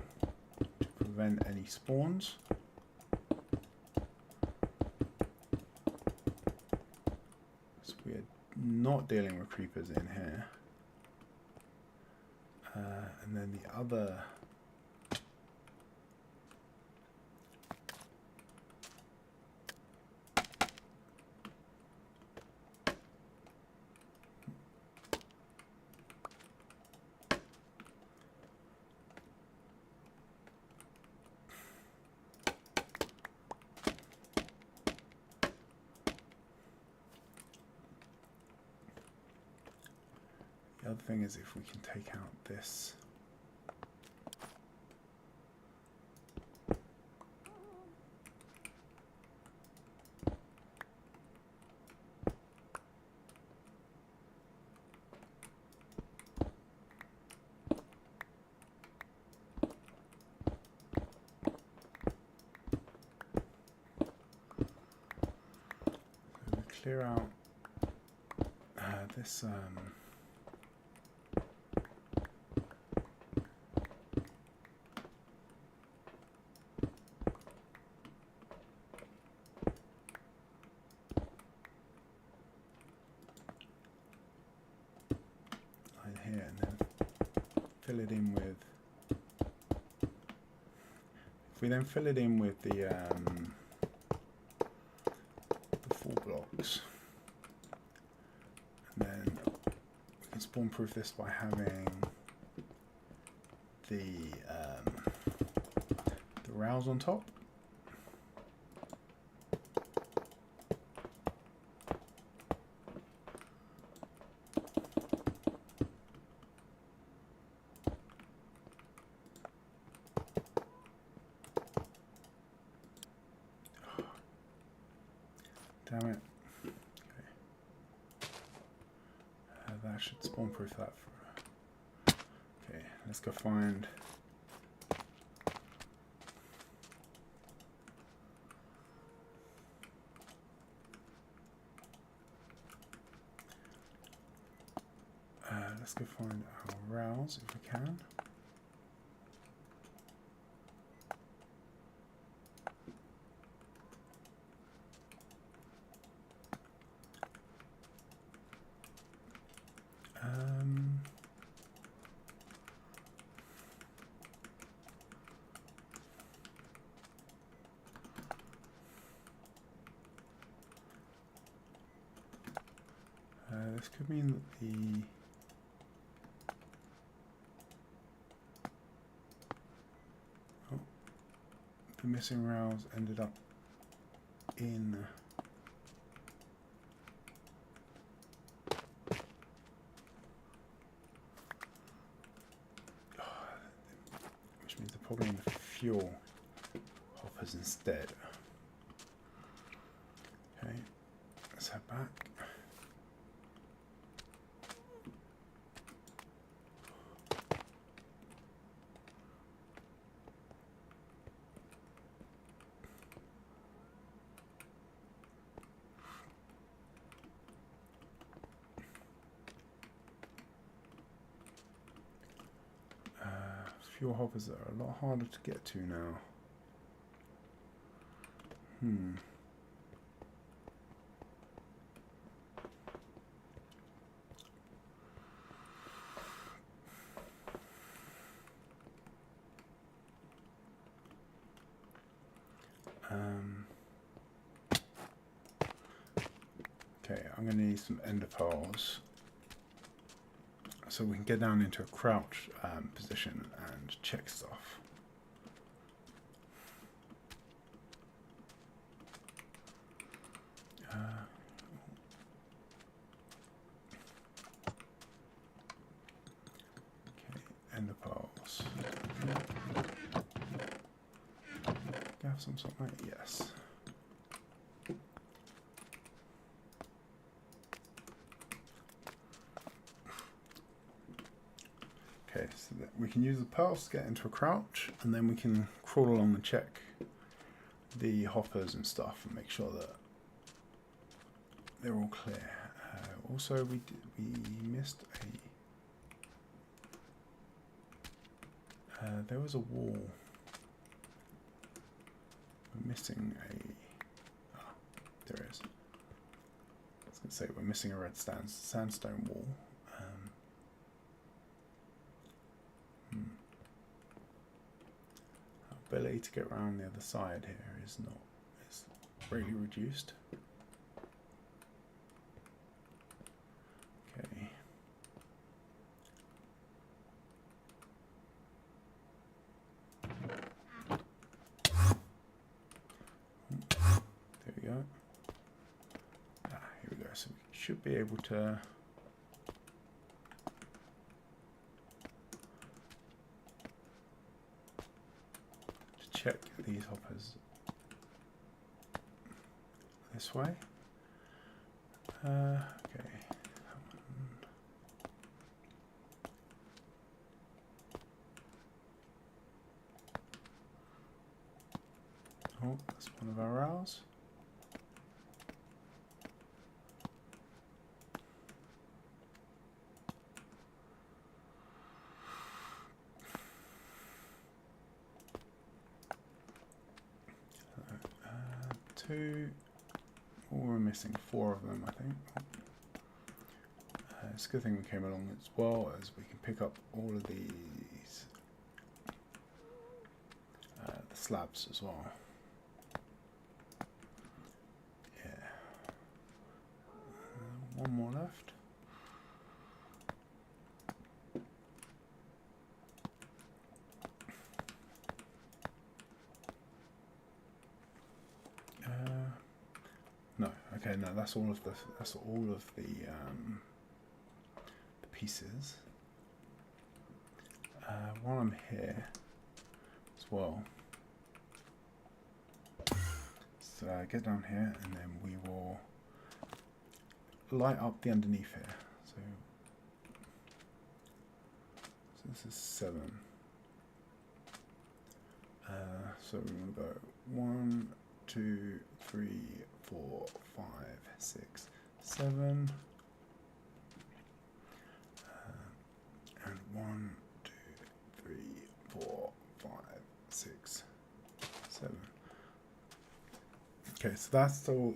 to prevent any spawns. So we're not dealing with creepers in here. And then the other The other thing is if we can take out this so we clear out this here, and then fill it in with, if we then fill it in with the 4 blocks, and then we can spawn proof this by having the rails on top. Damn it. Okay. That should spawn proof that. Okay, let's go find. Let's go find our rouse if we can. This could mean that the missing rouse ended up in which means they're probably in the fuel hoppers instead. Okay, let's head back. Fuel hoppers that are a lot harder to get to now. Okay, I'm going to need some ender pearls so we can get down into a crouch position and check stuff. Okay, ender pearls. Do I have some sort of light? Yes. Okay, so that we can use the pearls to get into a crouch, and then we can crawl along and check the hoppers and stuff and make sure that they're all clear. Also, we missed a. There was a wall. We're missing a. Ah, there is. I was going to say we're missing a red sandstone wall. Our ability to get around the other side here is greatly reduced. Okay. There we go. Here we go. So we should be able to check these hoppers this way. Okay. Oh, that's one of our rows. Two. Oh, we're missing 4 of them, I think. It's a good thing we came along as well, as we can pick up all of these, the slabs as well. Yeah. One more left. No, okay, no, that's all of the pieces. While I'm here as well, get down here, and then we will light up the underneath here. So this is 7. So we want to go 1, 2, 3, 4, 5, 6, 7. And 1, 2, 3, 4, 5, 6, 7. Okay, so that's all.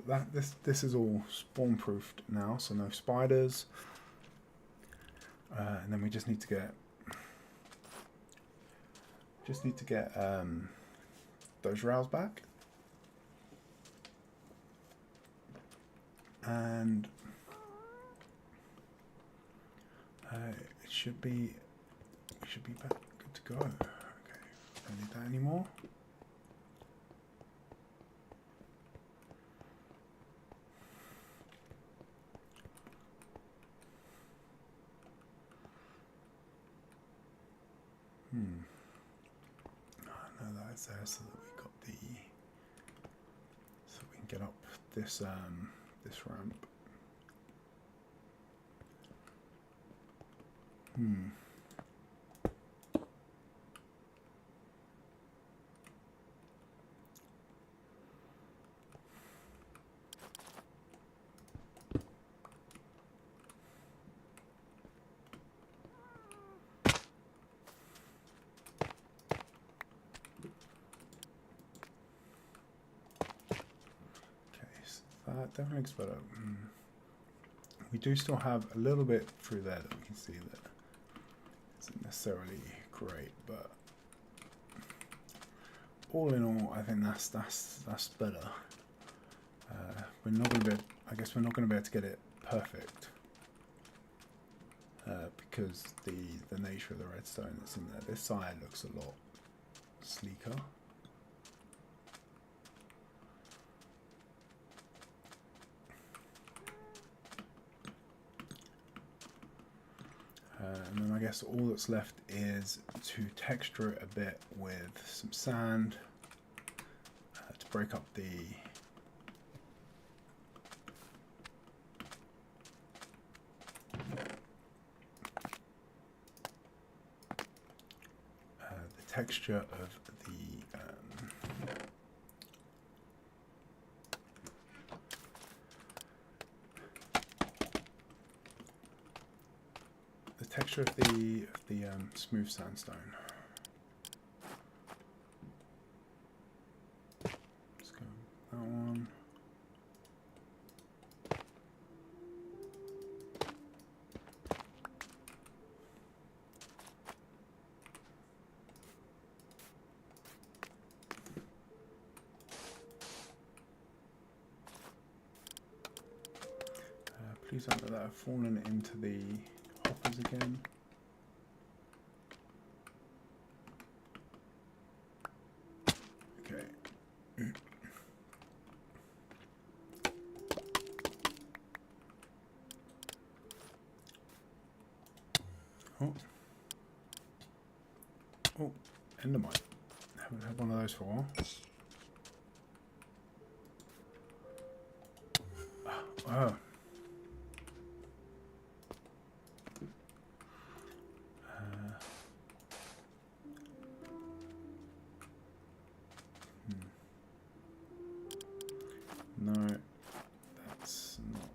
This is all spawn proofed now, so no spiders. And then we just need to get those rails back, and it should be back, good to go. Okay, don't need that anymore. No, that's there so that we got so we can get up this this ramp. That definitely looks better. We do still have a little bit through there that we can see that isn't necessarily great, but all in all, I think that's better. We're not going to be. I guess we're not going to be able to get it perfect because the nature of the redstone that's in there. This side looks a lot sleeker. And then I guess all that's left is to texture it a bit with some sand to break up the texture of the texture of the smooth sandstone. Let's go that one. Please don't let that have fallen into the hoppers again. Okay. Oh, endermite. Haven't had one of those for a while. Oh. No, that's not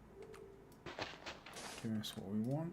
giving us what we want.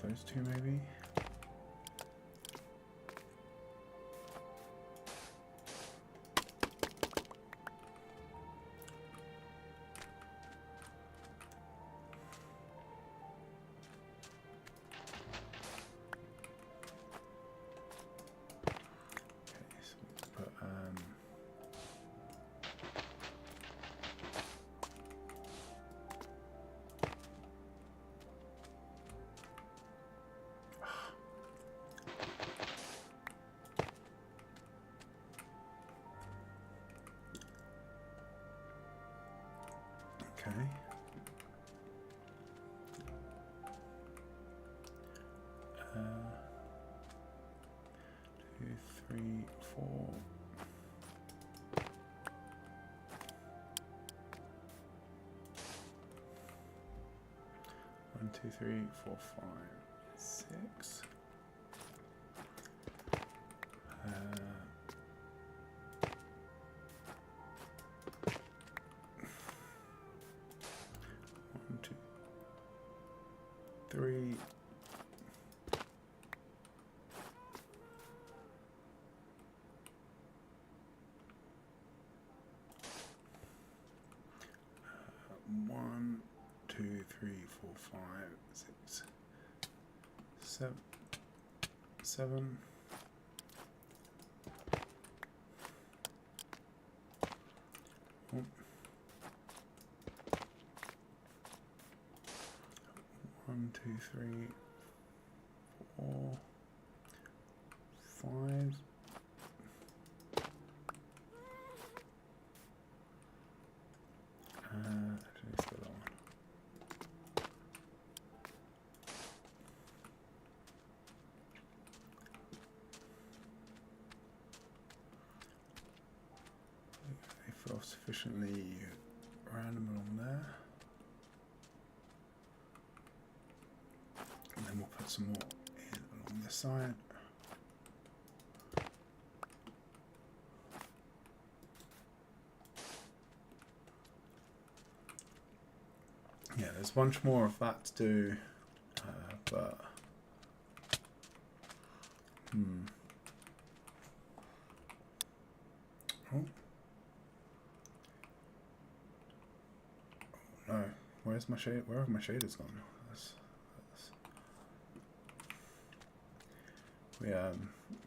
Those two maybe. Okay. 2, 3, 4. 1, 2, 3, 4, 5, 6. 1, 2, 3. 1, 2, 3, 4, 5, 6, 7, 7. 1, 2, 3, 4, 5. Actually, let's go that one. They feel sufficiently random along there. And then we'll put some more in along this side. Yeah, there's a bunch more of that to do, but oh no, where's my shade? Where have my shaders gone?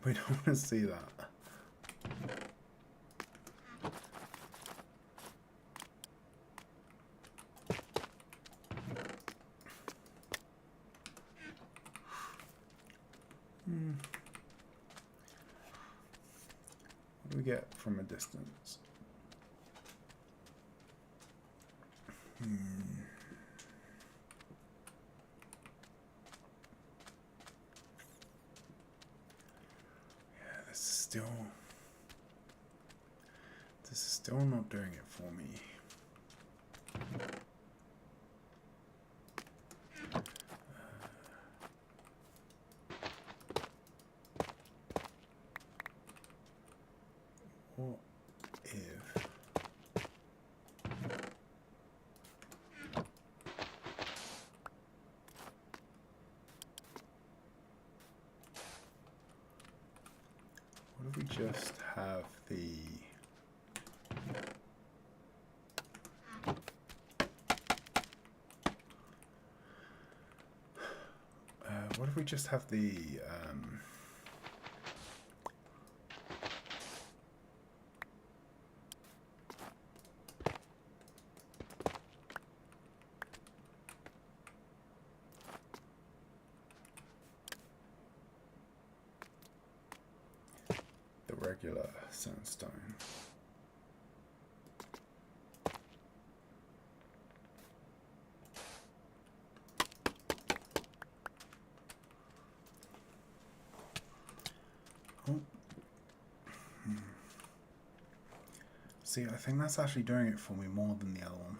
We don't want to see that. What do we get from a distance? Yeah, this is still not doing it for me. What if we just have the what if we just have the regular sandstone? Oh. See, I think that's actually doing it for me more than the other one.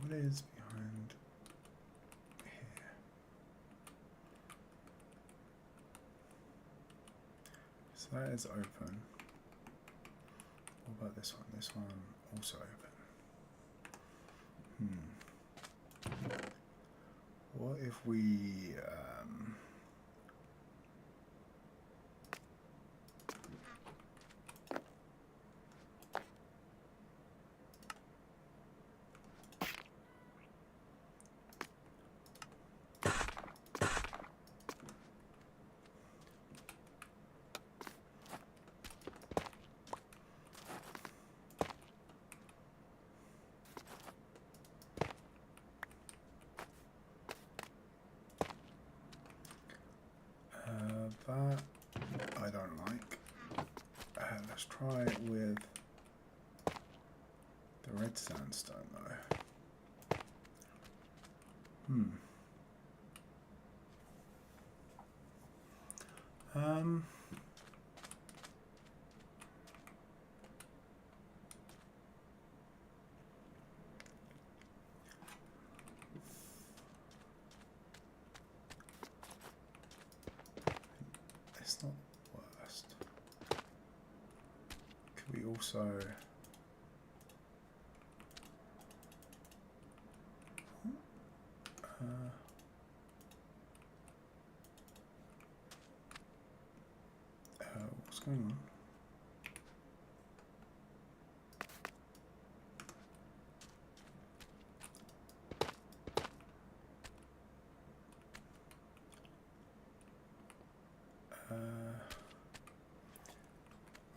What is behind here? So that is open. What about this one? This one also open. What if we try it with the red sandstone though. It's not the worst. Could we also what's going on?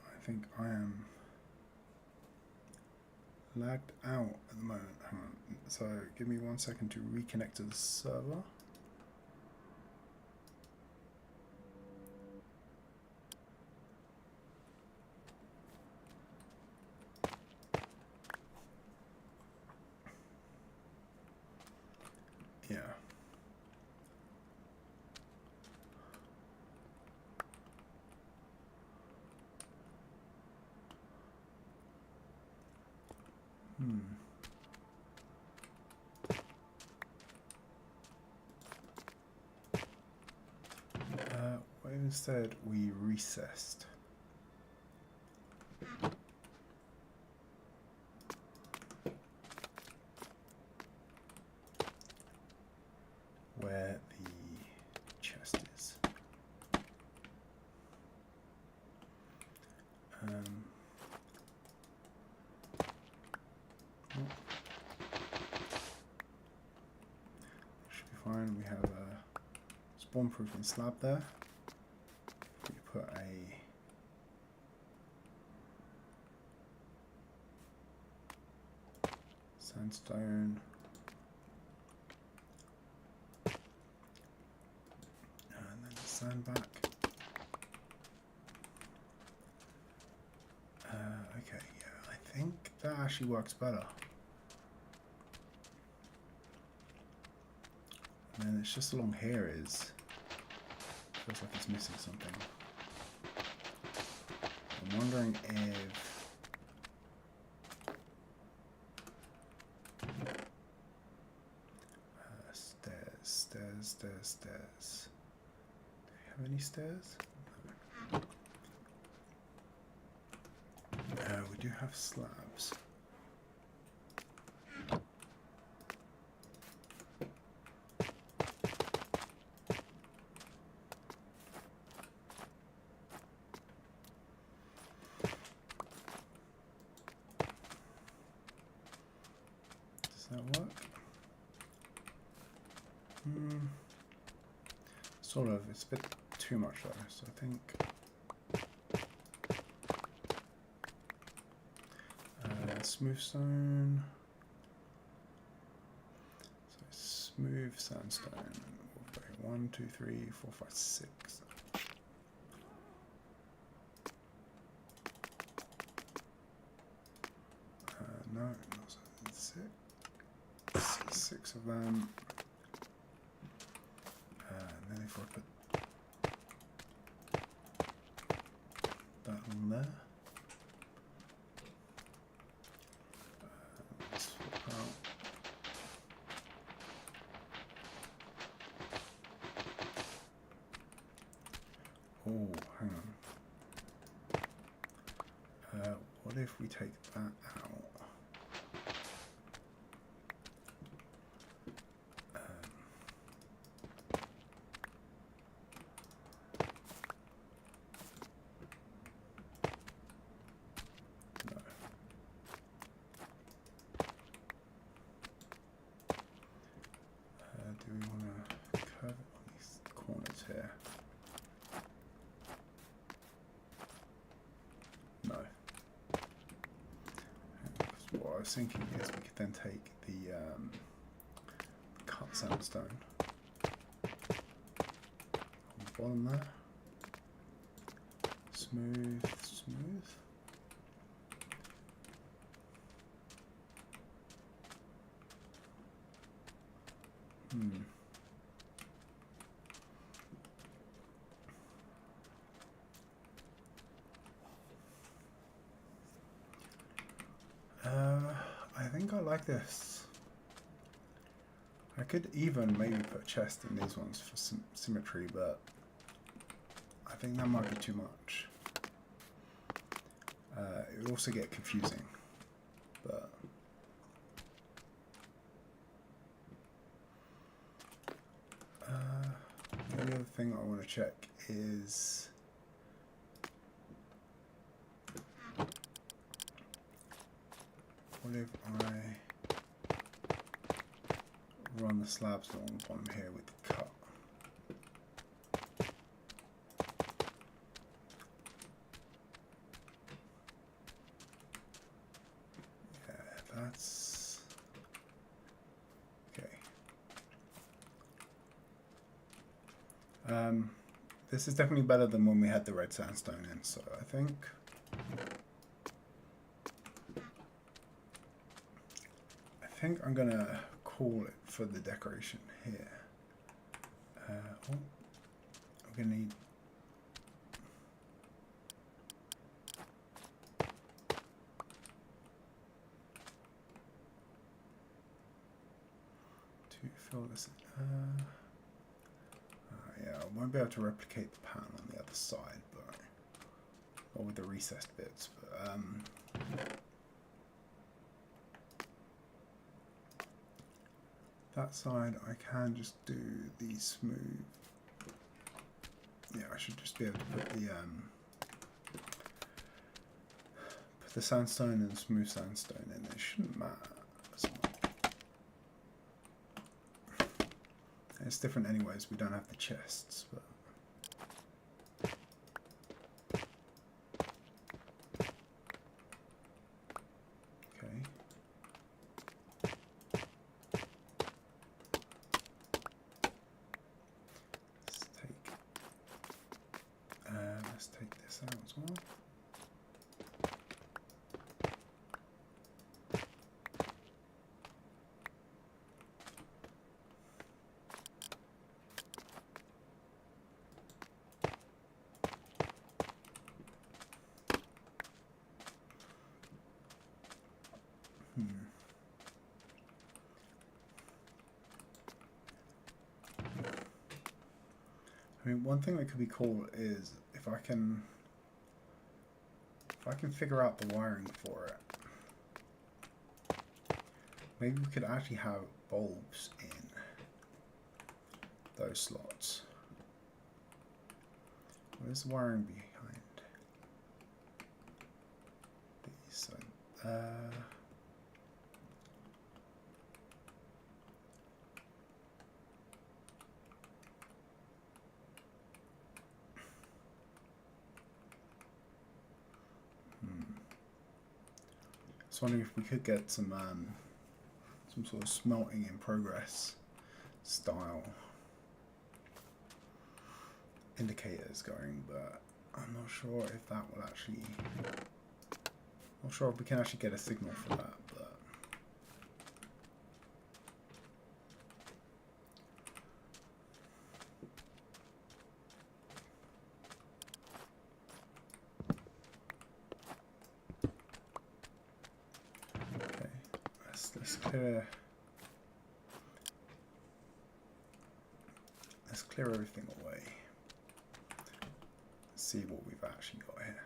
I think I am lagged out at the moment. Hang on. So give me 1 second to reconnect to the server. Yeah. What if instead we recessed? Where the chest is. Should be fine. We have a spawn-proofing slab there. We put a sandstone. And then the sand back. Okay, yeah, I think that actually works better. And then it's just along here is feels like it's missing something. I'm wondering if stairs. Do we have any stairs? No. We do have slabs. Does that work? Sort of. It's a bit too much though, so I think smooth stone. So smooth sandstone. 1, 2, 3, 4, 5, 6. No, not 6. 6 of them. And then if I put that on there. Swap out. Oh, hang on. What if we take that out? Do we want to curve it on these corners here? No. Because what I was thinking is we could then take the cut sandstone on the bottom there. Smooth. I think I like this. I could even maybe put a chest in these ones for some symmetry, but I think that might be too much. It would also get confusing, but the other thing I want to check is what if I run the slabs along the bottom here with the cut? Yeah, that's okay. This is definitely better than when we had the red sandstone in, so I think I'm gonna call it for the decoration here. I'm gonna need to fill this. Yeah, I won't be able to replicate the pattern on the other side, but or with the recessed bits. But that side I can just do the smooth. Yeah, I should just be able to put the sandstone and smooth sandstone in. It shouldn't matter so much. It's different anyways, we don't have the chests, but okay. Let's take this out as well. I mean, one thing that could be cool is if I can figure out the wiring for it. Maybe we could actually have bulbs in those slots. Where's the wiring behind these? I was wondering if we could get some sort of smelting in progress style indicators going, but I'm not sure if that will actually. Not sure if we can actually get a signal for that, but. Let's clear everything away. Let's see what we've actually got here.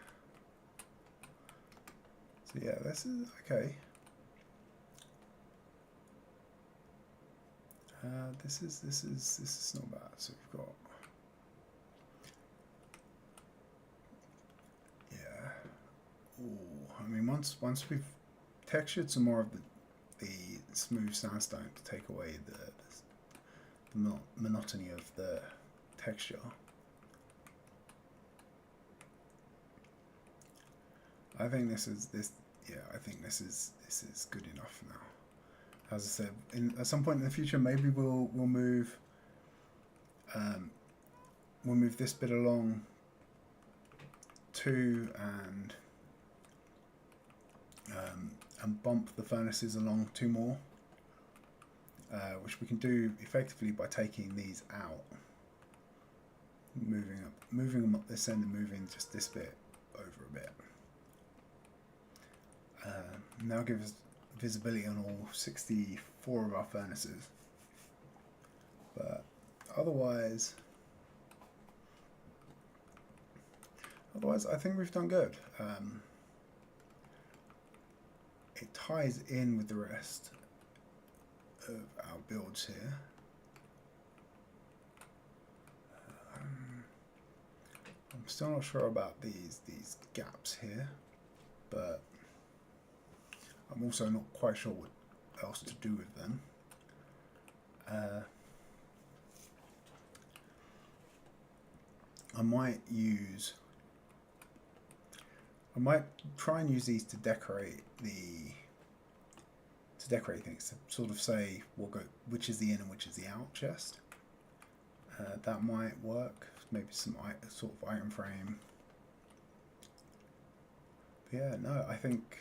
So yeah, this is okay. This is not bad. So we've got I mean, once we've textured some more of the smooth sandstone to take away the monotony of the texture. I think this is good enough now. As I said, at some point in the future, maybe we'll move this bit along too, and bump the furnaces along 2 more. which we can do effectively by taking these out, moving them up this end and moving just this bit over a bit. Now gives us visibility on all 64 of our furnaces, but otherwise I think we've done good. It ties in with the rest of our builds here. I'm still not sure about these gaps here, but I'm also not quite sure what else to do with them. I might try and use these to decorate things, to sort of say we'll go which is the in and which is the out chest. That might work. Maybe some sort of item frame. But yeah, no, I think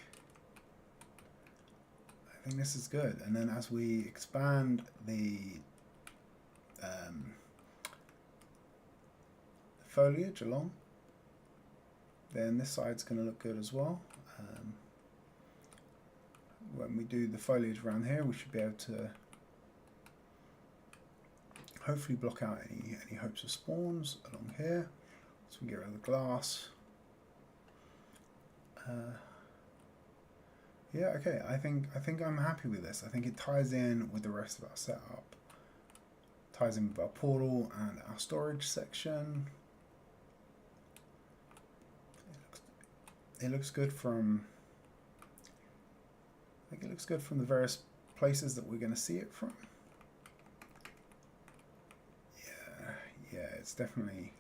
this is good. And then as we expand the foliage along, then this side's going to look good as well. When we do the foliage around here, we should be able to hopefully block out any hopes of spawns along here, so we can get rid of the glass. Yeah, okay. I think I'm happy with this. I think it ties in with the rest of our setup. Ties in with our portal and our storage section. It looks good from. I think it looks good from the various places that we're going to see it from. Yeah, it's definitely.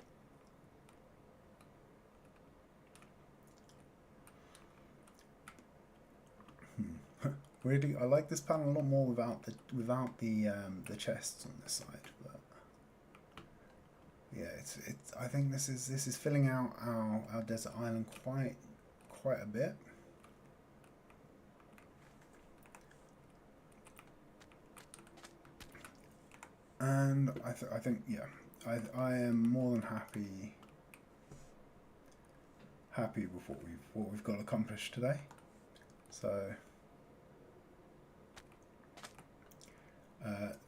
Really, I like this panel a lot more without the chests on this side. But yeah, it's. I think this is filling out our desert island quite a bit. And I think yeah, I am more than happy with what we've got accomplished today. So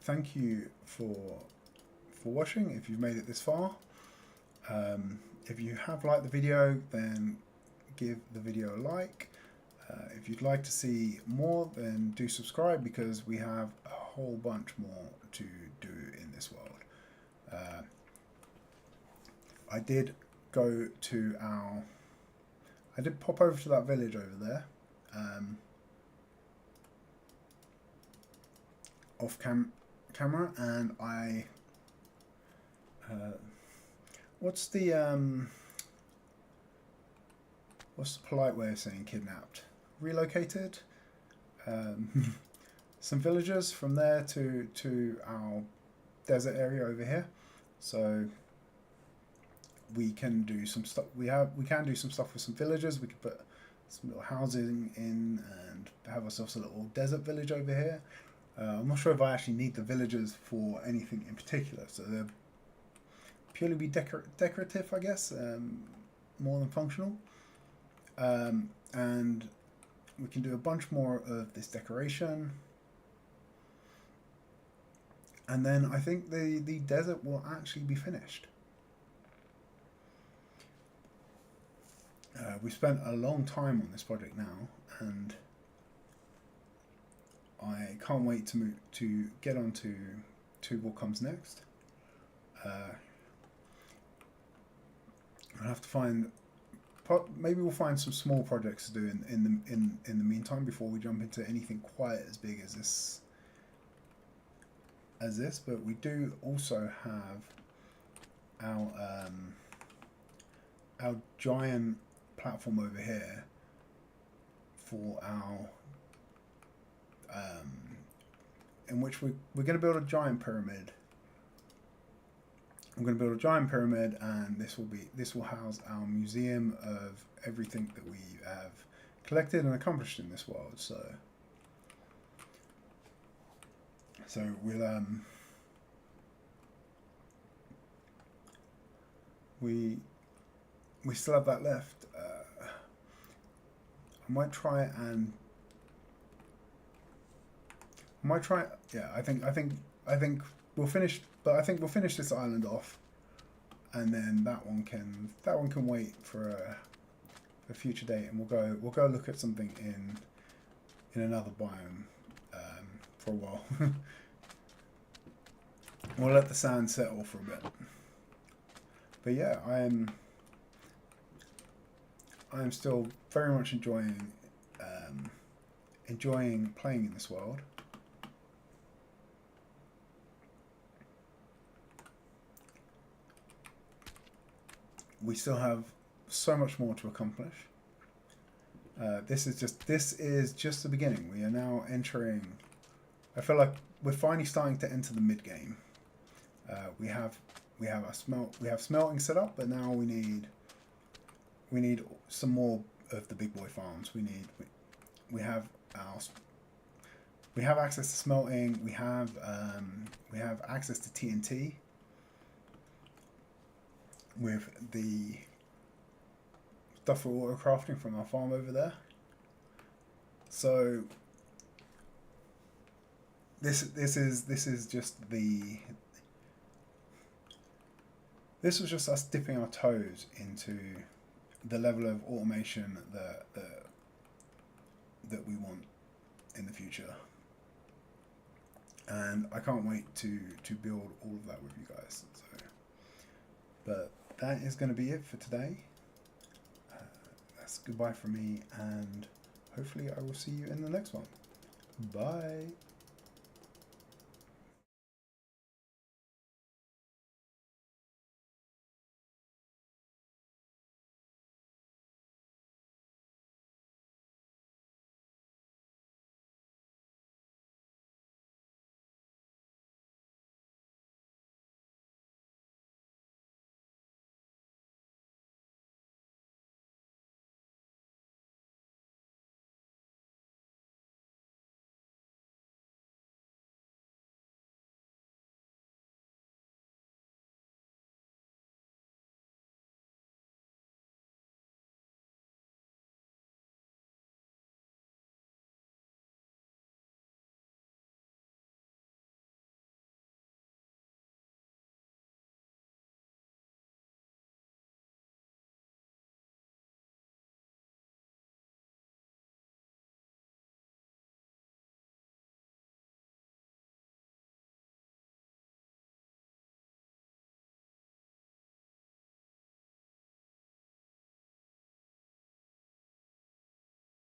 thank you for watching. If you've made it this far, if you have liked the video, then give the video a like. If you'd like to see more, then do subscribe, because we have a whole bunch more to do in this world. I did pop over to that village over there, off camera, and I what's the polite way of saying kidnapped? Relocated some villagers from there to our desert area over here, so we can do some stuff. We can do some stuff with some villagers. We could put some little housing in and have ourselves a little desert village over here. I'm not sure if I actually need the villagers for anything in particular, so they'll purely be decorative, I guess, more than functional. And we can do a bunch more of this decoration, and then I think the desert will actually be finished. We've spent a long time on this project now, and I can't wait to get on to what comes next. I'll have to find. Maybe we'll find some small projects to do in the meantime before we jump into anything quite as big as this. But we do also have our giant platform over here for our in which we're going to build a giant pyramid. I'm going to build a giant pyramid, and this will house our museum of everything that we have collected and accomplished in this world. So So we'll we still have that left. I might try and yeah, I think we'll finish, but I think we'll finish this island off, and then that one can wait for a future date, and we'll go look at something in another biome for a while. We'll let the sand settle for a bit. But yeah, I am still very much enjoying playing in this world. We still have so much more to accomplish. This is just the beginning. We are now entering. I feel like we're finally starting to enter the mid game. We have smelting set up, but now we need some more of the big boy farms. We have access to smelting. We have access to TNT with the stuff for auto crafting from our farm over there. So this is just the. This was just us dipping our toes into the level of automation that we want in the future, and I can't wait to build all of that with you guys. So, but that is going to be it for today. That's goodbye from me, and hopefully I will see you in the next one. Bye.